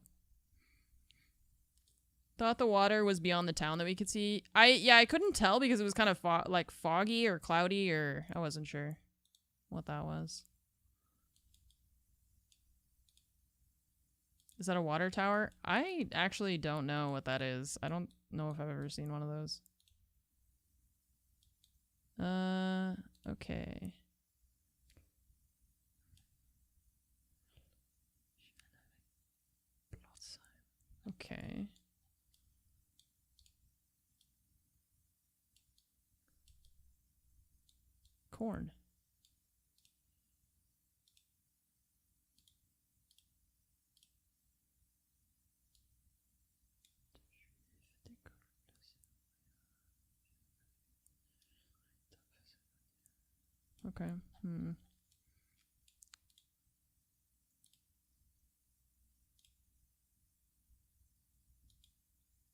Speaker 1: Thought the water was beyond the town that we could see. I couldn't tell because it was kind of like foggy or cloudy, or I wasn't sure what that was. Is that a water tower? I actually don't know what that is. I don't know if I've ever seen one of those. Okay. Okay. Corn. Okay.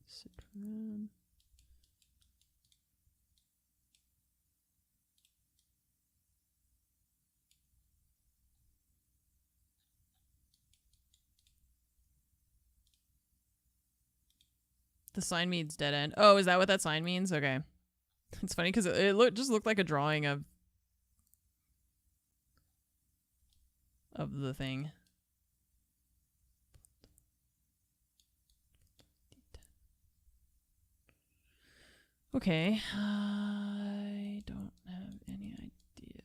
Speaker 1: Citron. The sign means dead end. Oh, is that what that sign means? Okay. It's funny because it just looked like a drawing of the thing. Okay. I don't have any idea.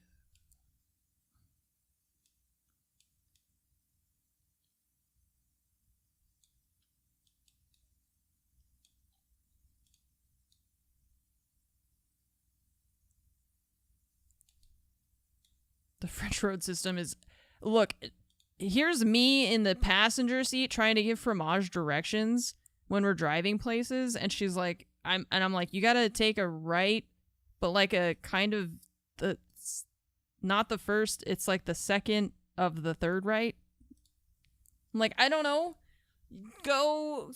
Speaker 1: The French road system is... Look, here's me in the passenger seat trying to give Fromage directions when we're driving places, and she's like, I'm like, you gotta take a right, but like a kind of not the first, it's like the second of the third right. I'm like, I don't know, go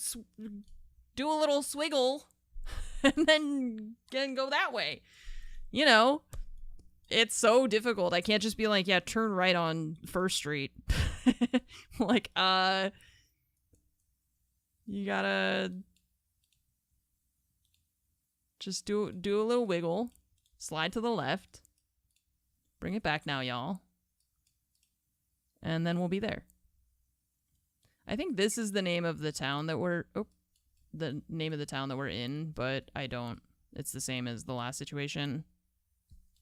Speaker 1: do a little swiggle and then go that way. You know, it's so difficult. I can't just be like, yeah, turn right on First Street. Like, you gotta just do a little wiggle, slide to the left, bring it back now, y'all, and then we'll be there. I think this is the name of the town that we're in, but I don't. It's the same as the last situation.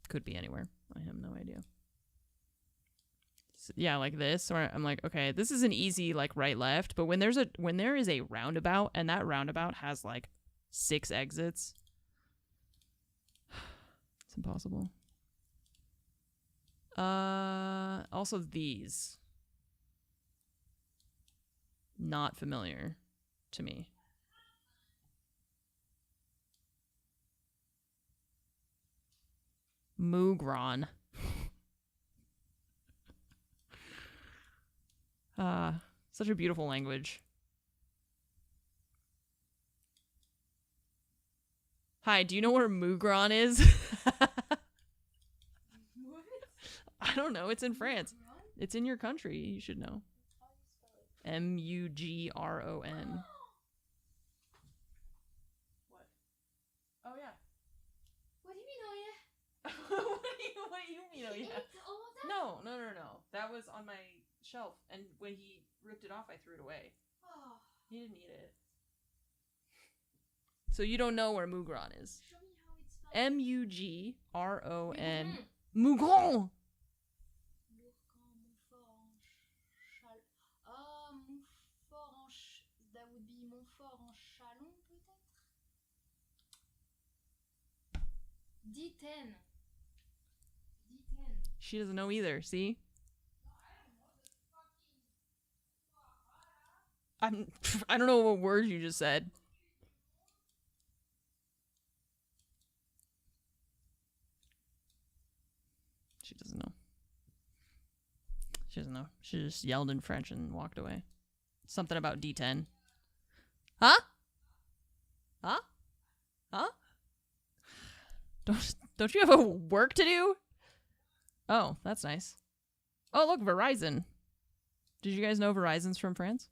Speaker 1: Could be anywhere. I have no idea. So, yeah, like this, or I'm like, okay, this is an easy like right left, but when there is a roundabout and that roundabout has like 6 exits, it's impossible. Also these, not familiar to me. Mugron. Such a beautiful language. Hi, do you know where Mugron is?
Speaker 2: What?
Speaker 1: I don't know. It's in France. It's in your country. You should know. Mugron. What? Oh yeah.
Speaker 2: What do you mean, oh yeah?
Speaker 1: What do you mean? Oh yeah.
Speaker 2: All of that?
Speaker 1: No. That was on my shelf, and when he ripped it off, I threw it away.
Speaker 2: Oh,
Speaker 1: He didn't eat it. So you don't know where Mugron is.
Speaker 2: show me how it's spelled.
Speaker 1: Mugron. Mugron.
Speaker 2: Montfort that would be Montfort en Chalon, peut-être? D10.
Speaker 1: She doesn't know either. See? I don't know what word you just said. She doesn't know. She doesn't know. She just yelled in French and walked away. Something about D10. Huh? Huh? Huh? Don't you have a work to do? Oh, that's nice. Oh, look, Verizon. Did you guys know Verizon's from France?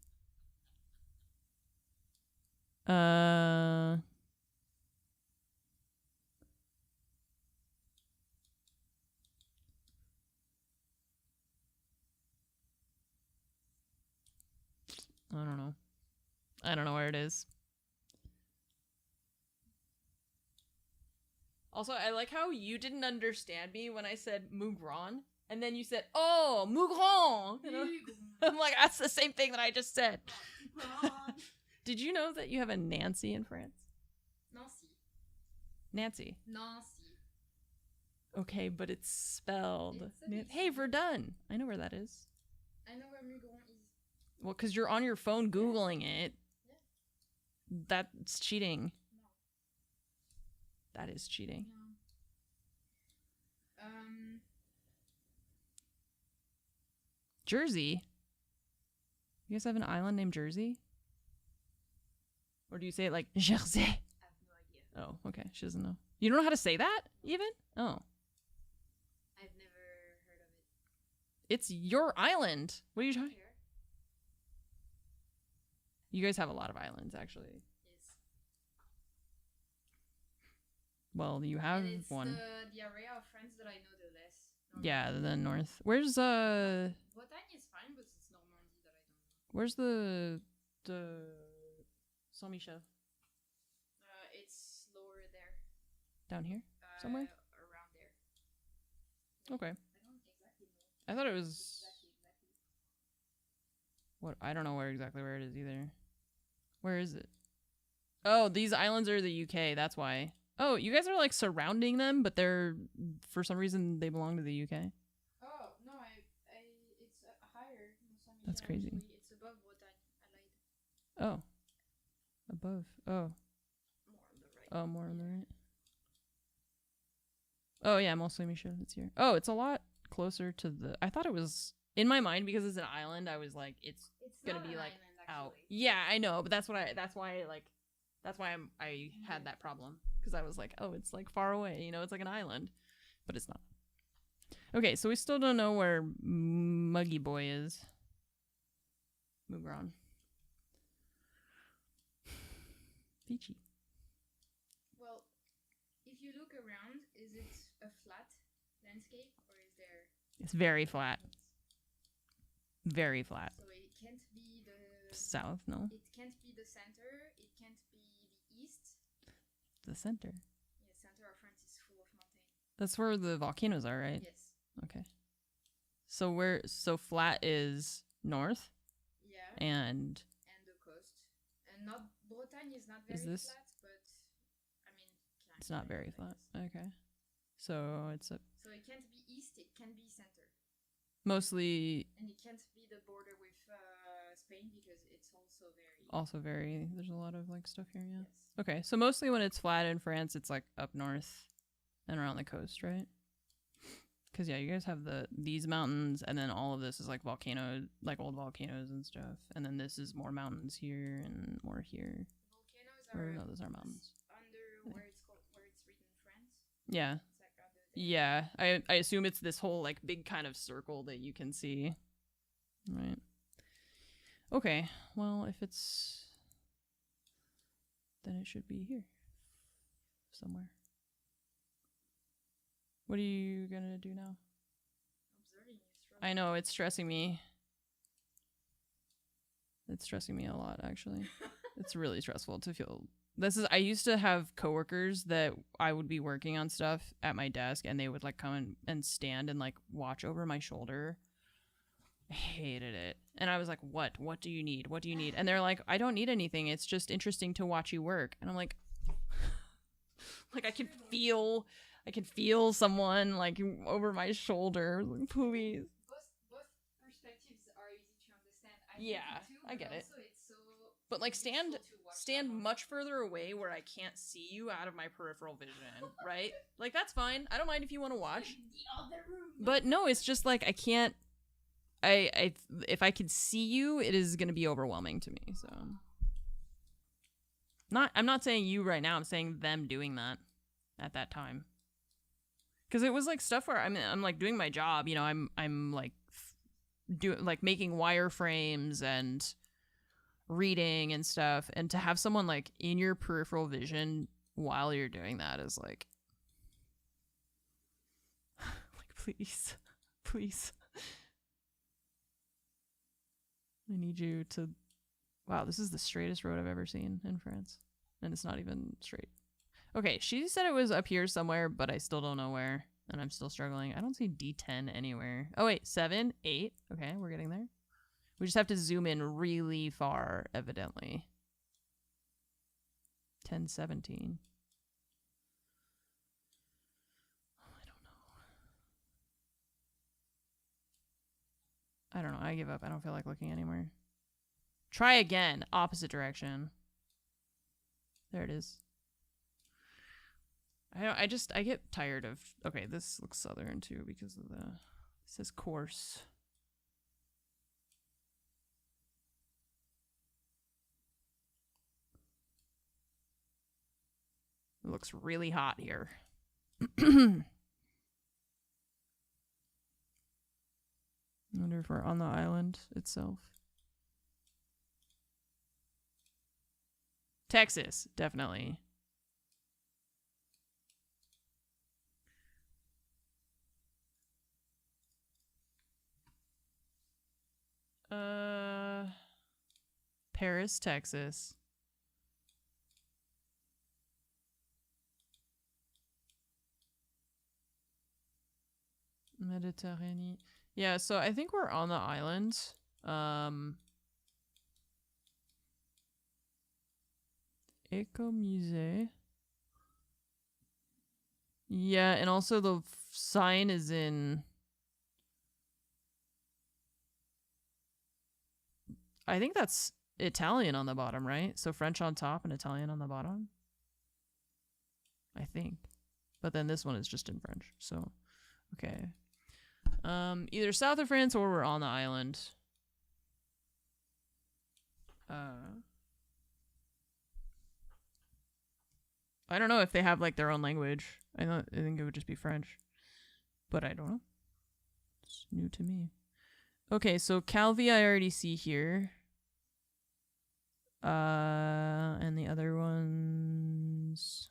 Speaker 1: I don't know. I don't know where it is. Also, I like how you didn't understand me when I said Mugron, and then you said, "Oh, Mugron." I'm like, that's the same thing that I just said. Did you know that you have a Nancy in France? Nancy. Okay, but it's spelled. Hey, Verdun. I know where that is.
Speaker 2: I know where Mugron is.
Speaker 1: Well, because you're on your phone Googling it.
Speaker 2: Yeah.
Speaker 1: That's cheating.
Speaker 2: No.
Speaker 1: That is cheating.
Speaker 2: No.
Speaker 1: Jersey? You guys have an island named Jersey? Or do you say it like Jersey?
Speaker 2: I have no idea.
Speaker 1: Oh, okay. She doesn't know. You don't know how to say that, even? Oh.
Speaker 2: I've never heard of it.
Speaker 1: It's your island. What are you talking?
Speaker 2: Here.
Speaker 1: You guys have a lot of islands, actually.
Speaker 2: Yes.
Speaker 1: Well, you have
Speaker 2: And it's
Speaker 1: one.
Speaker 2: the area of France that I know the less.
Speaker 1: Yeah, the north. Where's
Speaker 2: Bretagne is fine, but it's Normandy that I don't know.
Speaker 1: where's the Saint Michel?
Speaker 2: It's lower there.
Speaker 1: Down here? Somewhere?
Speaker 2: Around there.
Speaker 1: Okay.
Speaker 2: I don't exactly know.
Speaker 1: I thought it was
Speaker 2: Exactly.
Speaker 1: what I don't know where exactly where it is either. Where is it? Oh, these islands are the UK, that's why. Oh, you guys are like surrounding them, but they're for some reason they belong to the UK.
Speaker 2: Oh.
Speaker 1: That's crazy.
Speaker 5: Actually, it's above Bretagne. I lied.
Speaker 1: Oh. Above. Oh.
Speaker 5: More on the right.
Speaker 1: Oh, more on the right. Oh, yeah, Mont Saint-Michel. It's here. Oh, it's a lot closer to the... I thought it was... In my mind, because it's an island, I was like, it's gonna
Speaker 5: not
Speaker 1: be
Speaker 5: an
Speaker 1: like
Speaker 5: island,
Speaker 1: out.
Speaker 5: actually.
Speaker 1: Yeah, I know, but that's why I had that problem. Because I was like, oh, it's like far away. You know, it's like an island. But it's not. Okay, so we still don't know where Muggy Boy is. Mugron. Peachy.
Speaker 5: Well, if you look around, is it a flat landscape or is there...
Speaker 1: It's very flat. Very flat.
Speaker 5: So it can't be the...
Speaker 1: South, no?
Speaker 5: It can't be the center. It can't be the east.
Speaker 1: The center.
Speaker 5: Yeah, center of France is full of mountains.
Speaker 1: That's where the volcanoes are, right?
Speaker 5: Yes.
Speaker 1: Okay. So flat is north
Speaker 5: Yeah.
Speaker 1: and
Speaker 5: The coast. And not Bretagne is not
Speaker 1: Is
Speaker 5: very
Speaker 1: this-
Speaker 5: flat, but I mean,
Speaker 1: it's not very flat. Okay. So it's a
Speaker 5: So it can't be east. It can be center,
Speaker 1: mostly
Speaker 5: and it can't be the border with Spain because it's also very.
Speaker 1: there's a lot of like stuff here, yeah.
Speaker 5: Yes.
Speaker 1: Okay. So mostly when it's flat in France, it's like up north and around the coast, right? Cuz yeah, you guys have these mountains and then all of this is like like old volcanoes and stuff. And then this is more mountains here and more here.
Speaker 5: Volcanoes
Speaker 1: Or
Speaker 5: are
Speaker 1: no, those are mountains.
Speaker 5: under where it's written France.
Speaker 1: Yeah.
Speaker 5: It's like under there.
Speaker 1: Yeah, I assume it's this whole like big kind of circle that you can see. Right. Okay. Well, if it's then it should be here somewhere. What are you going to do now?
Speaker 5: Observing is
Speaker 1: I know it's stressing me. It's stressing me a lot actually. It's really stressful to feel. I used to have coworkers that I would be working on stuff at my desk and they would like come and stand and like watch over my shoulder. I hated it. And I was like, what? What do you need? What do you need? And they're like, I don't need anything. It's just interesting to watch you work. And I'm like, I can feel someone like over my shoulder. Like, please.
Speaker 5: both perspectives are easy to understand.
Speaker 1: Yeah, I get it.
Speaker 5: Also it's so
Speaker 1: But like stand
Speaker 5: useful to watch
Speaker 1: stand
Speaker 5: someone.
Speaker 1: much further away where I can't see you out of my peripheral vision, right? Like that's fine. I don't mind if you want to watch.
Speaker 5: The other room.
Speaker 1: But no, it's just like I can't if I could see you, it is going to be overwhelming to me. So I'm not saying you right now. I'm saying them doing that at that time. Cuz it was like stuff where I'm like doing my job, you know, I'm like making wireframes and reading and stuff, and to have someone like in your peripheral vision while you're doing that is like please I need you to wow, this is the straightest road I've ever seen in France and it's not even straight. Okay, she said it was up here somewhere, but I still don't know where and I'm still struggling. I don't see D10 anywhere. Oh wait, 7, 8. Okay, we're getting there. We just have to zoom in really far, evidently. 10, 17. Oh, I don't know. I give up. I don't feel like looking anywhere. Try again. Opposite direction. There it is. I get tired of... Okay, this looks southern too because of the... It says course. It looks really hot here. I wonder if we're on the island itself. Texas, definitely. Paris, Texas. Mediterranean. Yeah, so I think we're on the island. Ecomusée. Yeah, and also the sign is in I think that's Italian on the bottom, right? So French on top and Italian on the bottom. I think. But then this one is just in French. So, okay. Either south of France or we're on the island. I don't know if they have like their own language. I think it would just be French. But I don't know. It's new to me. Okay, so Calvi I already see here. And the other ones.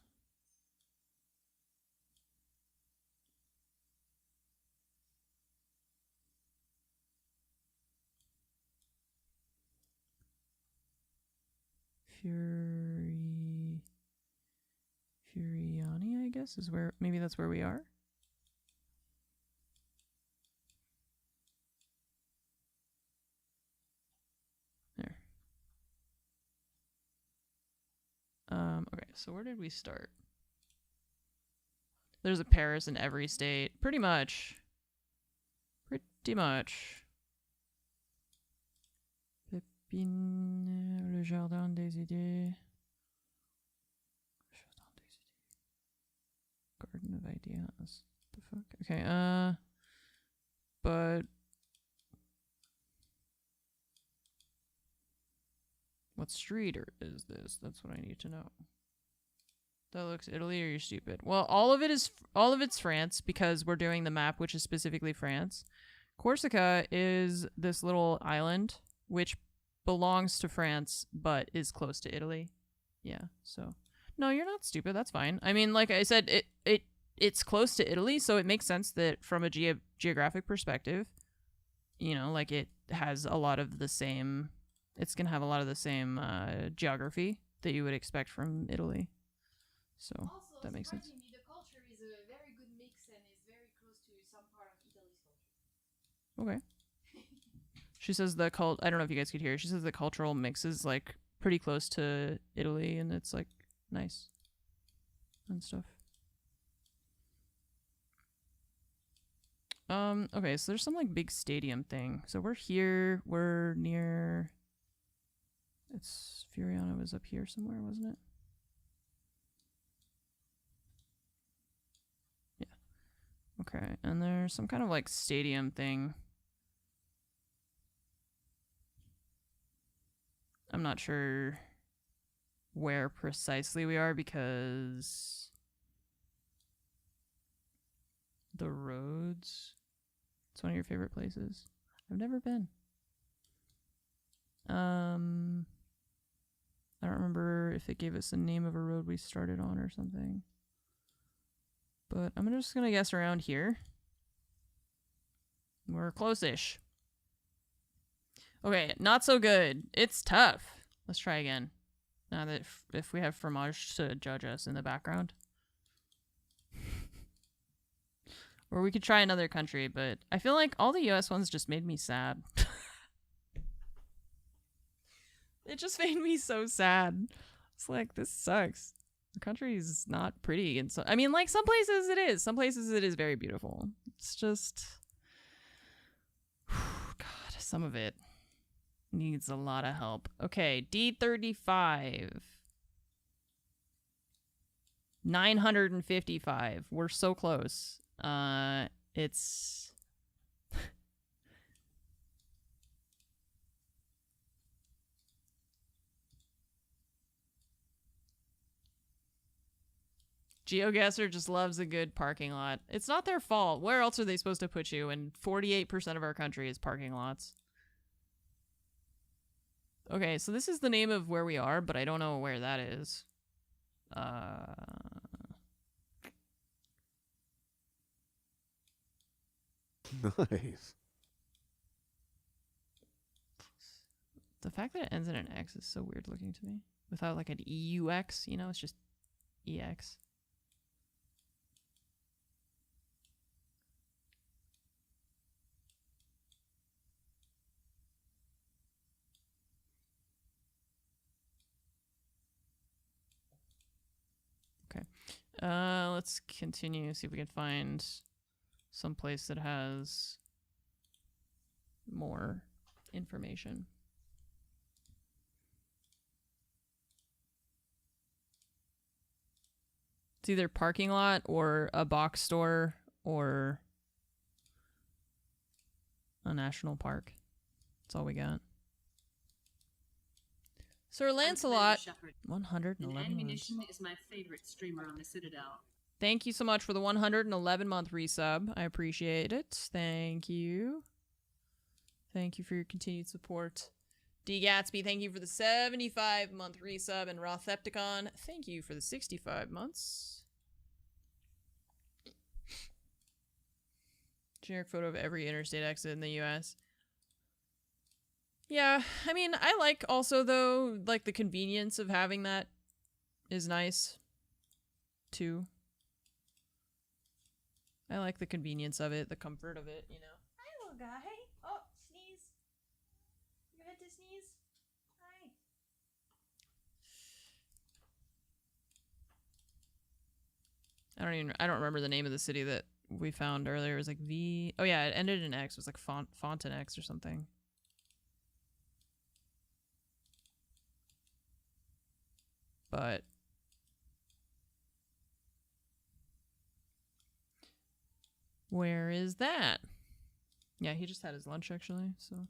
Speaker 1: Furiani, I guess, is where, maybe that's where we are. There. Okay, so where did we start? There's a Paris in every state. Pretty much. Pretty much. Pépine, le jardin des idées. Garden of ideas. The fuck? Okay, but what street is this? That's what I need to know. That looks Italy, or you're stupid. Well, all of it's France because we're doing the map, which is specifically France. Corsica is this little island which belongs to France but is close to Italy. Yeah, so no, you're not stupid. That's fine. I mean, like I said, it's close to Italy, so it makes sense that from a geographic perspective, you know, like it has a lot of the same. It's gonna have a lot of the same geography that you would expect from Italy. So
Speaker 5: Also,
Speaker 1: that makes sense.
Speaker 5: surprisingly, the culture is a very good mix and is very close to some part of Italy's culture.
Speaker 1: Okay. She says the I don't know if you guys could hear. She says the cultural mix is like pretty close to Italy, and it's like nice and stuff. Okay, so there's some like big stadium thing. So we're here. We're near. It's Furiana was up here somewhere, wasn't it? Yeah. Okay, and there's some kind of like stadium thing. I'm not sure where precisely we are because the roads. It's one of your favorite places. I've never been. I don't remember if it gave us the name of a road we started on or something. But I'm just gonna guess around here. We're close-ish. Okay, not so good. It's tough. Let's try again. Now that if we have fromage to judge us in the background. Or we could try another country, but I feel like all the US ones just made me sad. It just made me so sad. It's like, this sucks. The country's not pretty. And so, I mean, like, some places it is. Some places it is very beautiful. It's just... God, some of it needs a lot of help. Okay, D35. 955. We're so close. It's... Geoguessr just loves a good parking lot. It's not their fault. Where else are they supposed to put you? And 48% of our country is parking lots. Okay, so this is the name of where we are, but I don't know where that is.
Speaker 4: Nice.
Speaker 1: The fact that it ends in an X is so weird looking to me. Without like an EUX, you know, it's just EX. Okay. Let's continue, see if we can find some place that has more information. It's either parking lot or a box store or a national park. That's all we got. Sir Lancelot, 111
Speaker 2: And
Speaker 1: months.
Speaker 2: Ammunition is my favorite streamer on the Citadel.
Speaker 1: Thank you so much for the 111-month resub. I appreciate it. Thank you. Thank you for your continued support. D. Gatsby, thank you for the 75-month resub. And Rothepticon, thank you for the 65 months. Generic photo of every interstate exit in the U.S. Yeah, I mean, I like also, though, like, the convenience of having that is nice, too. I like the convenience of it, the comfort of it, you know. Hi, little guy. Oh, sneeze. You had to sneeze? Hi. I don't remember the name of the city that we found earlier. It was like oh yeah, it ended in X. It was like Fontaine X or something. But where is that? Yeah, he just had his lunch actually, so.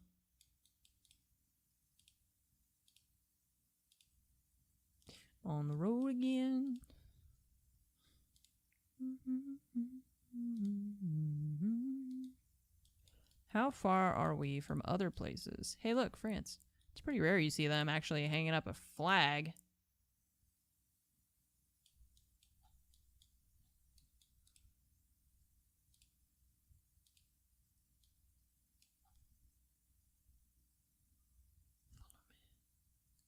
Speaker 1: On the road again. How far are we from other places? Hey, look, France. It's pretty rare you see them actually hanging up a flag.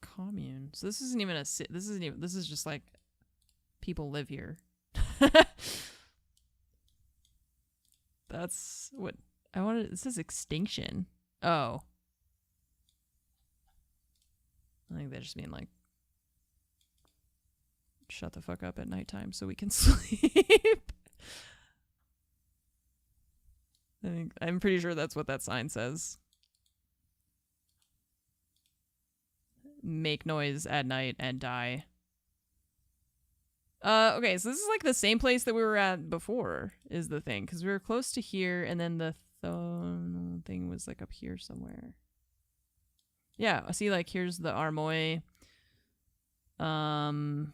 Speaker 1: Commune. So this isn't even a city. This is just like people live here. That's what I wanted. This is extinction. Oh. I think they just mean like shut the fuck up at nighttime so we can sleep. I'm pretty sure that's what that sign says. Make noise at night and die. Okay, so this is like the same place that we were at before, is the thing. Because we were close to here, and then the thing was like up here somewhere. Yeah, I see, like, here's the Armoy. And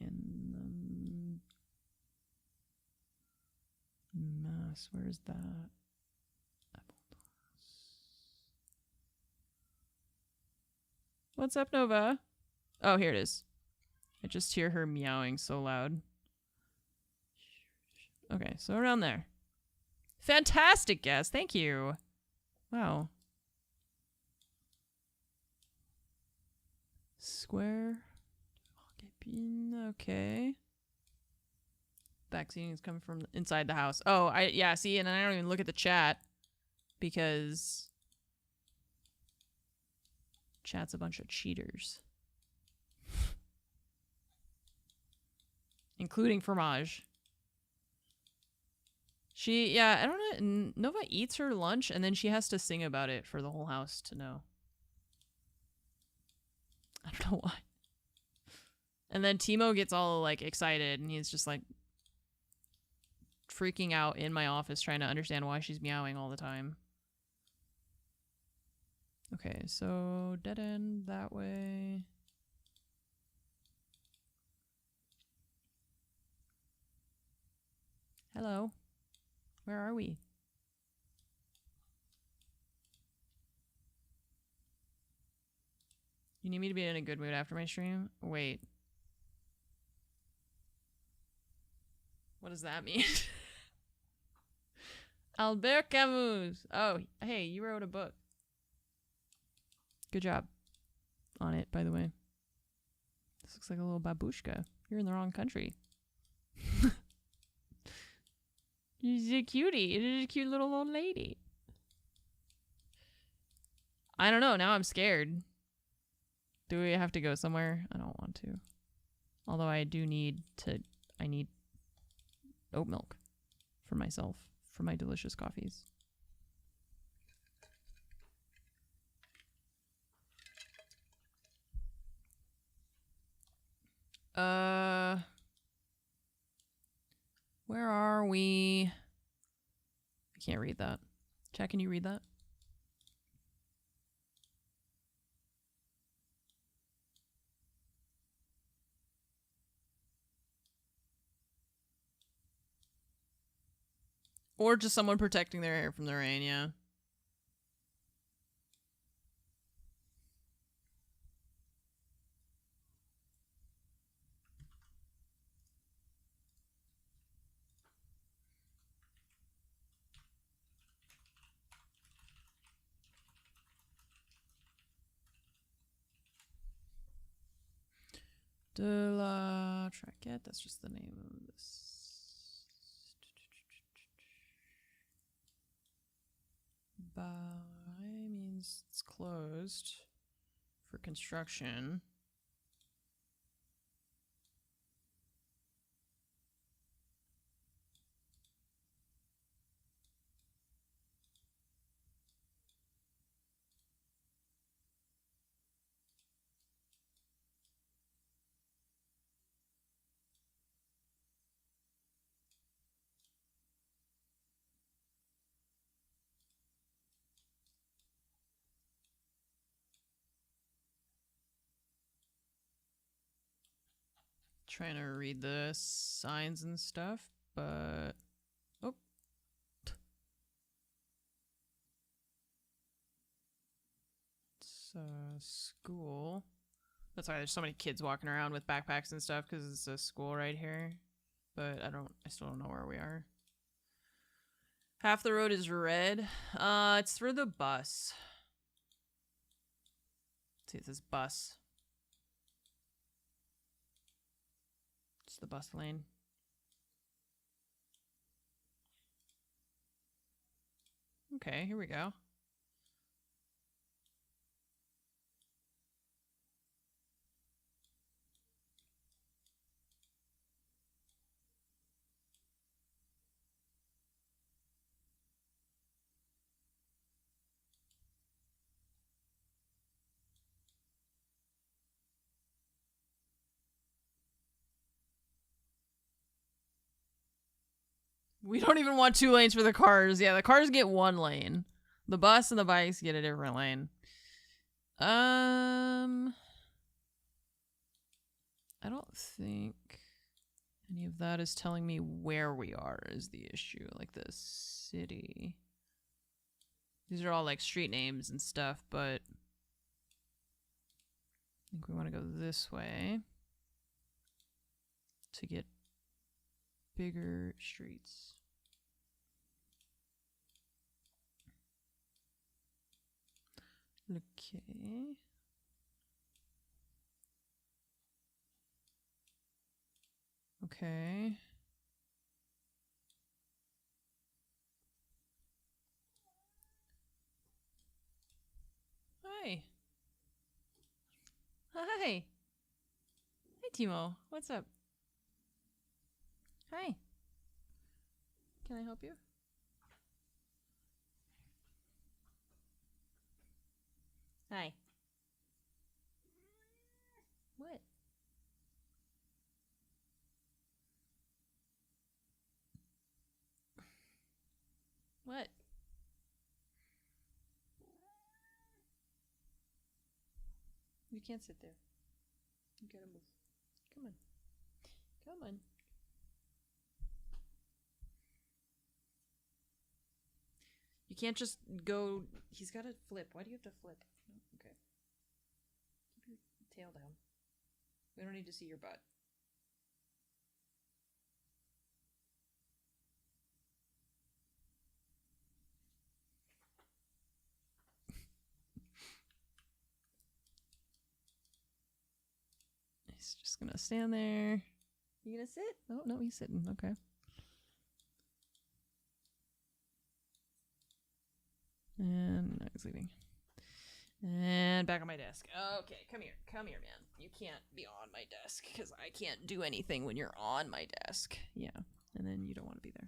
Speaker 1: in the mass, where's that? What's up, Nova? Oh, here it is. I just hear her meowing so loud. Okay, so around there. Fantastic guess. Thank you. Wow. Square. Okay. Vaccine is coming from inside the house. Oh, yeah, see, and I don't even look at the chat because chat's a bunch of cheaters. Including Fromage. Yeah, I don't know. Nova eats her lunch and then she has to sing about it for the whole house to know. I don't know why. And then Timo gets all like excited and he's just like freaking out in my office trying to understand why she's meowing all the time. Okay, so dead end that way. Hello. Where are we? You need me to be in a good mood after my stream? Wait. What does that mean? Albert Camus. Oh, hey, you wrote a book. Good job on it, by the way. This looks like a little babushka. You're in the wrong country. She's a cutie. It is a cute little old lady. I don't know. Now I'm scared. Do we have to go somewhere? I don't want to. Although I do need to... I need oat milk for myself. For my delicious coffees. Where are we? I can't read that. Chat, can you read that? Or just someone protecting their hair from the rain, yeah. De la Traquette, that's just the name of this. By means it's closed for construction. Trying to read the signs and stuff, but oh, it's a school. That's why there's so many kids walking around with backpacks and stuff, because it's a school right here. But I still don't know where we are. Half the road is red. It's through the bus. Let's see, it says bus. It's the bus lane. Okay, here we go. We don't even want 2 lanes for the cars. Yeah, the cars get 1 lane. The bus and the bikes get a different lane. I don't think any of that is telling me where we are is the issue. Like the city. These are all like street names and stuff, but I think we want to go this way to get bigger streets. Okay. Okay. Hi. Hi. Hi, Timo. What's up? Hi. Can I help you? Hi. What? What? You can't sit there. You gotta move. Come on. Come on. You can't just go. He's gotta flip. Why do you have to flip? Oh, okay. Keep your tail down. We don't need to see your butt. He's just gonna stand there. You gonna sit? Oh, no, he's sitting. Okay. And no, he's leaving. And back on my desk. Okay, come here. Come here, man. You can't be on my desk because I can't do anything when you're on my desk. Yeah. And then you don't want to be there.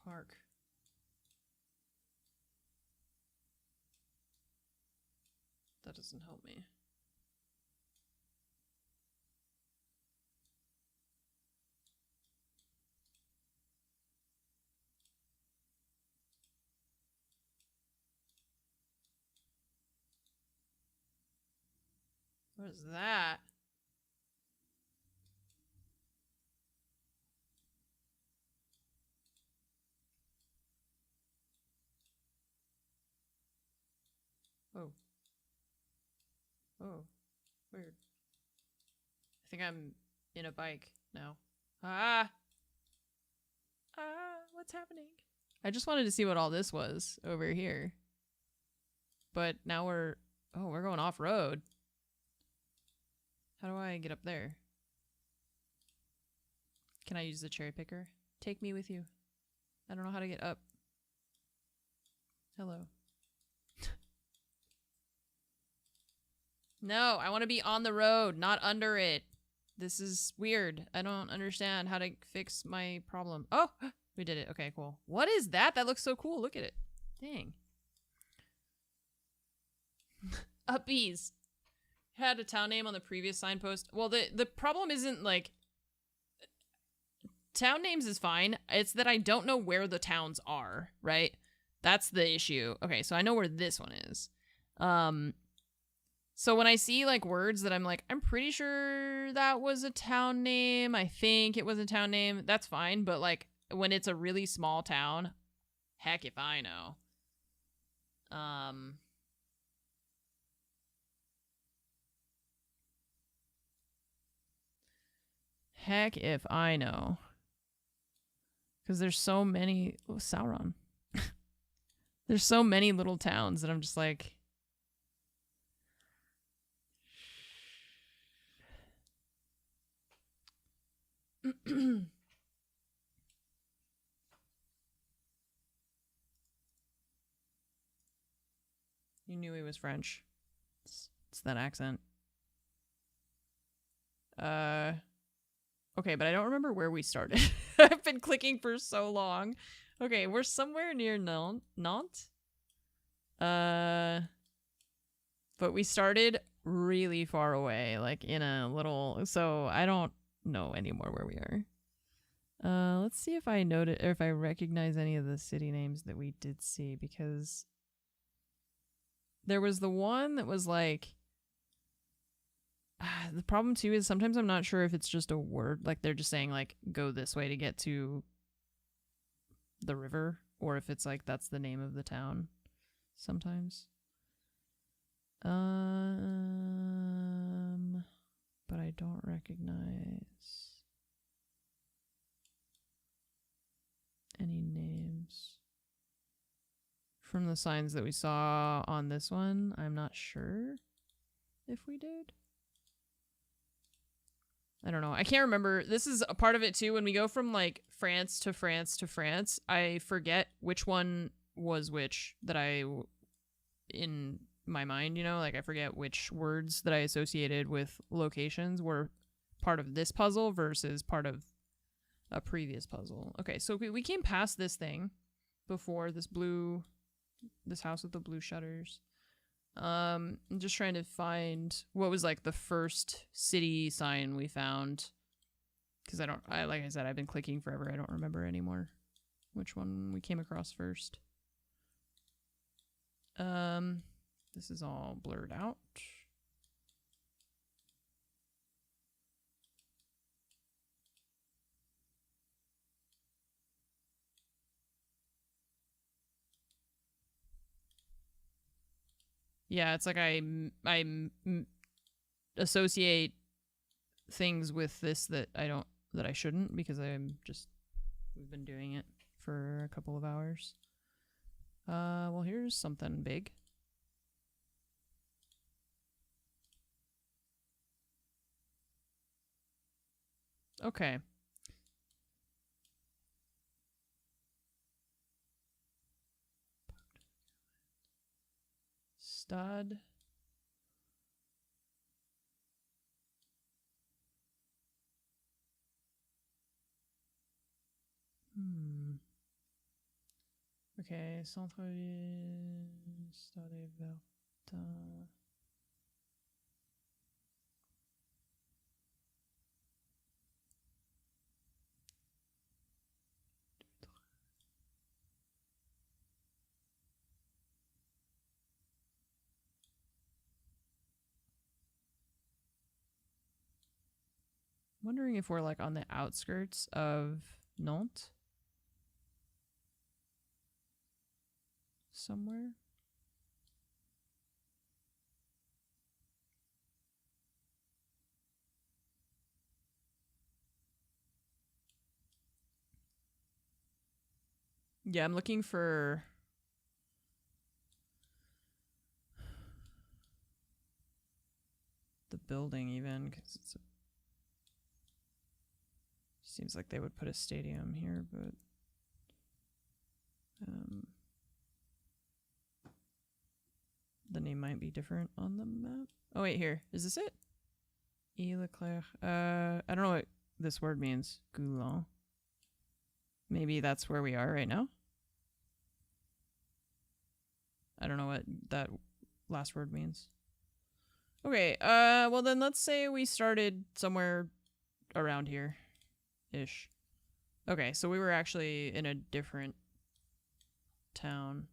Speaker 1: Park. That doesn't help me. What is that? Oh. Oh. Weird. I think I'm in a bike now. Ah! Ah, what's happening? I just wanted to see what all this was over here. But now we're going off-road. How do I get up there? Can I use the cherry picker? Take me with you. I don't know how to get up. Hello. No, I want to be on the road, not under it. This is weird. I don't understand how to fix my problem. Oh, we did it. Okay, cool. What is that? That looks so cool. Look at it. Dang. Upbees. Had a town name on the previous signpost. Well, the problem isn't like town names is fine. It's that I don't know where the towns are, right? That's the issue. Okay, so I know where this one is. So when I see like words that I'm like, I'm pretty sure that was a town name. I think it was a town name. That's fine. But like when it's a really small town, heck if I know. Heck if I know. Because there's so many... Oh, Sauron. There's so many little towns that I'm just like... You knew he was French. It's that accent. Okay, but I don't remember where we started. I've been clicking for so long. Okay, we're somewhere near Nantes. But we started really far away, like in a little... So I don't know anymore where we are. Let's see if I noted or if I recognize any of the city names that we did see, because there was the one that was like... The problem too is sometimes I'm not sure if it's just a word, like they're just saying like go this way to get to the river, or if it's like that's the name of the town sometimes. But I don't recognize any names from the signs that we saw on this one. I'm not sure if we did. I don't know. I can't remember. This is a part of it too. When we go from like France to France to France, I forget which one was which that in my mind, you know, like I forget which words that I associated with locations were part of this puzzle versus part of a previous puzzle. Okay, so we came past this thing before, this house with the blue shutters. I'm just trying to find what was like the first city sign we found, because like I said, I've been clicking forever. I don't remember anymore which one we came across first. This is all blurred out. Yeah, it's like I associate things with this that I shouldn't, because we've been doing it for a couple of hours. Well, here's something big. Okay. Stad. Okay, centre-ville, Stade Verte. Wondering if we're like on the outskirts of Nantes somewhere. Yeah, I'm looking for the building even, because it's seems like they would put a stadium here, but the name might be different on the map. Oh wait, here. Is this it? E Leclerc. I don't know what this word means. Goulon. Maybe that's where we are right now. I don't know what that last word means. Okay, well then let's say we started somewhere around here. Ish. Okay, so we were actually in a different town.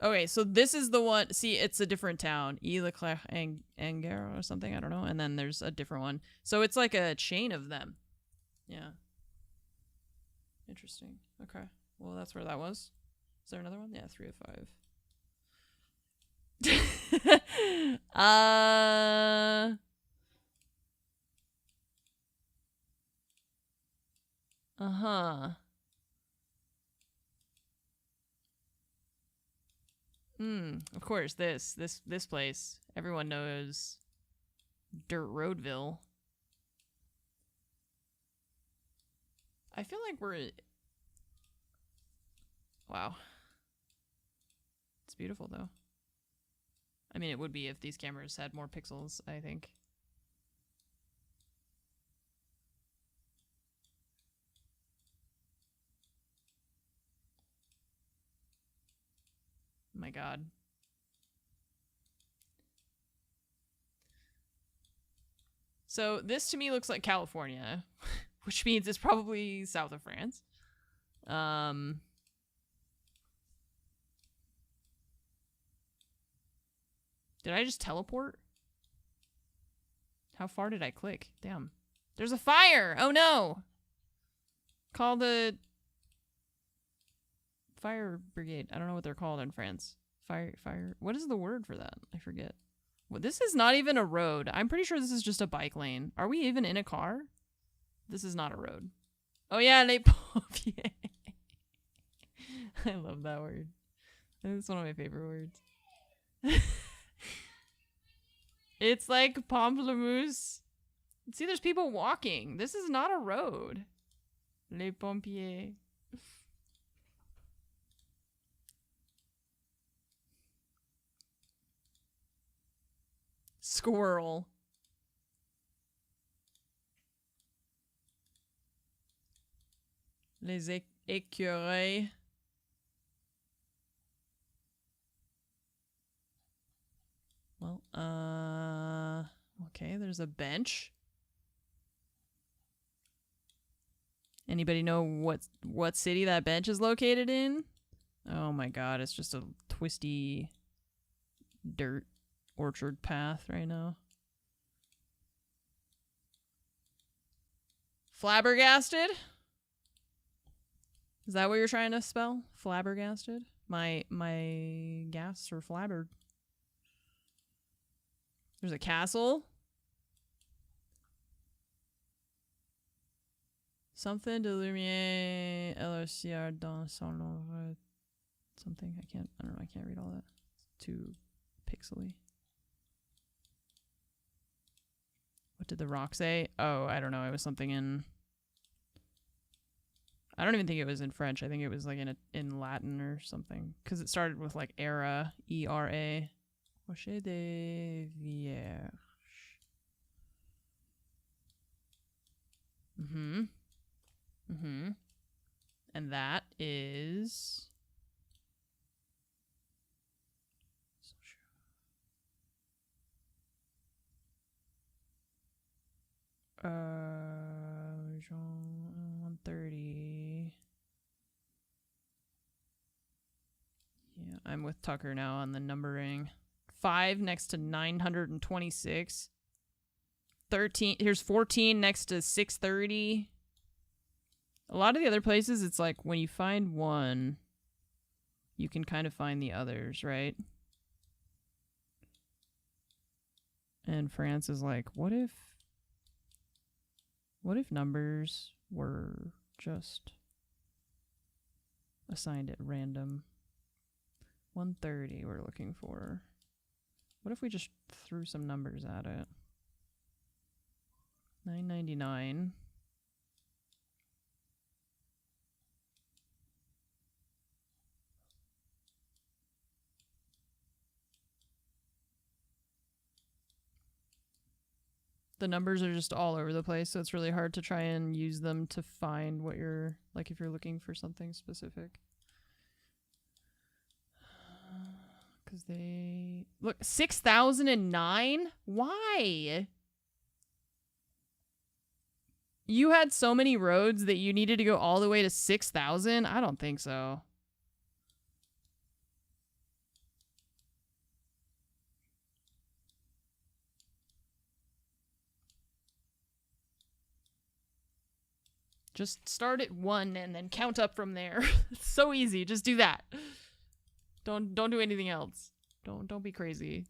Speaker 1: Okay, so this is the one. See, it's a different town. E Leclerc Anger or something. I don't know. And then there's a different one. So it's like a chain of them. Yeah. Interesting. Okay. Well, that's where that was. Is there another one? Yeah, 3 of 5. Uh-huh. Of course, this place. Everyone knows Dirt Roadville. I feel like we're... Wow. It's beautiful, though. I mean, it would be if these cameras had more pixels, I think. My God. So this to me looks like California, which means it's probably south of France. Did I just teleport? How far did I click? Damn. There's a fire! Oh no! Call the fire brigade. I don't know what they're called in France. Fire. What is the word for that? I forget. Well, this is not even a road. I'm pretty sure this is just a bike lane. Are we even in a car? This is not a road. Oh yeah, les pompiers. I love that word. It's one of my favorite words. It's like pamplemousse. See, there's people walking. This is not a road. Les pompiers. Squirrel. Les écureuils. Well, okay, there's a bench. Anybody know what city that bench is located in? Oh my God, it's just a twisty dirt orchard path right now. Flabbergasted? Is that what you're trying to spell? Flabbergasted? My gas or flabbered. There's a castle. Something de lumière LRCR dans son nom. Something. I don't know. I can't read all that. It's too pixely. What did the rock say? Oh, I don't know. It was something in... I don't even think it was in French. I think it was like in Latin or something. Because it started with like era. E-R-A. Rocher des Vierges. And that. is Jean 130. Yeah, I'm with Tucker now on the numbering. 5 next to 926. 13. Here's 14 next to 630. A lot of the other places, it's like when you find one, you can kind of find the others, right? And France is like, what if numbers were just assigned at random? 130 we're looking for. What if we just threw some numbers at it? 999. The numbers are just all over the place, so it's really hard to try and use them to find what you're, like if you're looking for something specific. Because they... Look, 6,009? Why? You had so many roads that you needed to go all the way to 6,000? I don't think so. Just start at 1 and then count up from there. It's so easy. Just do that. Don't do anything else. Don't be crazy.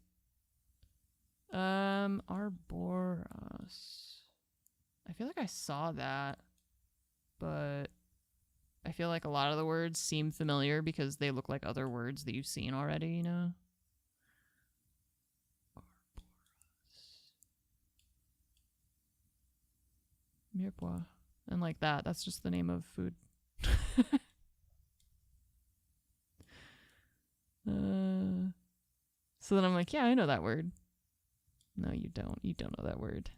Speaker 1: Arboros. I feel like I saw that, but I feel like a lot of the words seem familiar because they look like other words that you've seen already, you know? Mirepoix. And like that. That's just the name of food. So then I'm like, yeah, I know that word. No, you don't. You don't know that word.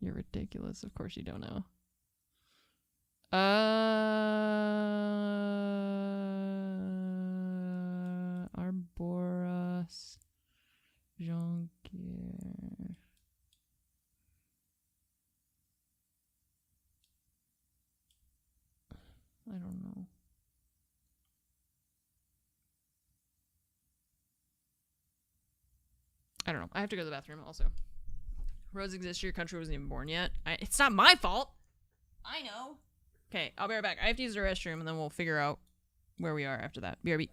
Speaker 1: You're ridiculous. Of course you don't know. Arboros. Jonquière. I don't know. I don't know. I have to go to the bathroom also. Roads exist. Your country wasn't even born yet. It's not my fault. I know. Okay, I'll be right back. I have to use the restroom and then we'll figure out where we are after that. BRB.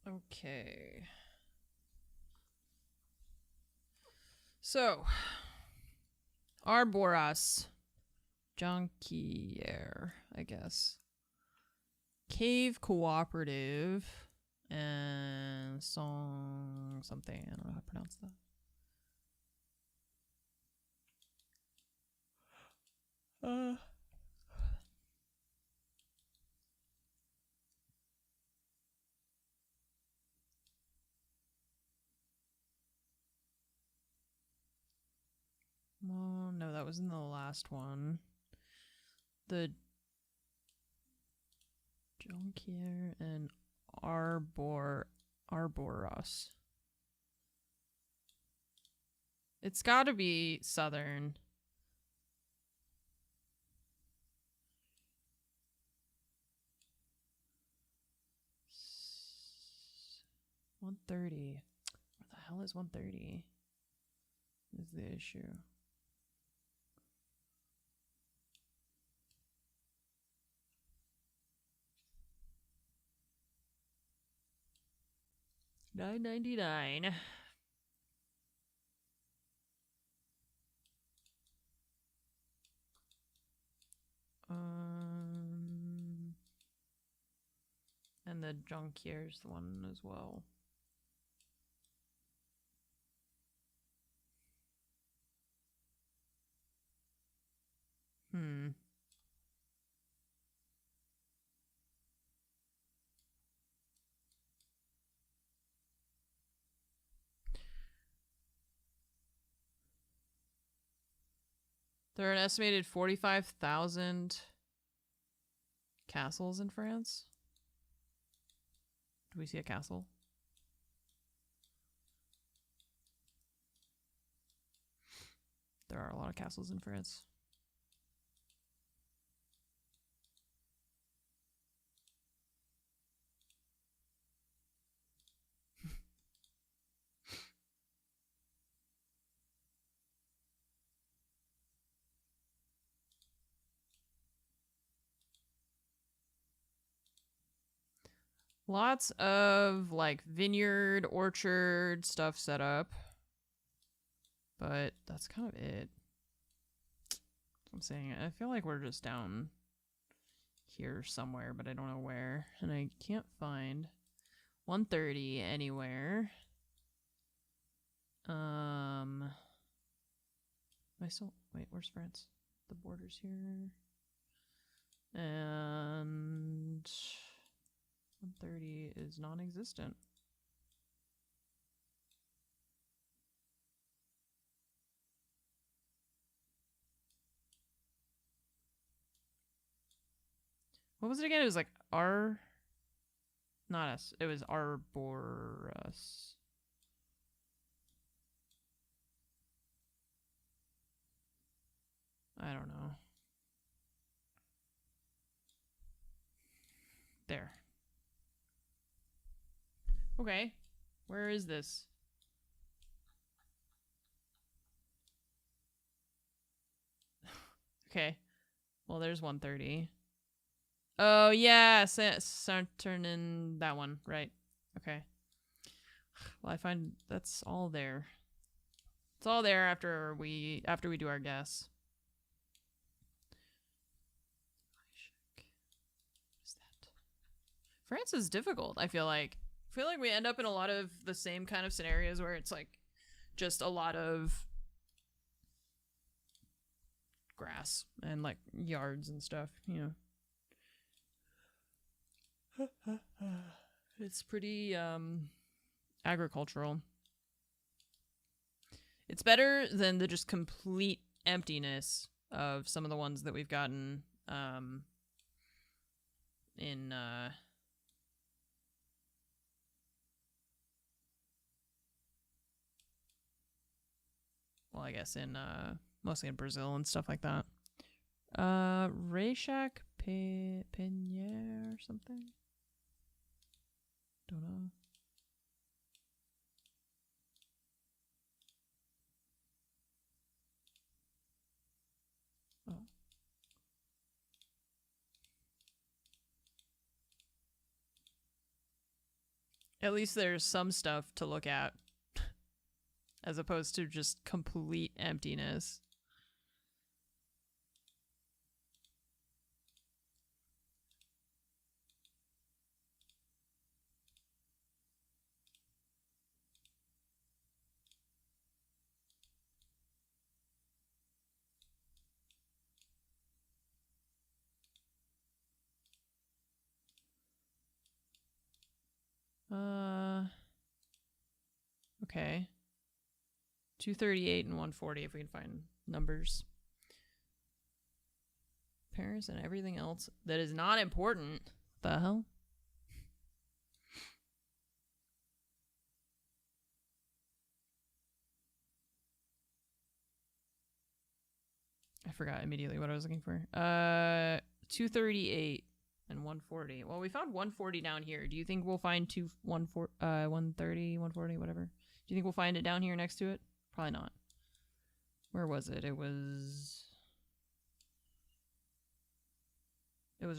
Speaker 1: Okay. So, Arboras. Jonquière, I guess. Cave Cooperative. And song something. I don't know how to pronounce that. Well, no, that was in the last one. The Jonquière and Arboros. It's got to be southern. S 130. Where the hell is 130? Is the issue. $9.99. And the Jonquière's the one as well. There are an estimated 45,000 castles in France. Do we see a castle? There are a lot of castles in France. Lots of like vineyard, orchard stuff set up. But that's kind of it. I'm saying I feel like we're just down here somewhere, but I don't know where. And I can't find 130 anywhere. Am I still wait, where's France? The border's here. And 130 is non-existent. What was it again? It was like not us. It was Arboros. I don't know. There. Okay. Where is this? Okay. Well, there's 130. Oh, yeah. Saturnin, that one. Right. Okay. Well, I find that's all there. It's all there after we do our guess. What is that? France is difficult, I feel like. I feel like we end up in a lot of the same kind of scenarios where it's like just a lot of grass and like yards and stuff, you know. It's pretty agricultural. It's better than the just complete emptiness of some of the ones that we've gotten in well, I guess in mostly in Brazil and stuff like that. Rayshak Penier or something? Don't know. Oh. At least there's some stuff to look at. as opposed to just complete emptiness. Okay. 238 and 140 if we can find numbers. Paris and everything else that is not important. The hell? I forgot immediately what I was looking for. 238 and 140. Well, we found 140 down here. Do you think we'll find 130, 140, whatever? Do you think we'll find it down here next to it? Probably not. Where was it? It was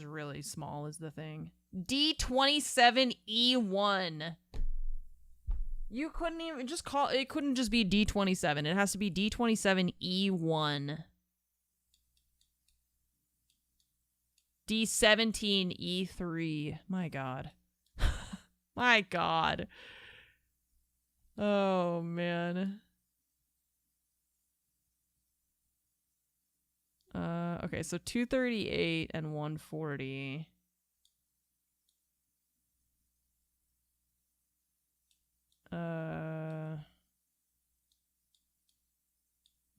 Speaker 1: really small is the thing. D27E1. You couldn't even just call it. Couldn't just be D27. It has to be D27E1. D17E3. My God. My God. Oh, man. Okay, so 238 and 140.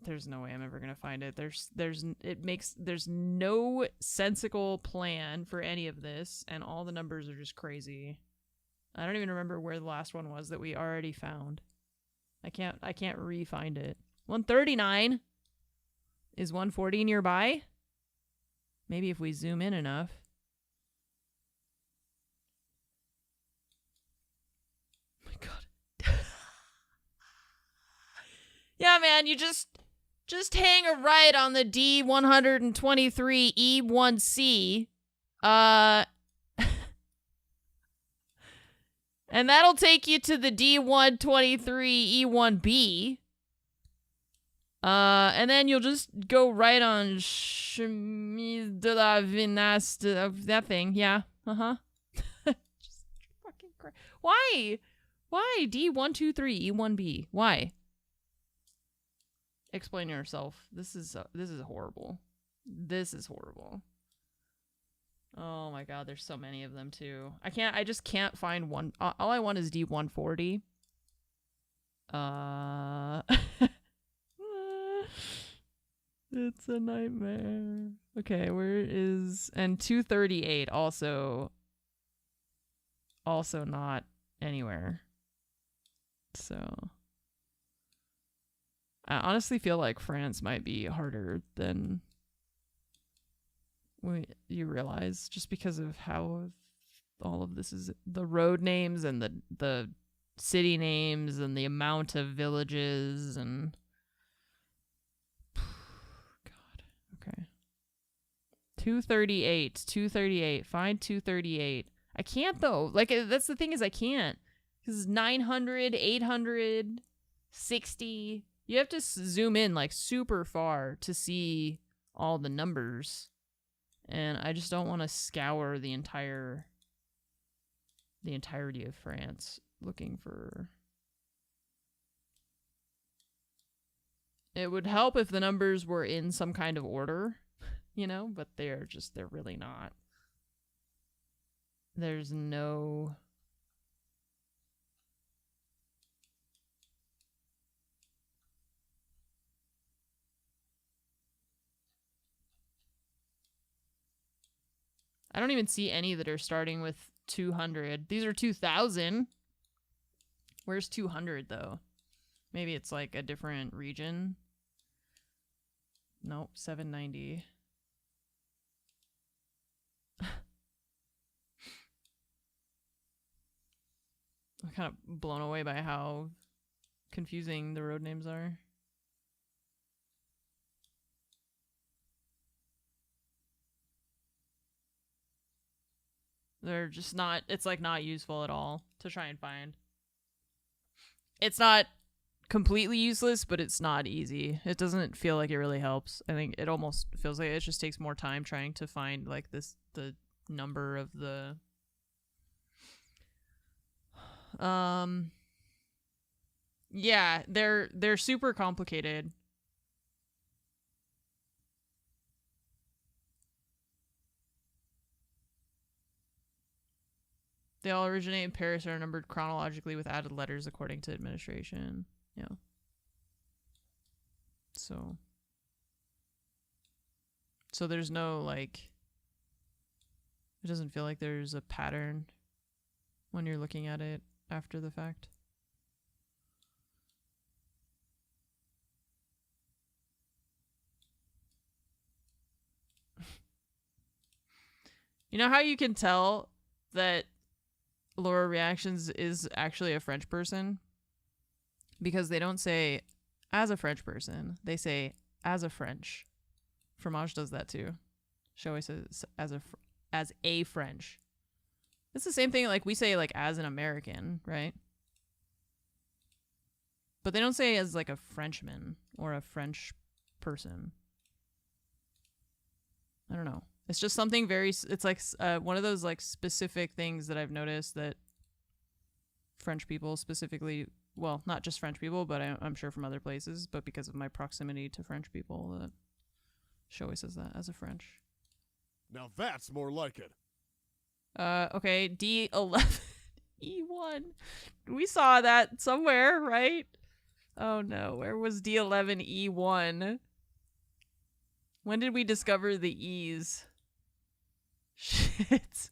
Speaker 1: There's no way I'm ever gonna find it. There's no sensical plan for any of this, and all the numbers are just crazy. I don't even remember where the last one was that we already found. I can't re-find it. 139. Is 140 nearby? Maybe if we zoom in enough. Oh my God. Yeah, man, you just hang a right on the D123E1C. And that'll take you to the D123E1B. And then you'll just go right on Chemise de la Vinasse, that thing. Yeah. Uh-huh. Just fucking crazy. Why? Why D123E1B? Why? Explain yourself. This is horrible. This is horrible. Oh my God, there's so many of them too. I just can't find one. All I want is D140. It's a nightmare. Okay, where is... And 238 also not anywhere. So... I honestly feel like France might be harder than you realize, just because of how all of this is... The road names and the city names and the amount of villages and... God. Okay. 238. Find 238. I can't, though. Like, that's the thing, is I can't. Because 900, 800, 60... You have to zoom in, like, super far to see all the numbers. And I just don't want to scour the entirety of France looking for... It would help if the numbers were in some kind of order, you know, but they're really not. There's no... I don't even see any that are starting with 200. These are 2,000. Where's 200, though? Maybe it's like a different region. Nope, 790. I'm kind of blown away by how confusing the road names are. They're just not, it's like not useful at all to try and find. It's not completely useless, but it's not easy. It doesn't feel like it really helps. I think it almost feels like it just takes more time trying to find like the number of the yeah, they're super complicated. They all originate in Paris and are numbered chronologically with added letters according to administration. Yeah. So there's no, like, it doesn't feel like there's a pattern when you're looking at it after the fact. You know how you can tell that Laura Reactions is actually a French person? Because they don't say as a French person, they say as a French. Fromage does that too. She always says as a French. It's the same thing like we say like as an American, right? But they don't say as like a Frenchman or a French person. I don't know. It's just something very, it's like one of those like specific things that I've noticed that French people specifically, well, not just French people, but I'm sure from other places, but because of my proximity to French people, that she always says that as a French.
Speaker 4: Now that's more like it.
Speaker 1: Okay, D11 E1. We saw that somewhere, right? Oh no, where was D11 E1? When did we discover the E's? Shit.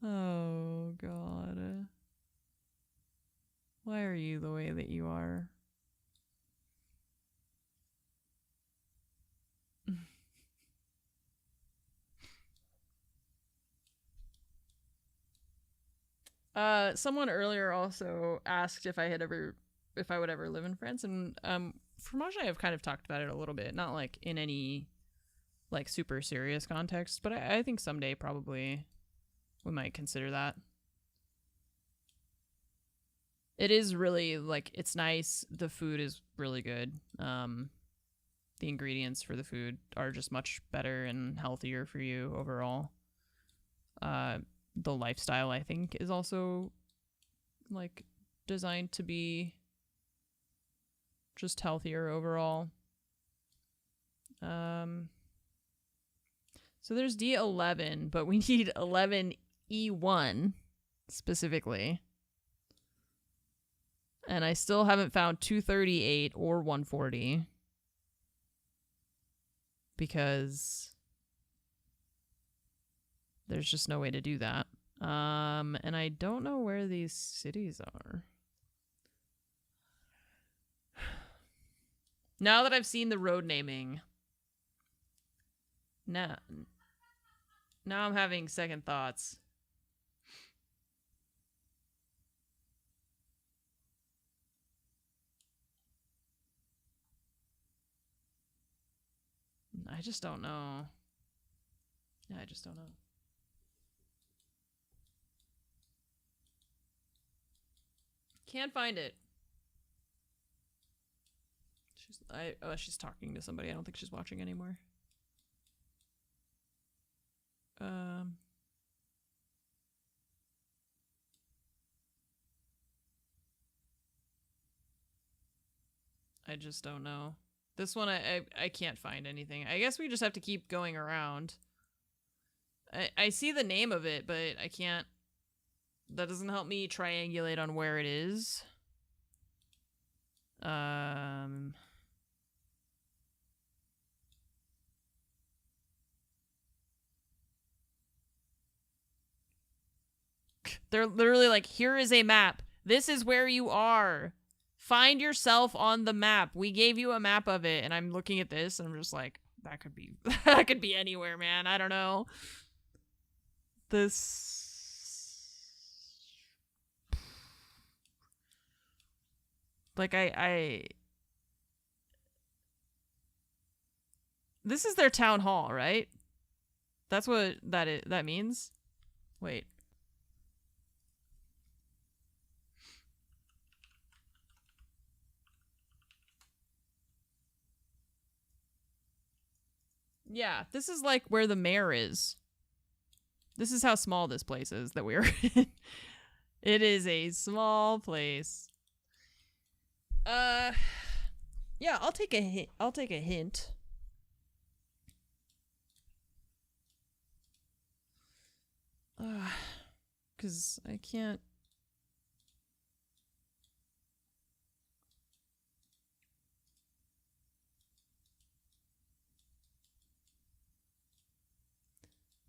Speaker 1: Oh god. Why are you the way that you are? Someone earlier also asked if I would ever live in France, and Fromage and I have kind of talked about it a little bit, not like in any like super serious context, but I think someday probably we might consider that. It is really like, it's nice. The food is really good. The ingredients for the food are just much better and healthier for you overall. The lifestyle, I think, is also like designed to be just healthier overall. So there's D11, but we need 11E1 specifically. And I still haven't found 238 or 140 because there's just no way to do that. And I don't know where these cities are. Now that I've seen the road naming, now I'm having second thoughts. I just don't know. Yeah, I just don't know. Can't find it. She's talking to somebody. I don't think she's watching anymore. I just don't know. This one I can't find anything. I guess we just have to keep going around. I see the name of it, but I can't. That doesn't help me triangulate on where it is. They're literally like, here is a map. This is where you are. Find yourself on the map. We gave you a map of it, and I'm looking at this, and I'm just like, that could be that could be anywhere, man. I don't know. This like this is their town hall, right? That's what that means. Wait. Yeah, this is like where the mayor is. This is how small this place is that we're in. It is a small place. Yeah, I'll take a hint. I'll take a hint. Cause I can't.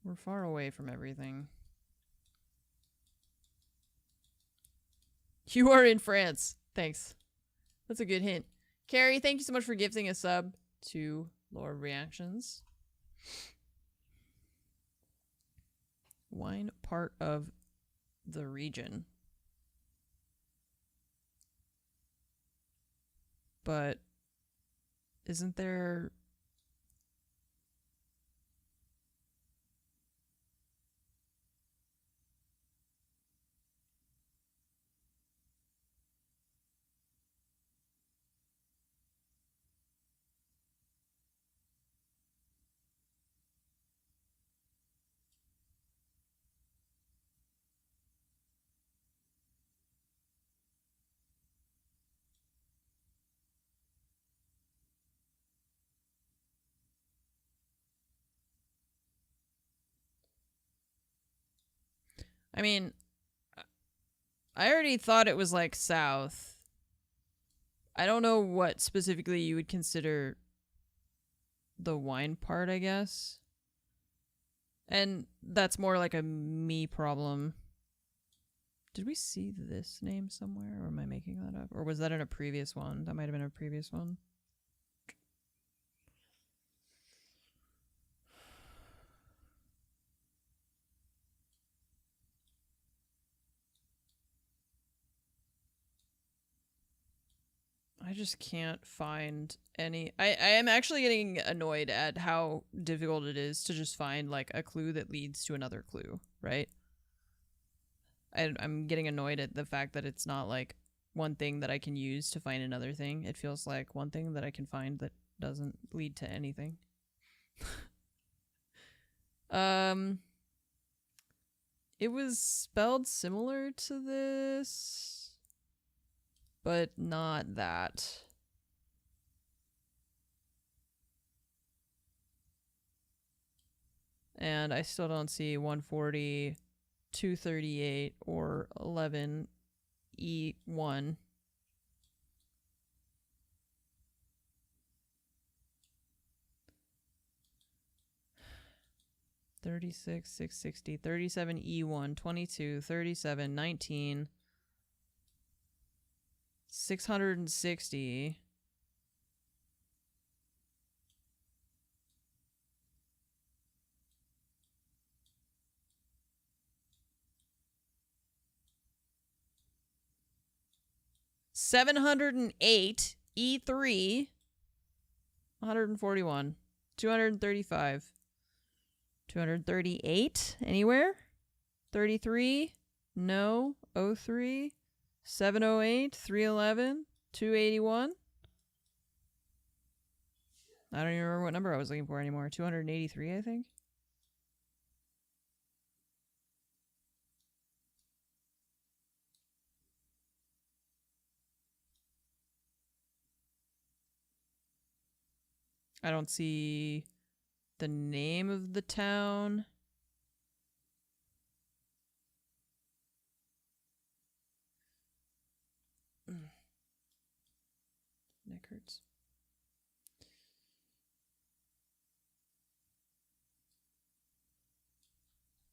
Speaker 1: We're far away from everything. You are in France. Thanks. That's a good hint. Carrie, thank you so much for gifting a sub to Lore Reactions. Wine part of the region. But isn't there... I mean, I already thought it was like south. I don't know what specifically you would consider the wine part, I guess. And that's more like a me problem. Did we see this name somewhere, or am I making that up? Or was that in a previous one? That might have been a previous one. I just can't find any... I am actually getting annoyed at how difficult it is to just find, like, a clue that leads to another clue, right? I'm getting annoyed at the fact that it's not, like, one thing that I can use to find another thing. It feels like one thing that I can find that doesn't lead to anything. It was spelled similar to this... but not that. And I still don't see 140, 238, or 11 E1. $36, 660, 37 E1, 22, 37, 19. 660. $708 E3 141 $235 $238 anywhere 33 no 03 $708 $311 $281 I don't even remember what number I was looking for anymore. 283 I think. I don't see the name of the town. Neck hurts.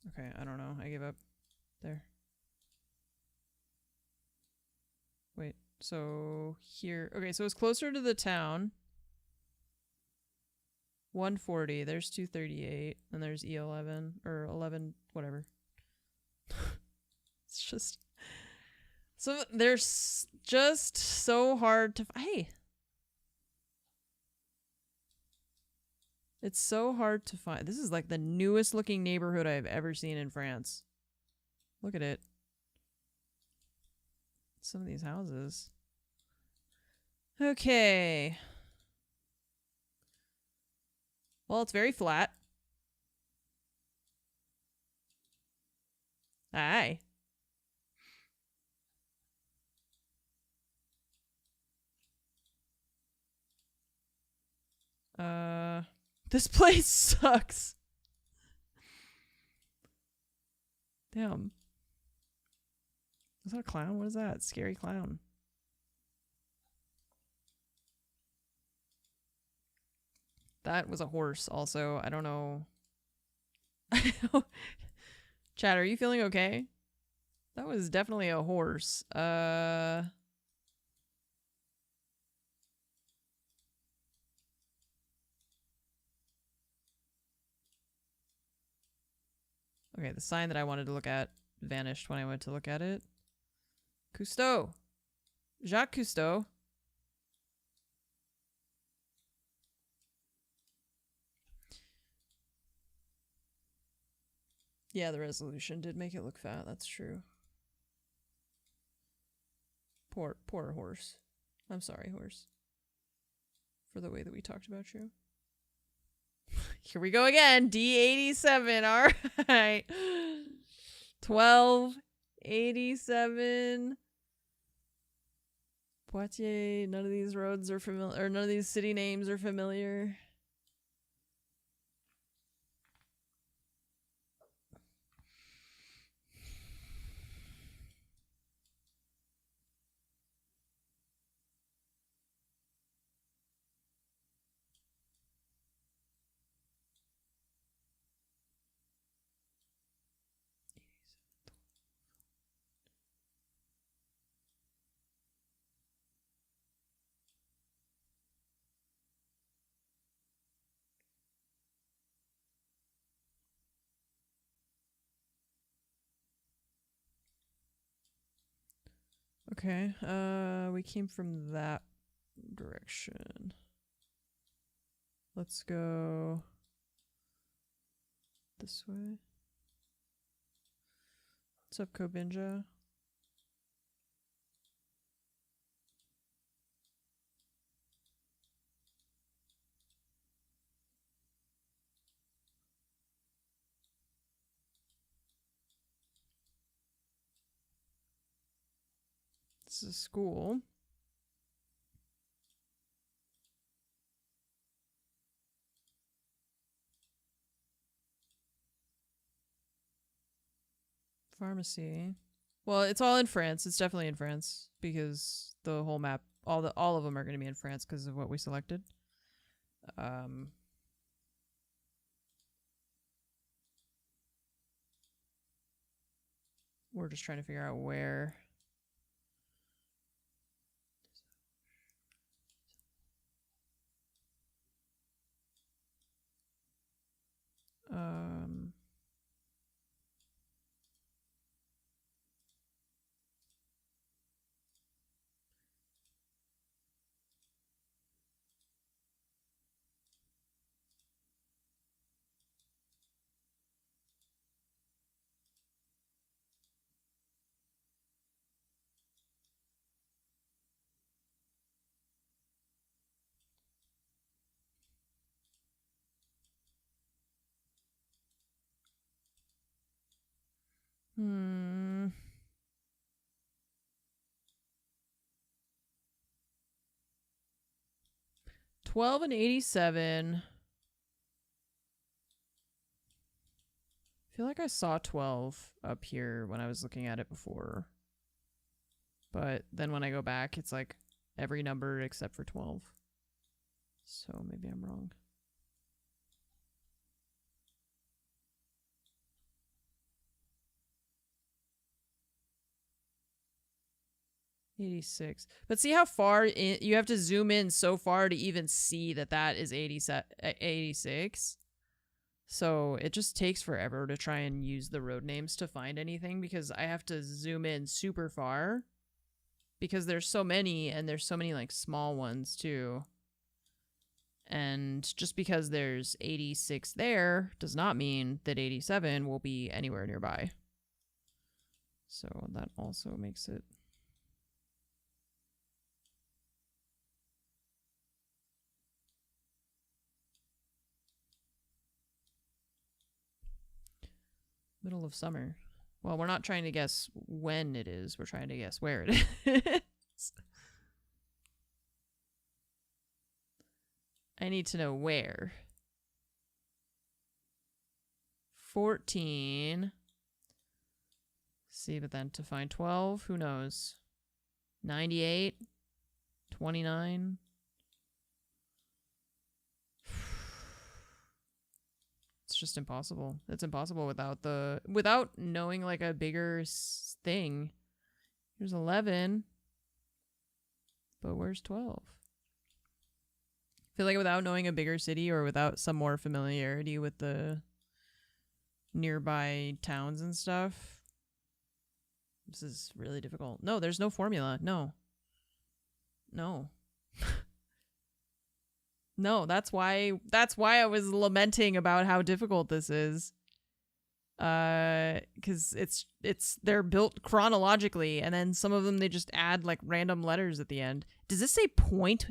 Speaker 1: Okay, I don't know. I give up. There. Wait, so here. Okay, so it's closer to the town. 140. There's 238. And there's E11. Or 11, whatever. It's just... So they're just so hard to... Hey! It's so hard to find. This is like the newest looking neighborhood I've ever seen in France. Look at it. Some of these houses. Okay. Well, it's very flat. Aye. This place sucks. Damn. Is that a clown? What is that? Scary clown. That was a horse also. I don't know. Chat, are you feeling okay? That was definitely a horse. Okay, the sign that I wanted to look at vanished when I went to look at it. Cousteau. Jacques Cousteau. Yeah, the resolution did make it look fat. That's true. Poor horse. I'm sorry, horse. For the way that we talked about you. Here we go again. D87. All right. 1287. Poitiers. None of these roads are familiar, or none of these city names are familiar. Okay, we came from that direction. Let's go this way. What's up, Kobinja? This is a school. Pharmacy. Well, it's all in France. It's definitely in France because the whole map, all of them are going to be in France because of what we selected. We're just trying to figure out where. Hmm. 12 and 87. I feel like I saw 12 up here when I was looking at it before. But then when I go back, it's like every number except for 12. So maybe I'm wrong. '86. But see how far you have to zoom in so far to even see that is 86. So it just takes forever to try and use the road names to find anything because I have to zoom in super far because there's so many and there's so many like small ones too. And just because there's 86 there does not mean that 87 will be anywhere nearby. So that also makes it Middle of summer. Well, we're not trying to guess when it is. We're trying to guess where it is. I need to know where. 14. See, but then to find 12, who knows? 98, 29. It's just impossible. It's impossible without knowing like a bigger thing. Here's 11. But where's 12? I feel like without knowing a bigger city or without some more familiarity with the nearby towns and stuff, this is really difficult. No, there's no formula. No. No. No, that's why I was lamenting about how difficult this is. Cuz they're built chronologically, and then some of them they just add like random letters at the end. Does this say point?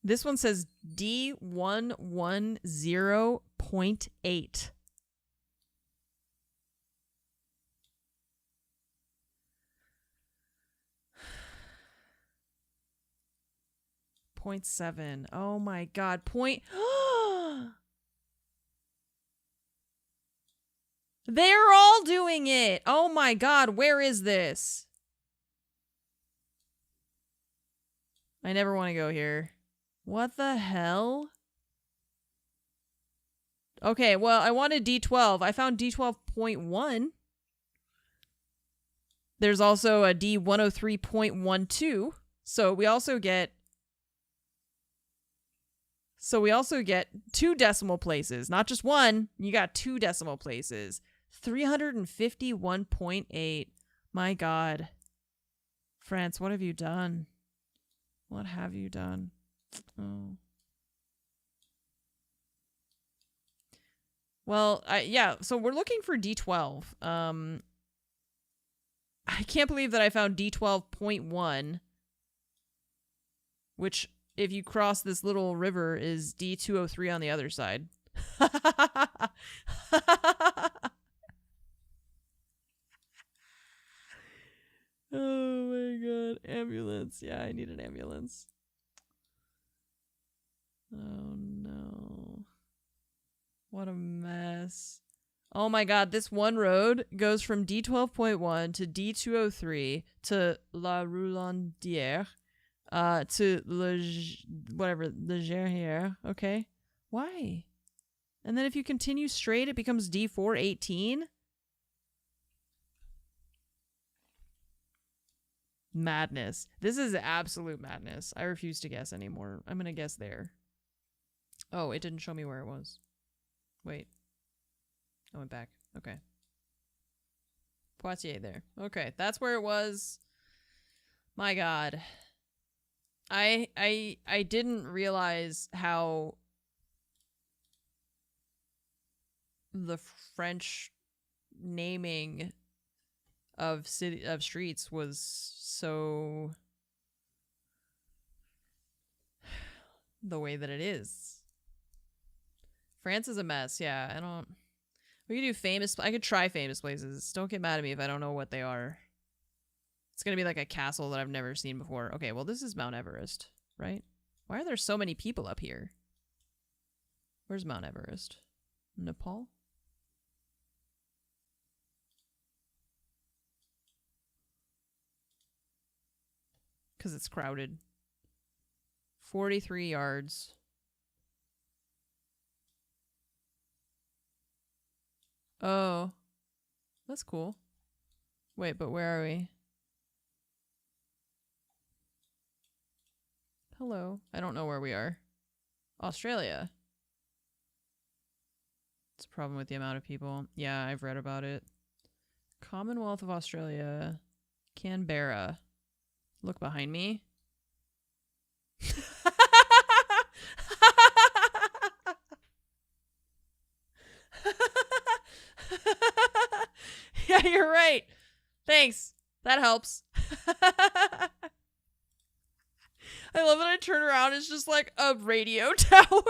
Speaker 1: This one says D110.8. .7. Oh my god. They're all doing it. Oh my god. Where is this? I never want to go here. What the hell? Okay, well, I wanted D12. I found D12.1. There's also a D103.12. So we also get 2 decimal places. Not just one. You got 2 decimal places. 351.8. My god. France, what have you done? What have you done? Oh. Well, yeah, so we're looking for D12. I can't believe that I found D12.1, which, if you cross this little river, is D203 on the other side. Oh my god, ambulance. Yeah, I need an ambulance. Oh no. What a mess. Oh my god, this one road goes from D12.1 to D203 to La Roulandière, to Le Gerrière. Okay. Why? And then if you continue straight, it becomes D418. Madness. This is absolute madness. I refuse to guess anymore. I'm gonna guess there. Oh, it didn't show me where it was. Wait. I went back. Okay. Poitiers there. Okay, that's where it was. My god. I didn't realize how the French naming of streets was so the way that it is. France is a mess. Yeah, we could do famous. I could try famous places. Don't get mad at me if I don't know what they are. It's gonna be like a castle that I've never seen before. Okay, well this is Mount Everest, right? Why are there so many people up here? Where's Mount Everest? Nepal? Because it's crowded. 43 yards. Oh. That's cool. Wait, but where are we? Hello. I don't know where we are. Australia. It's a problem with the amount of people. Yeah, I've read about it. Commonwealth of Australia. Canberra. Look behind me. Yeah, you're right. Thanks. That helps. I love that I turn around. It's just like a radio tower.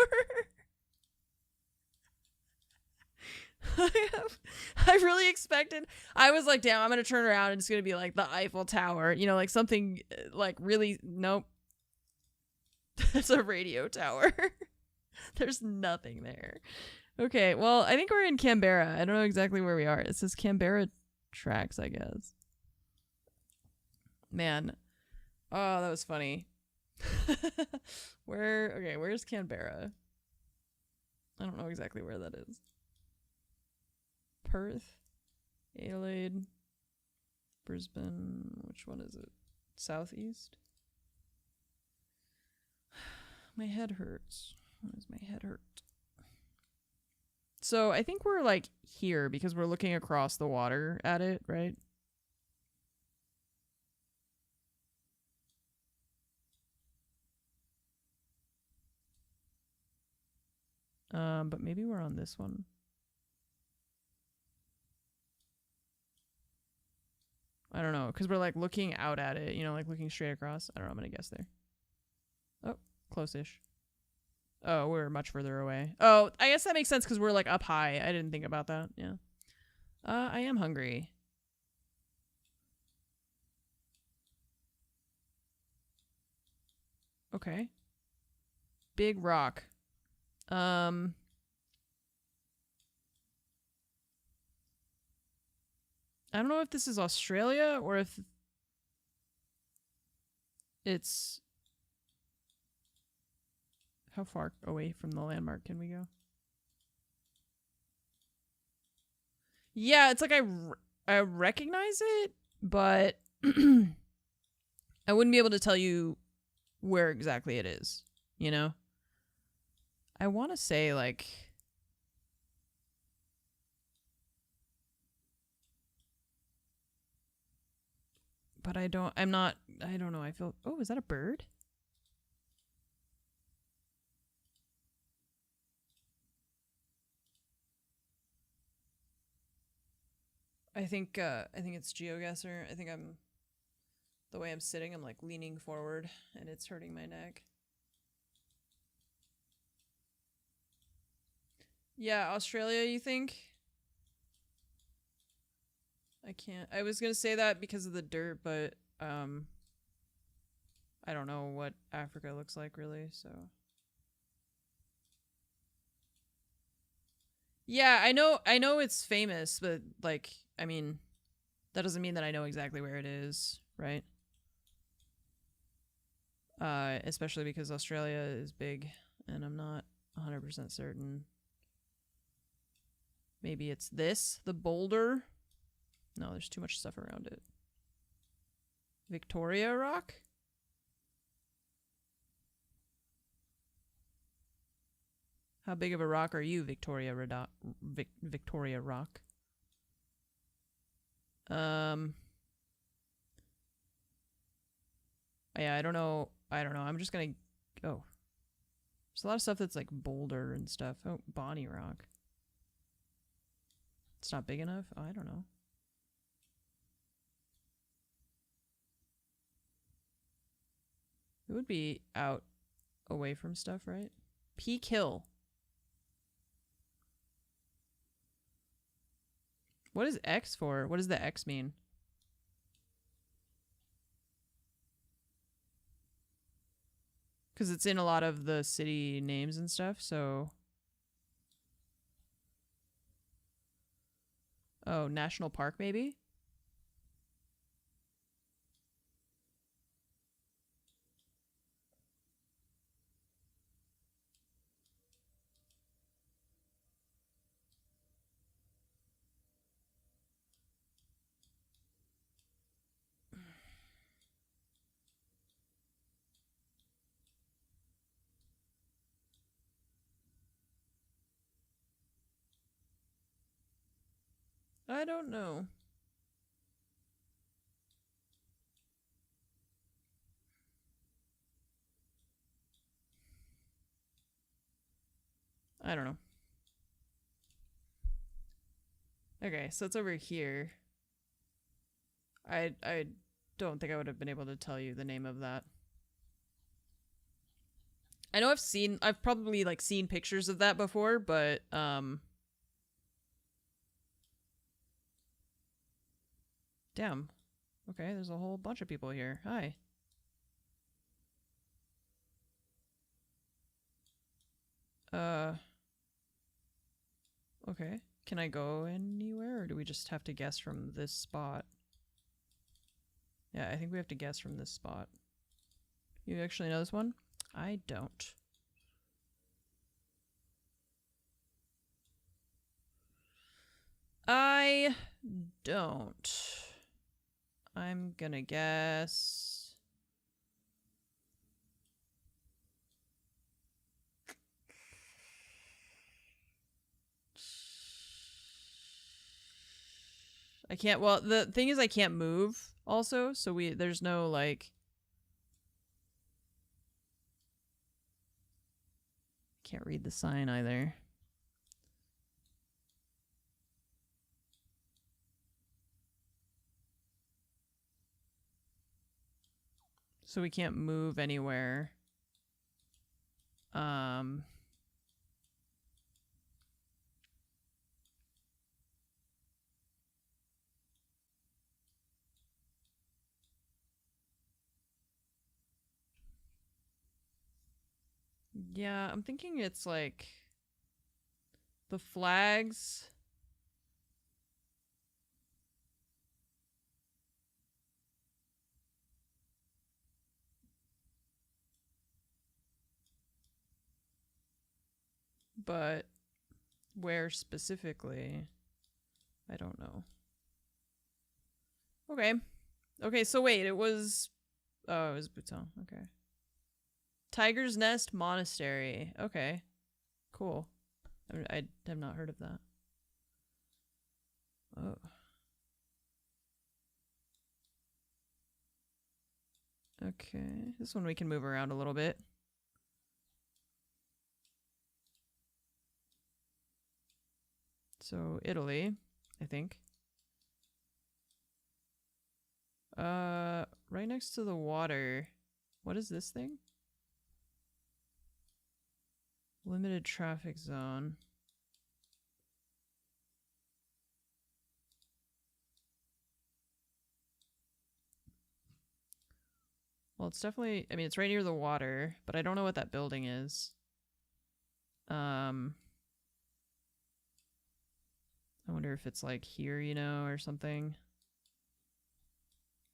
Speaker 1: I really expected. I was like, damn, I'm going to turn around and it's going to be like the Eiffel Tower. You know, like something like really. Nope. It's a radio tower. There's nothing there. Okay, well, I think we're in Canberra. I don't know exactly where we are. It says Canberra tracks, I guess. Man. Oh, that was funny. Where's Canberra? I don't know exactly where that is. Perth, Adelaide, Brisbane. Which one is it? Southeast? My head hurts. Why does my head hurt? So I think we're like here because we're looking across the water at it, right? But maybe we're on this one. I don't know, because we're like looking out at it, you know, like looking straight across. I don't know, I'm gonna guess there. Oh, close-ish. Oh, we're much further away. Oh, I guess that makes sense because we're like up high. I didn't think about that. Yeah. I am hungry. Okay. Big rock. I don't know if this is Australia or if it's... How far away from the landmark can we go? Yeah, it's like I recognize it, but I wouldn't be able to tell you where exactly it is, you know? I want to say like... But I don't know. I feel... Oh, is that a bird? I think it's Geoguessr. I think the way I'm sitting, I'm like leaning forward and it's hurting my neck. Yeah, Australia, you think? I can't. I was going to say that because of the dirt, but I don't know what Africa looks like really, so. Yeah, I know it's famous, but like, I mean, that doesn't mean that I know exactly where it is, right? Especially because Australia is big and I'm not 100% certain. Maybe it's this, the boulder. No, there's too much stuff around it. Victoria Rock? How big of a rock are you, Victoria Victoria Rock? Yeah, I don't know. I'm just gonna... Oh. There's a lot of stuff that's like boulder and stuff. Oh, Bonnie Rock. It's not big enough? Oh, I don't know. It would be out away from stuff, right? Peak Hill. What is X for? What does the X mean? Because it's in a lot of the city names and stuff, so... Oh, national park maybe? I don't know. I don't know. Okay, so it's over here. I don't think I would have been able to tell you the name of that. I know I've probably like seen pictures of that before, but damn. Okay, there's a whole bunch of people here. Hi. Okay. Can I go anywhere, or do we just have to guess from this spot? Yeah, I think we have to guess from this spot. You actually know this one? I don't. I don't. I'm gonna guess... I can't, well, the thing is I can't move also, so there's no, like... Can't read the sign either. So we can't move anywhere. Yeah, I'm thinking it's like the flags. But where specifically? I don't know. Okay. Okay, so wait, it was... Oh, it was Bhutan. Okay. Tiger's Nest Monastery. Okay. Cool. I have not heard of that. Oh. Okay. This one we can move around a little bit. So, Italy, I think. Right next to the water. What is this thing? Limited traffic zone. Well, it's definitely, I mean, it's right near the water, but I don't know what that building is. I wonder if it's like here, you know, or something.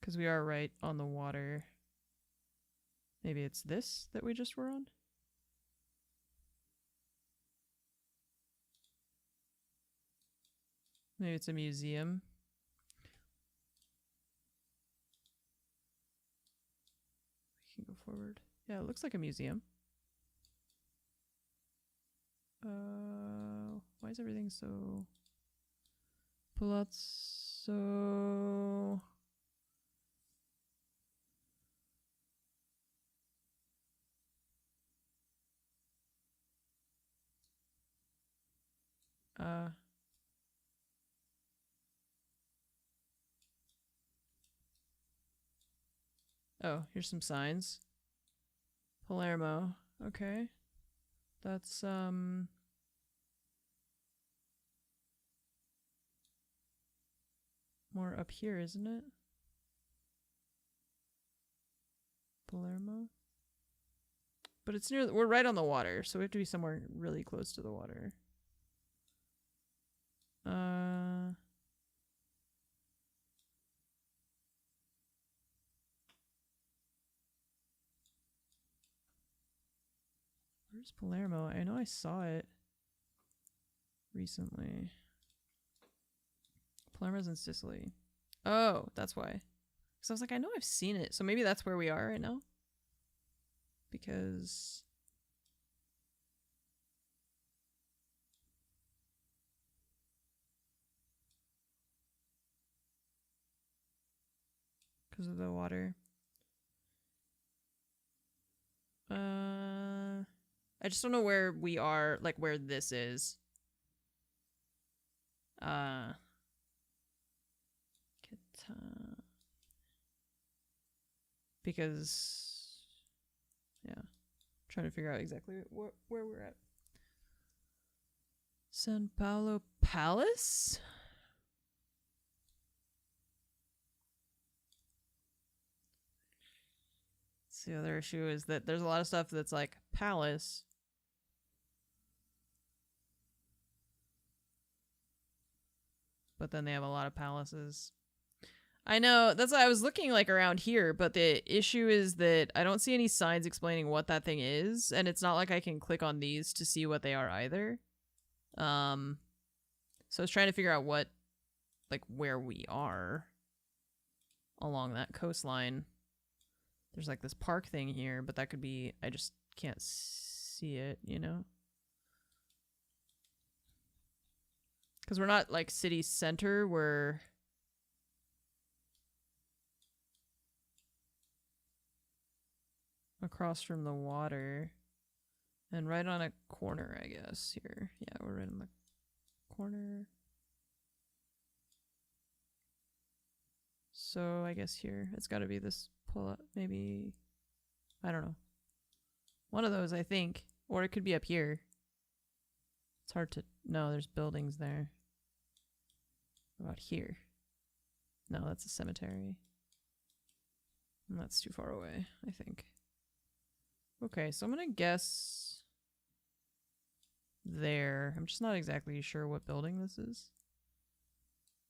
Speaker 1: Because we are right on the water. Maybe it's this that we just were on? Maybe it's a museum. We can go forward. Yeah, it looks like a museum. Why is everything so... Palazzo... Oh, here's some signs. Palermo. Okay. That's, more up here, isn't it? Palermo? But it's near, we're right on the water, so we have to be somewhere really close to the water. Where's Palermo? I know I saw it recently. Palermo's in Sicily. Oh, that's why. So I was like, I know I've seen it. So maybe that's where we are right now. Because... Because of the water. I just don't know where we are, like where this is. Katana. because, yeah, trying to figure out exactly where we're at. San Paulo Palace? So the other issue is that there's a lot of stuff that's like palace. But then they have a lot of palaces. I know, that's why I was looking like around here, but the issue is that I don't see any signs explaining what that thing is, and it's not like I can click on these to see what they are either. So I was trying to figure out what, like, where we are along that coastline. There's like this park thing here, but that could be, I just can't see it, you know? Because we're not like city center, we're across from the water and right on a corner, I guess, here. Yeah, we're right on the corner. So I guess here, it's got to be this pull up, maybe, I don't know. One of those, I think. Or it could be up here. It's hard to, no, there's buildings there. What about here? No, that's a cemetery. And that's too far away, I think. Okay, so I'm gonna guess there. I'm just not exactly sure what building this is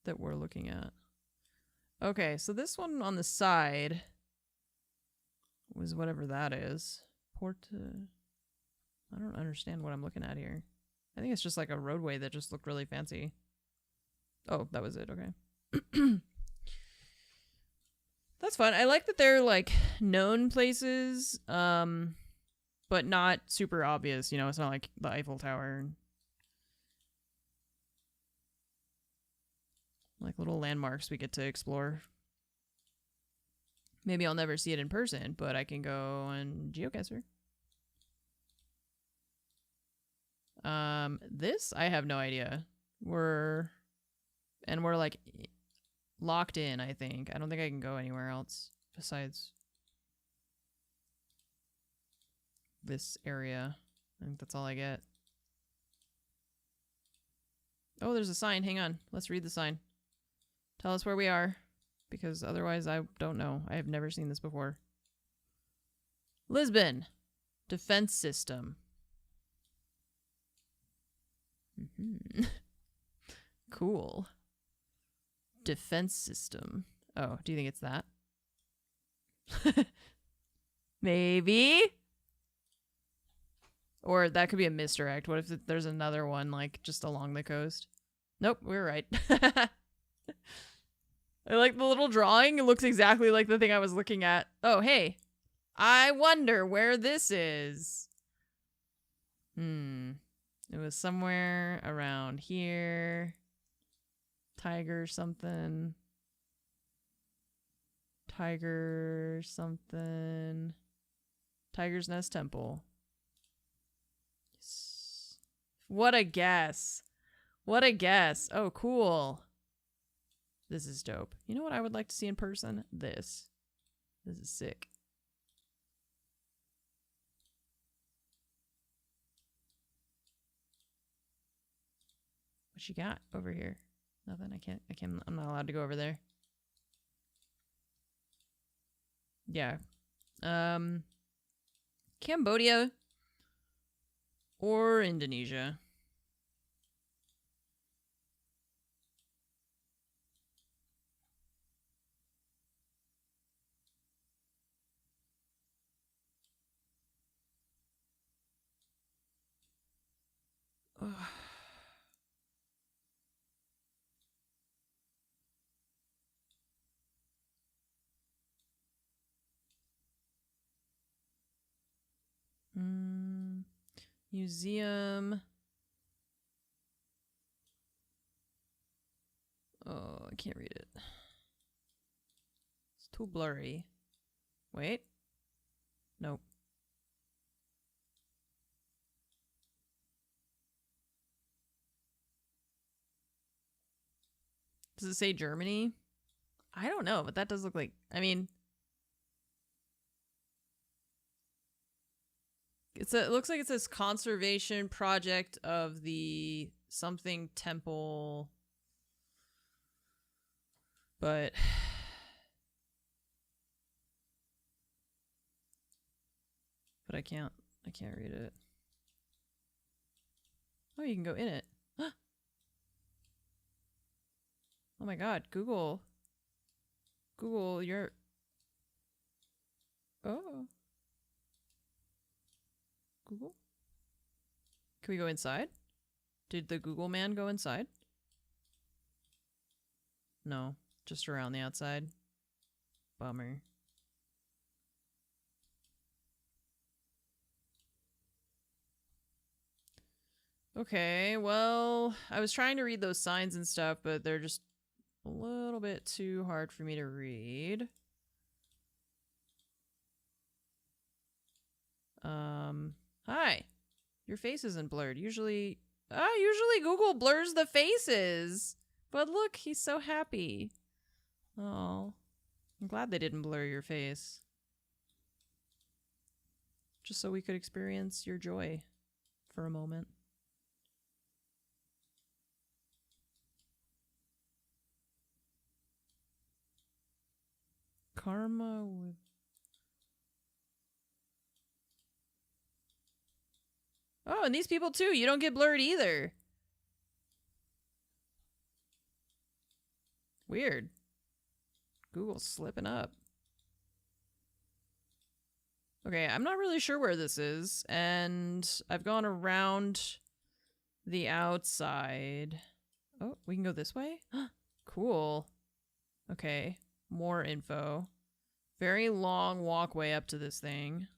Speaker 1: that we're looking at. Okay, so this one on the side was whatever that is. I don't understand what I'm looking at here. I think it's just like a roadway that just looked really fancy. Oh, that was it. Okay. That's fun. I like that they're like known places, but not super obvious. You know, it's not like the Eiffel Tower. Like little landmarks we get to explore. Maybe I'll never see it in person, but I can go on Geoguessr. This I have no idea. We're like locked in, I think. I don't think I can go anywhere else besides this area. I think that's all I get. Oh, there's a sign. Hang on. Let's read the sign. Tell us where we are, because otherwise I don't know. I have never seen this before. Lisbon. Defense system. Cool. Defense system. Oh, do you think it's that? Maybe? Or that could be a misdirect. What if there's another one, like, just along the coast? Nope, we're right. I like the little drawing. It looks exactly like the thing I was looking at. Oh, hey. I wonder where this is. It was somewhere around here. Tiger something. Tiger something. Tiger's Nest Temple. Yes. What a guess. What a guess. Oh, cool. This is dope. You know what I would like to see in person? This. This is sick. What you got over here? Nothing. I'm not allowed to go over there. Yeah. Cambodia or Indonesia. Ugh. Museum. Oh, I can't read it. It's too blurry. Wait. Nope. Does it say Germany? I don't know, but that does look like, I mean, It looks like it says conservation project of the something temple, but I can't read it. Oh, you can go in it. Oh my god, Google, you're... Oh. Google? Can we go inside? Did the Google man go inside? No, just around the outside. Bummer. Okay, well, I was trying to read those signs and stuff, but they're just a little bit too hard for me to read. Hi. Your face isn't blurred. Usually Google blurs the faces. But look, he's so happy. Oh. I'm glad they didn't blur your face. Just so we could experience your joy for a moment. Karma with... Oh, and these people too. You don't get blurred either. Weird. Google's slipping up. Okay, I'm not really sure where this is, and I've gone around the outside. Oh, we can go this way? Cool. Okay, more info. Very long walkway up to this thing.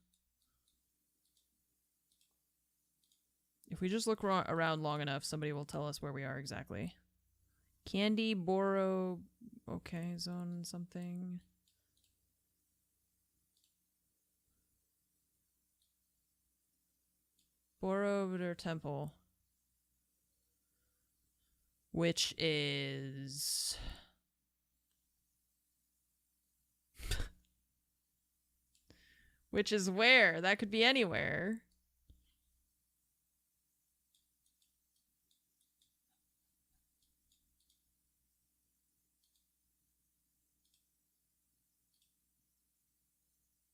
Speaker 1: If we just look around long enough, somebody will tell us where we are exactly. Candy Boro... Okay, zone something. Borobudur Temple. Which is... Which is where? That could be anywhere.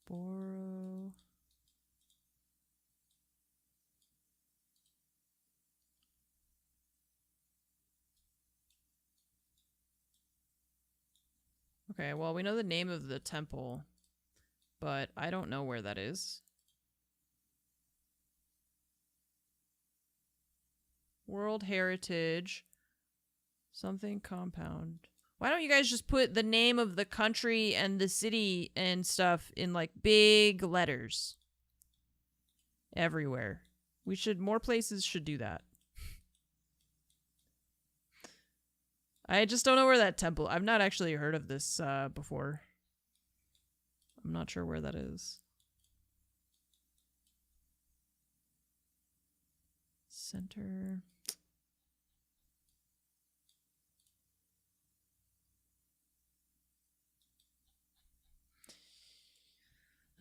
Speaker 1: Boro. Okay, well, we know the name of the temple, but I don't know where that is. World Heritage. Something compound. Why don't you guys just put the name of the country and the city and stuff in like big letters everywhere? More places should do that. I just don't know where that temple... I've not actually heard of this before. I'm not sure where that is. Center...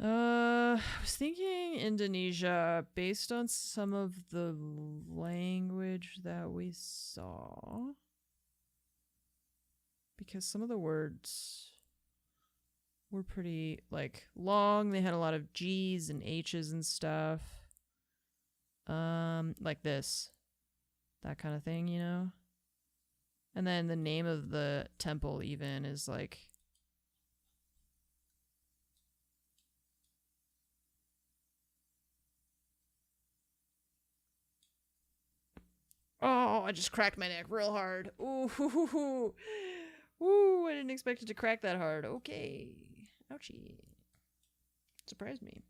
Speaker 1: I was thinking Indonesia based on some of the language that we saw. Because some of the words were pretty, like, long. They had a lot of G's and H's and stuff. Like this. That kind of thing, you know? And then the name of the temple even is like... Oh, I just cracked my neck real hard. Ooh, hoo, hoo, hoo. Ooh, I didn't expect it to crack that hard. Okay. Ouchie. Surprised me.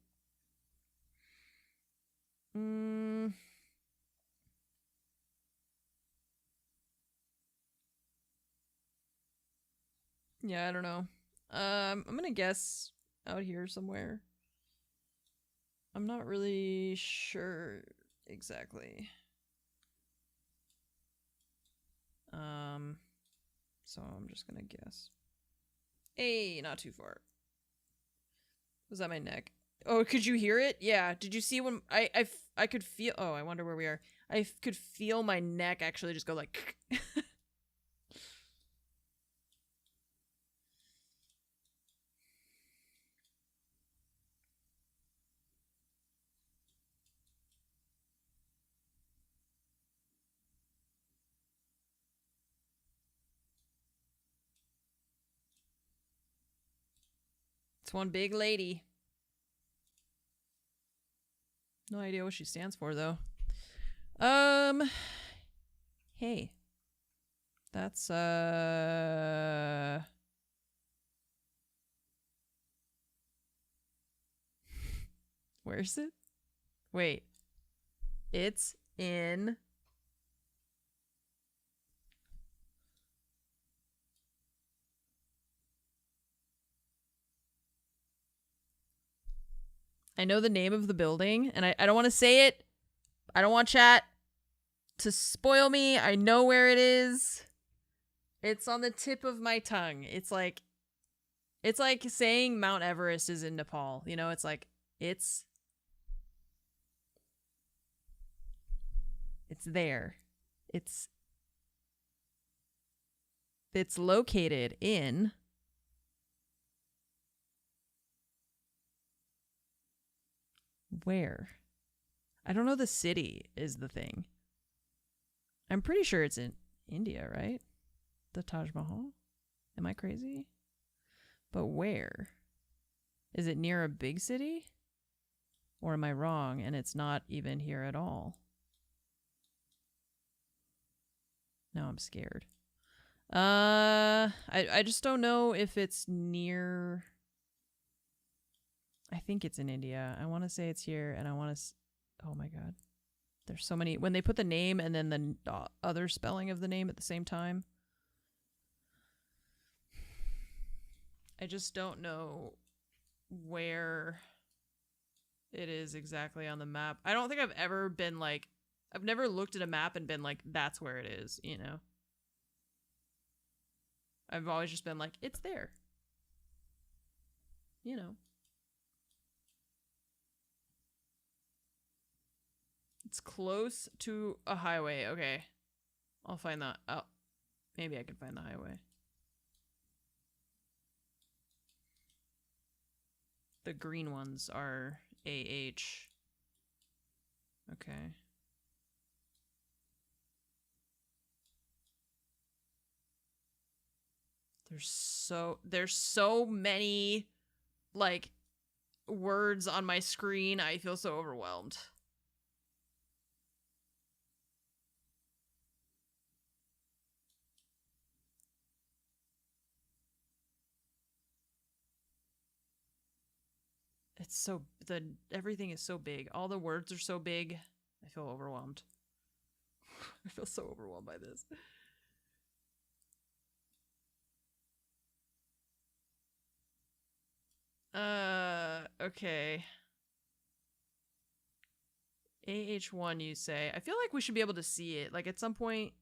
Speaker 1: Yeah, I don't know. I'm gonna guess out here somewhere. I'm not really sure exactly. So I'm just gonna guess. Hey, not too far. Was that my neck? Oh, could you hear it? Yeah. Did you see when I could feel? Oh, I wonder where we are. Could feel my neck actually just go like. It's one big lady. No idea what she stands for though. Hey. That's where is it? Wait. It's in I know the name of the building, and I don't want to say it. I don't want chat to spoil me. I know where it is. It's on the tip of my tongue. It's like saying Mount Everest is in Nepal. You know, it's like it's there. It's located in where? I don't know the city is the thing. I'm pretty sure it's in India, right? The Taj Mahal? Am I crazy? But where? Is it near a big city? Or am I wrong and it's not even here at all? Now I'm scared. I just don't know if it's near. I think it's in India. I want to say it's here, and I want to. Oh my god, there's so many. When they put the name and then the other spelling of the name at the same time, I just don't know where it is exactly on the map. I don't think I've ever been like. I've never looked at a map and been like, that's where it is, you know? I've always just been like, it's there. You know. It's close to a highway. Okay. I'll find that. Oh, maybe I can find the highway. The green ones are AH. Okay. There's so many like words on my screen. I feel so overwhelmed. It's so everything is so big. All the words are so big. I feel overwhelmed. I feel so overwhelmed by this. Okay. AH1 you say. I feel like we should be able to see it. Like at some point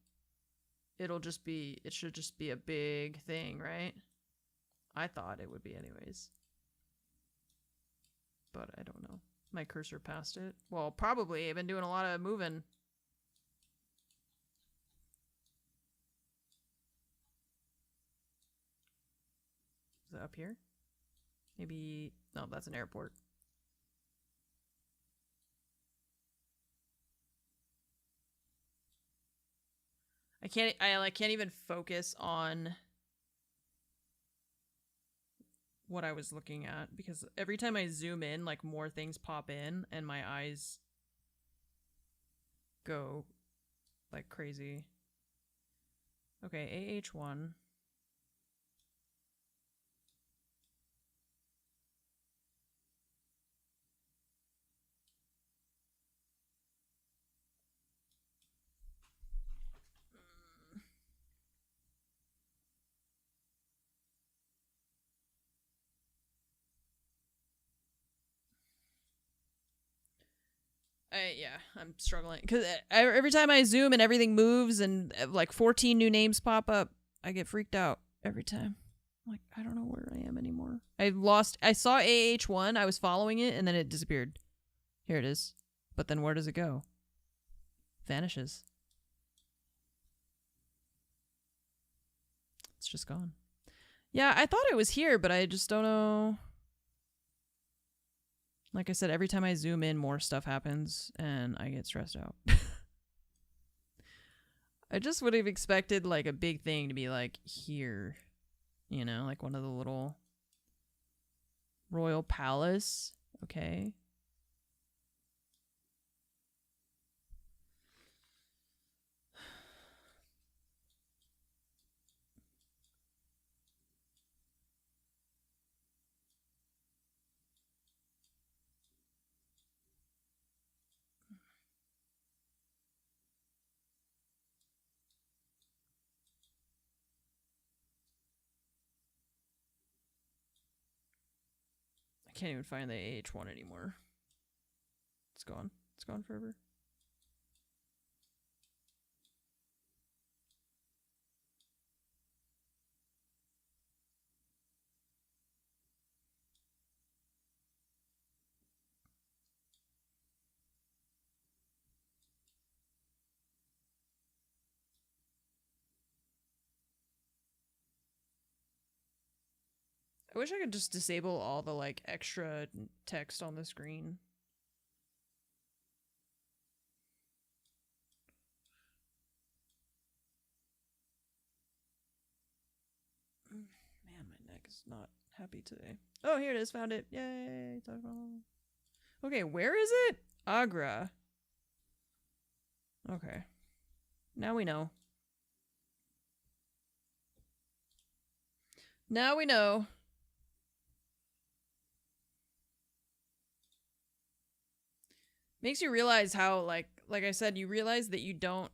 Speaker 1: it should just be a big thing, right? I thought it would be anyways. But I don't know. My cursor passed it. Well, probably. I've been doing a lot of moving. Is it up here? Maybe... No, that's an airport. I can't even focus on what I was looking at because every time I zoom in, like more things pop in and my eyes go like crazy. Okay, AH1. Yeah, I'm struggling because every time I zoom and everything moves and like 14 new names pop up, I get freaked out every time. Like, I don't know where I am anymore. I saw AH1, I was following it, and then it disappeared. Here it is. But then where does it go? Vanishes. It's just gone. Yeah, I thought it was here, but I just don't know. Like I said, every time I zoom in, more stuff happens, and I get stressed out. I just would have expected, like, a big thing to be, like, here. You know, like one of the little royal palace. Okay. I can't even find the AH1 anymore. It's gone. It's gone forever. I wish I could just disable all the, like, extra text on the screen. Man, my neck is not happy today. Oh, here it is. Found it. Yay. Okay, where is it? Agra. Okay. Now we know. Now we know. Makes you realize how, like I said, you realize that you don't,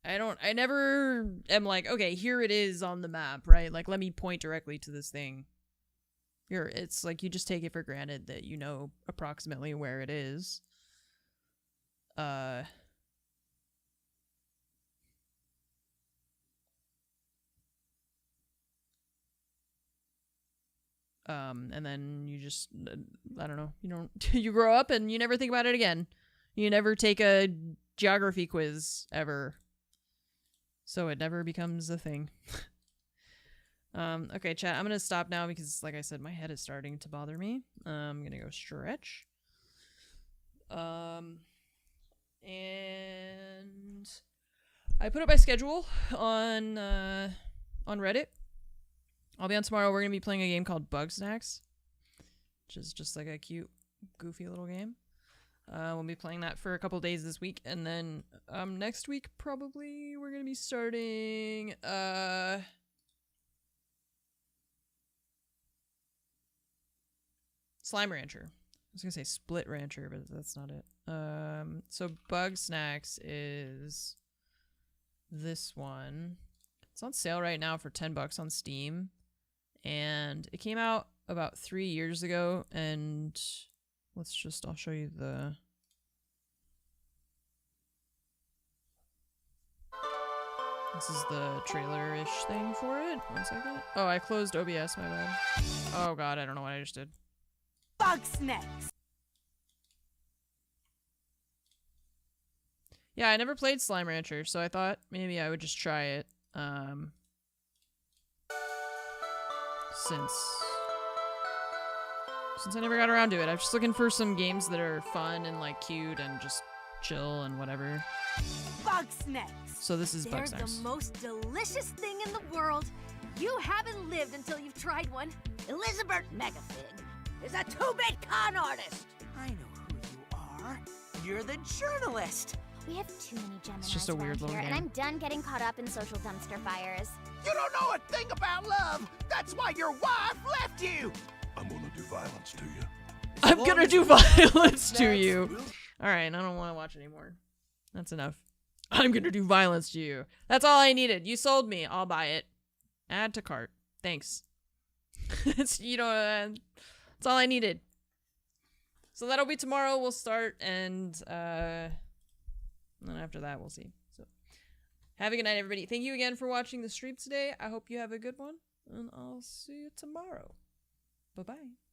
Speaker 1: I never am like, okay, here it is on the map, right? Like, let me point directly to this thing. Here, it's like you just take it for granted that you know approximately where it is. And then you just, I don't know, you don't, you grow up and you never think about it again. You never take a geography quiz ever. So it never becomes a thing. Okay, chat, I'm gonna stop now because, like I said, my head is starting to bother me. I'm gonna go stretch. And I put up my schedule on Reddit. I'll be on tomorrow. We're gonna be playing a game called Bug Snacks, which is just like a cute, goofy little game. We'll be playing that for a couple days this week, and then next week probably we're gonna be starting Slime Rancher. I was gonna say Split Rancher, but that's not it. So Bug Snacks is this one. It's on sale right now for $10 on Steam, and it came out about 3 years ago. And I'll show you the. This is the trailer-ish thing for it. 1 second. Oh, I closed OBS, my bad. Oh god, I don't know what I just did.
Speaker 6: Bug Snacks.
Speaker 1: Yeah, I never played Slime Rancher, so I thought maybe I would just try it. Since I never got around to it. I'm just looking for some games that are fun and like cute and just chill and whatever.
Speaker 6: Bug Snacks.
Speaker 1: So this is Bug
Speaker 6: They're
Speaker 1: Snacks.
Speaker 6: the most delicious thing in the world. You haven't lived until you've tried one. Elizabeth Megafig is a two-bit con artist. I know who you are. You're the journalist.
Speaker 7: We have too many Geminis
Speaker 1: It's just a weird
Speaker 7: around
Speaker 1: little
Speaker 7: here,
Speaker 1: game.
Speaker 7: and I'm done getting caught up in social dumpster fires.
Speaker 8: You don't know a thing about love. That's why your wife left you.
Speaker 4: I'm gonna do violence to you.
Speaker 1: I'm gonna do violence to you. Alright, I don't want to watch anymore. That's enough. I'm gonna do violence to you. That's all I needed. You sold me. I'll buy it. Add to cart. Thanks. It's, you know, that's all I needed. So that'll be tomorrow. We'll start, and then after that, we'll see. So have a good night, everybody. Thank you again for watching the stream today. I hope you have a good one, and I'll see you tomorrow. Bye bye.